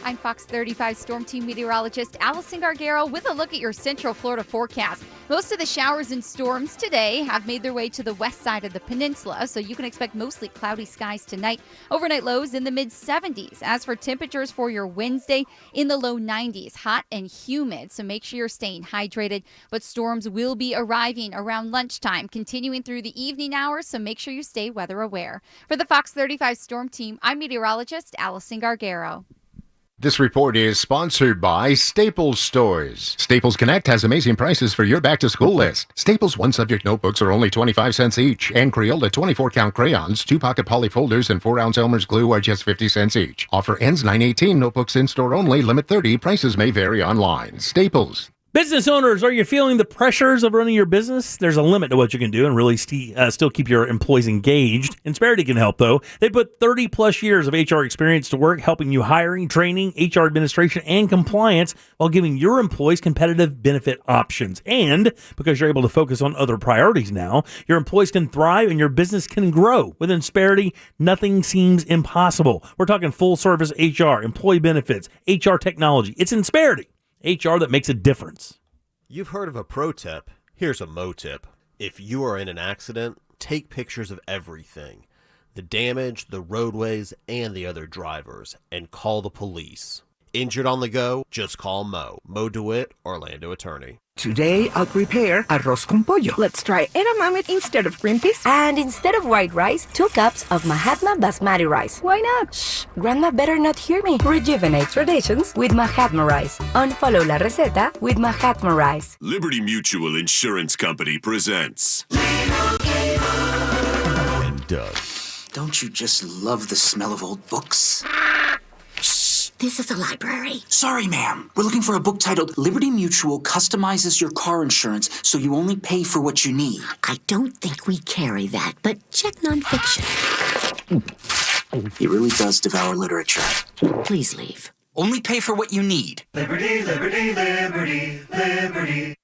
I'm Fox 35 Storm Team meteorologist Allison Gargaro with a look at your Central Florida forecast. Most of the showers and storms today have made their way to the west side of the peninsula, so you can expect mostly cloudy skies tonight. Overnight lows in the mid-70s. As for temperatures for your Wednesday, in the low 90s, hot and humid, so make sure you're staying hydrated. But storms will be arriving around lunchtime, continuing through the evening hours, so make sure you stay weather aware. For the Fox 35 Storm Team, I'm meteorologist Allison Gargaro. This report is sponsored by Staples Stores. Staples Connect has amazing prices for your back-to-school list. Staples one-subject notebooks are only 25 cents each, and Crayola 24-count crayons, 2-pocket poly folders, and 4-ounce Elmer's glue are just 50 cents each. Offer ends 9/18. Notebooks in-store only. Limit 30. Prices may vary online. Staples. Business owners, are you feeling the pressures of running your business? There's a limit to what you can do and really still keep your employees engaged. Insperity can help, though. They put 30 plus years of HR experience to work, helping you hiring, training, HR administration, and compliance while giving your employees competitive benefit options. And because you're able to focus on other priorities now, your employees can thrive and your business can grow. With Insperity, nothing seems impossible. We're talking full service HR, employee benefits, HR technology. It's Insperity. HR that makes a difference. You've heard of a pro tip. Here's a mo tip. If you are in an accident, take pictures of everything. The damage, the roadways, and the other drivers, and call the police. Injured on the go? Just call Mo. Mo DeWitt, Orlando attorney. Today, I'll prepare arroz con pollo. Let's try edamame instead of green peas. And instead of white rice, 2 cups of Mahatma basmati rice. Why not? Shh, Grandma better not hear me. Rejuvenate traditions with Mahatma rice. Unfollow la receta with Mahatma rice. Liberty Mutual Insurance Company presents. And Doug. Don't you just love the smell of old books? This is a library. Sorry, ma'am. We're looking for a book titled Liberty Mutual Customizes Your Car Insurance So You Only Pay for What You Need. I don't think we carry that, but check nonfiction. He really does devour literature. Please leave. Only pay for what you need. Liberty, liberty, liberty, liberty.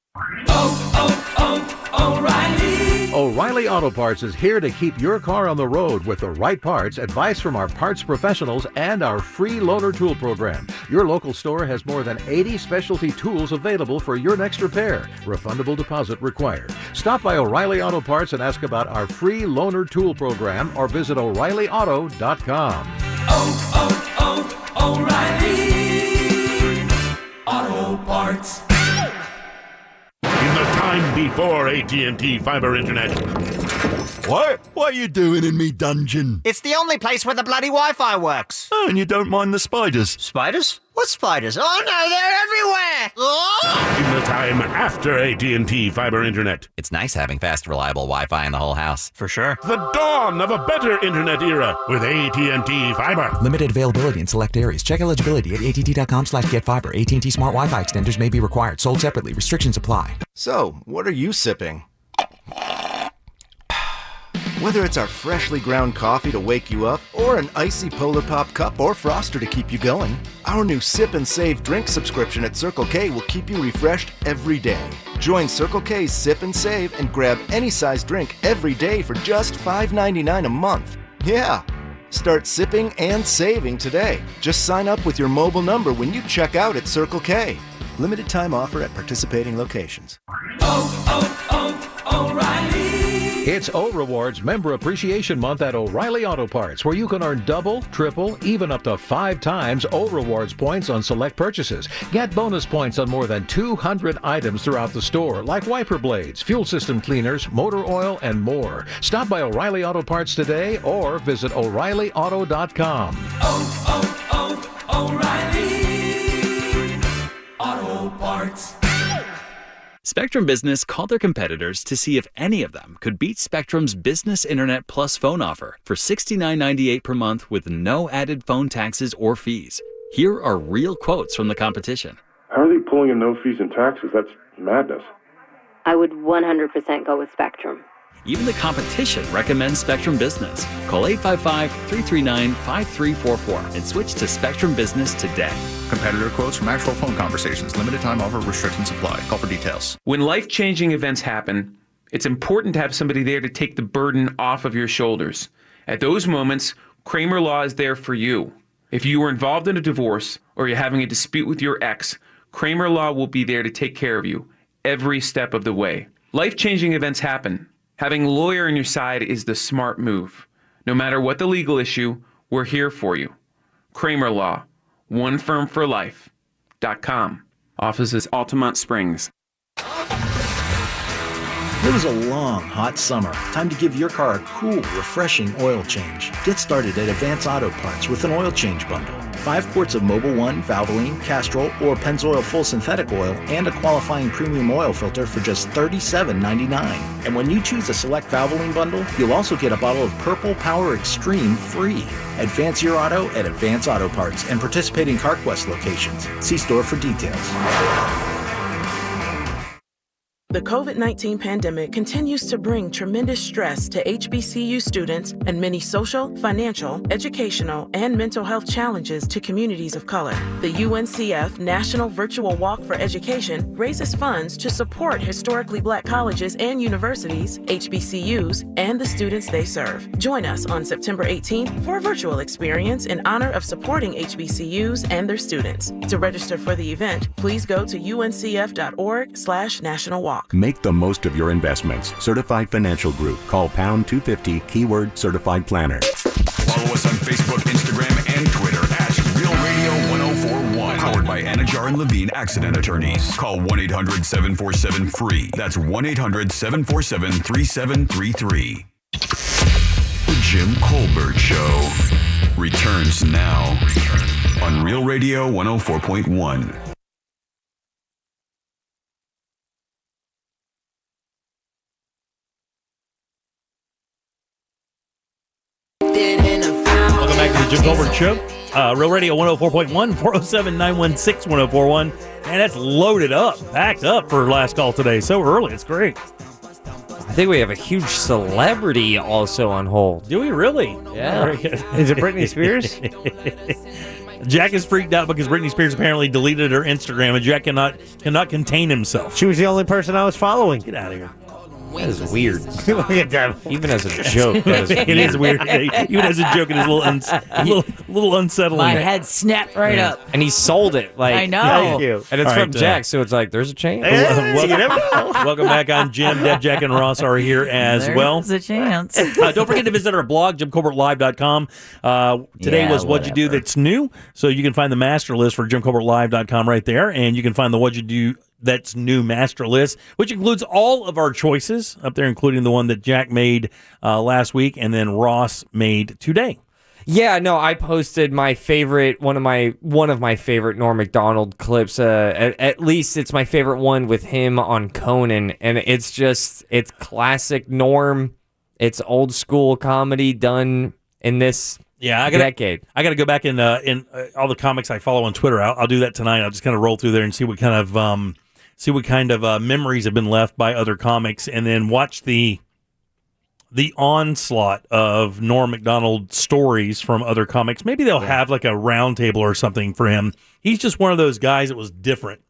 O'Reilly. O'Reilly Auto Parts is here to keep your car on the road with the right parts, advice from our parts professionals, and our free loaner tool program. Your local store has more than 80 specialty tools available for your next repair. Refundable deposit required. Stop by O'Reilly Auto Parts and ask about our free loaner tool program or visit O'ReillyAuto.com. O'Reilly Auto Parts. In the time before AT&T Fiber Internet. What? What are you doing in me dungeon? It's the only place where the bloody Wi-Fi works. Oh, and you don't mind the spiders? Spiders? What spiders? Oh no, they're everywhere! Oh! In the time after AT&T Fiber Internet. It's nice having fast, reliable Wi-Fi in the whole house. For sure. The dawn of a better internet era with AT&T Fiber. Limited availability in select areas. Check eligibility at att.com/getfiber. AT&T Smart Wi-Fi extenders may be required. Sold separately. Restrictions apply. So, what are you sipping? Whether it's our freshly ground coffee to wake you up, or an icy Polar Pop cup or Froster to keep you going, our new Sip and Save drink subscription at Circle K will keep you refreshed every day. Join Circle K's Sip and Save and grab any size drink every day for just $5.99 a month. Yeah! Start sipping and saving today. Just sign up with your mobile number when you check out at Circle K. Limited time offer at participating locations. O'Reilly! It's O Rewards Member Appreciation Month at O'Reilly Auto Parts, where you can earn double, triple, even up to 5 times O Rewards points on select purchases. Get bonus points on more than 200 items throughout the store, like wiper blades, fuel system cleaners, motor oil, and more. Stop by O'Reilly Auto Parts today or visit O'ReillyAuto.com. O'Reilly Auto Parts. Spectrum Business called their competitors to see if any of them could beat Spectrum's Business Internet Plus phone offer for $69.98 per month with no added phone taxes or fees. Here are real quotes from the competition. How are they pulling in no fees and taxes? That's madness. I would 100% go with Spectrum. Even the competition recommends Spectrum Business. Call 855-339-5344 and switch to Spectrum Business today. Competitor quotes from actual phone conversations. Limited time offer. Restrictions apply. Call for details. When life-changing events happen, it's important to have somebody there to take the burden off of your shoulders. At those moments, Kramer Law is there for you. If you were involved in a divorce or you're having a dispute with your ex, Kramer Law will be there to take care of you every step of the way. Life-changing events happen. Having a lawyer on your side is the smart move. No matter what the legal issue, we're here for you. Kramer Law, one firm for life.com. Offices Altamont Springs. It was a long, hot summer. Time to give your car a cool, refreshing oil change. Get started at Advance Auto Parts with an oil change bundle. 5 quarts of Mobil 1, Valvoline, Castrol, or Pennzoil Full Synthetic Oil, and a qualifying premium oil filter for just $37.99. And when you choose a select Valvoline bundle, you'll also get a bottle of Purple Power Extreme free. Advance your auto at Advance Auto Parts and participating CarQuest locations. See store for details. The COVID-19 pandemic continues to bring tremendous stress to HBCU students and many social, financial, educational, and mental health challenges to communities of color. The UNCF National Virtual Walk for Education raises funds to support historically Black colleges and universities, HBCUs, and the students they serve. Join us on September 18th for a virtual experience in honor of supporting HBCUs and their students. To register for the event, please go to uncf.org/National Walk. Make the most of your investments. Certified Financial Group. Call pound 250 keyword certified planner. Follow us on Facebook, Instagram, and Twitter at Real Radio 1041. Powered by Anajar and Levine Accident Attorneys. Call 1-800-747-FREE. That's 1-800-747-3733. The Jim Colbert Show returns now on Real Radio 104.1. Welcome back to the Jim Colbert Show. Real Radio 104.1, 407-916-1041. Man, that's loaded up, backed up for last call today. So early, it's great. I think we have a huge celebrity also on hold. Do we really? Yeah. Is it Britney Spears? Jack is freaked out because Britney Spears apparently deleted her Instagram, and Jack cannot contain himself. She was the only person I was following. Get out of here. That is weird. Look at that. Even as a joke, that is it is weird. Even as a joke, it is a little unsettling. My head snapped right up. And he sold it. Like, I know. Thank you. And it's All from right, Jack, so it's like, there's a chance. Welcome back on Jim. Deb, Jack, and Ross are here as well. There's a chance. Don't forget to visit our blog, JimColbertLive.com. Today was What'd You Do That's New. So you can find the master list for JimColbertLive.com right there. And you can find the What'd You Do That's New master list, which includes all of our choices up there, including the one that Jack made last week and then Ross made today. Yeah, no, I posted my favorite, one of my favorite Norm Macdonald clips. At least it's my favorite one with him on Conan, and it's classic Norm. It's old school comedy done in this decade. I got to go back in all the comics I follow on Twitter. I'll do that tonight. I'll just kind of roll through there and see what kind of memories have been left by other comics, and then watch the onslaught of Norm Macdonald stories from other comics. Maybe they'll have like a round table or something for him. He's just one of those guys that was different.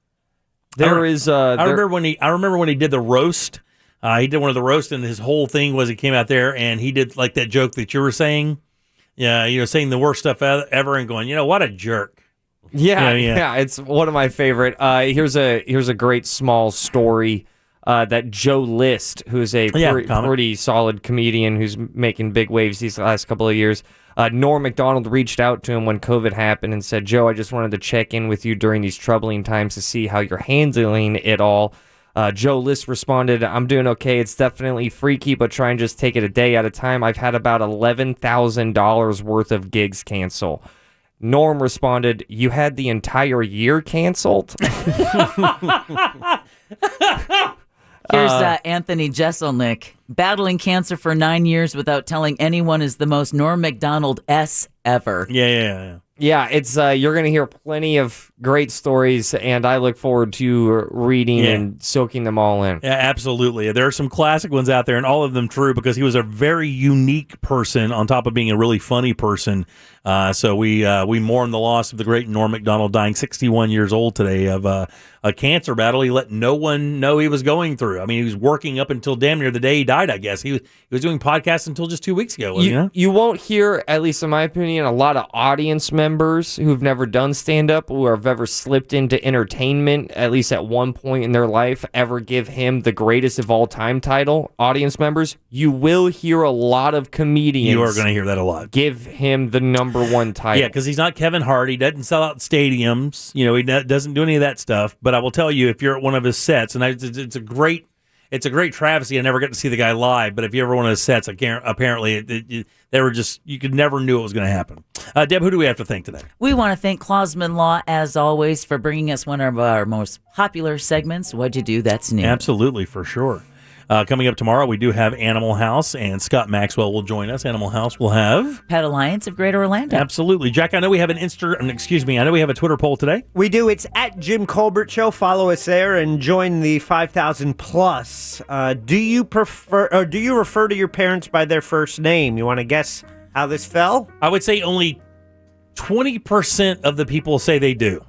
I remember when he did the roast. He did one of the roasts, and his whole thing was he came out there and he did like that joke that you were saying. Yeah, saying the worst stuff ever and going, what a jerk. Yeah, it's one of my favorite. Here's a great small story that Joe List, who's a pretty solid comedian who's making big waves these last couple of years. Norm Macdonald reached out to him when COVID happened and said, Joe, I just wanted to check in with you during these troubling times to see how you're handling it all. Joe List responded, I'm doing okay. It's definitely freaky, but try and just take it a day at a time. I've had about $11,000 worth of gigs cancel. Norm responded, you had the entire year canceled? Here's Anthony Jeselnik. Battling cancer for 9 years without telling anyone is the most Norm Macdonald-esque ever. Yeah. Yeah, it's you're going to hear plenty of great stories, and I look forward to reading and soaking them all in. Yeah, absolutely. There are some classic ones out there, and all of them true, because he was a very unique person on top of being a really funny person. So we mourn the loss of the great Norm Macdonald, dying 61 years old today of a cancer battle he let no one know he was going through. I mean, he was working up until damn near the day he died, I guess. He was doing podcasts until just 2 weeks ago. You won't hear, at least in my opinion, a lot of audience members who've never done stand-up or have ever slipped into entertainment, at least at one point in their life, ever give him the greatest of all time title. Audience members, you will hear a lot of comedians. You are going to hear that a lot. Give him the number one title. Yeah, because he's not Kevin Hart. He doesn't sell out stadiums. He doesn't do any of that stuff. But I will tell you, if you're at one of his sets, and it's a great travesty. I never got to see the guy live, but if you ever one of his sets, apparently they were just, you could never knew it was going to happen. Deb, who do we have to thank today? We want to thank Klausman Law, as always, for bringing us one of our most popular segments, What'd You Do That's New? Absolutely, for sure. Coming up tomorrow, we do have Animal House, and Scott Maxwell will join us. Animal House will have Pet Alliance of Greater Orlando. Absolutely. Jack, I know we have I know we have a Twitter poll today. We do. It's at Jim Colbert Show. Follow us there and join the 5,000 plus. Do you refer to your parents by their first name? You want to guess how this fell? I would say only 20% of the people say they do.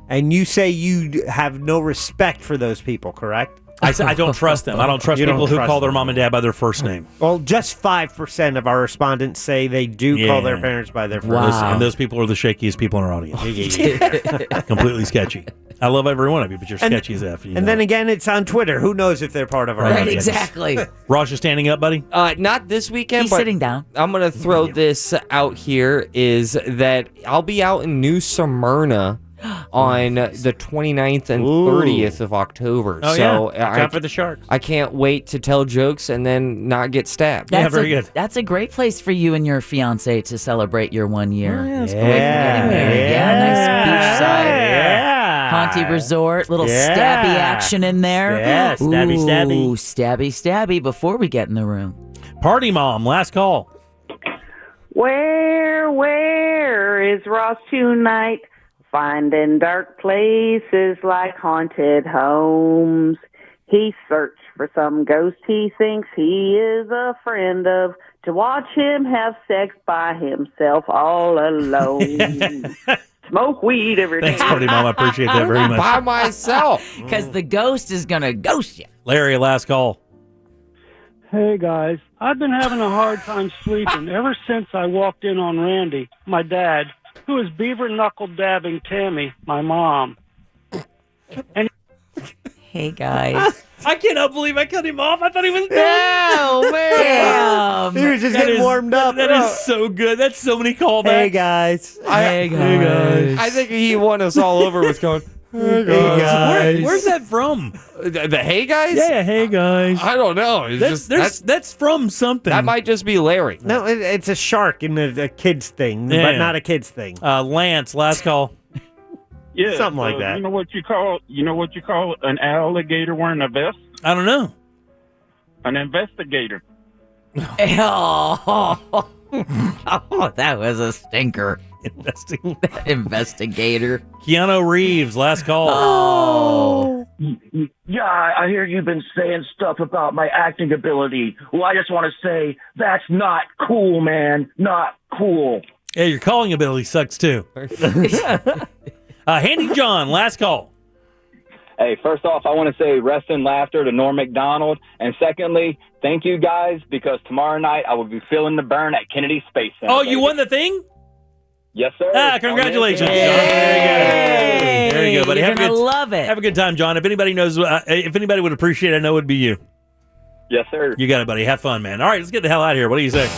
And you say you have no respect for those people, correct? I don't trust them. I don't trust people who call their mom and dad by their first name. Well, just 5% of our respondents say they do call their parents by their first name. And those people are the shakiest people in our audience. Completely sketchy. I love every one of you, but you're sketchy as F. And then again, it's on Twitter. Who knows if they're part of our audience? Exactly. Ross, you're standing up, buddy? Not this weekend. He's but sitting down. I'm going to throw this out here, is that I'll be out in New Smyrna on the 29th and 30th of October. So time for the Sharks. I can't wait to tell jokes and then not get stabbed. Very good. That's a great place for you and your fiance to celebrate your 1 year. Oh, yeah, that's away from getting married. Nice beachside. Haunty resort, little stabby action in there. Yeah, stabby. Stabby before we get in the room. Party mom, last call. Where is Ross tonight? Finding dark places like haunted homes. He searched for some ghost he thinks he is a friend of, to watch him have sex by himself all alone. Smoke weed every day. Thanks, Party Mom. I appreciate that very much. By myself. Because the ghost is going to ghost you. Larry, last call. Hey, guys. I've been having a hard time sleeping ever since I walked in on Randy, my dad, who is beaver knuckle dabbing Tammy, my mom. And hey, guys. I cannot believe I cut him off. I thought he was done. Oh, man. He was just getting warmed up. That is so good. That's so many callbacks. Hey, guys. Hey, guys. I think he won us all over with going, hey, guys. Where's that from? The Hey Guys? Yeah, Hey Guys. I don't know. That's from something. That might just be Larry. No, it's a shark in a kid's thing, but not a kid's thing. Lance, last call. yeah, something like that. You know what you call an alligator wearing a vest? I don't know. An investigator. Oh, that was a stinker. Investigator. Keanu Reeves, last call. Oh. Yeah, I hear you've been saying stuff about my acting ability. Well, I just want to say that's not cool, man. Not cool. Yeah, your calling ability sucks too. Handy John, last call. Hey, first off, I want to say rest in laughter to Norm Macdonald. And secondly, thank you guys, because tomorrow night I will be feeling the burn at Kennedy Space Center. Oh, you won the thing? Yes, sir. Congratulations. Yay. There you go, buddy. You're going to love it. Have a good time, John. If anybody knows, if anybody would appreciate it, I know it would be you. Yes, sir. You got it, buddy. Have fun, man. All right, let's get the hell out of here. What do you say?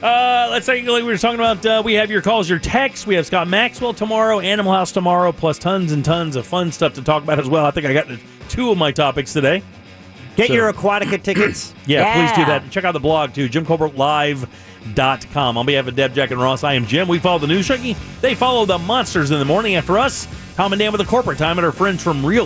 Let's say, like we were talking about, we have your calls, your texts. We have Scott Maxwell tomorrow, Animal House tomorrow, plus tons and tons of fun stuff to talk about as well. I think I got two of my topics today. Get your Aquatica tickets. Yeah, please do that. Check out the blog, too, JimColbertLive.com. On behalf of Deb, Jack, and Ross, I am Jim. We follow the news junkie. They follow the monsters in the morning. After us, Tom and Dan with the corporate time and our friends from Real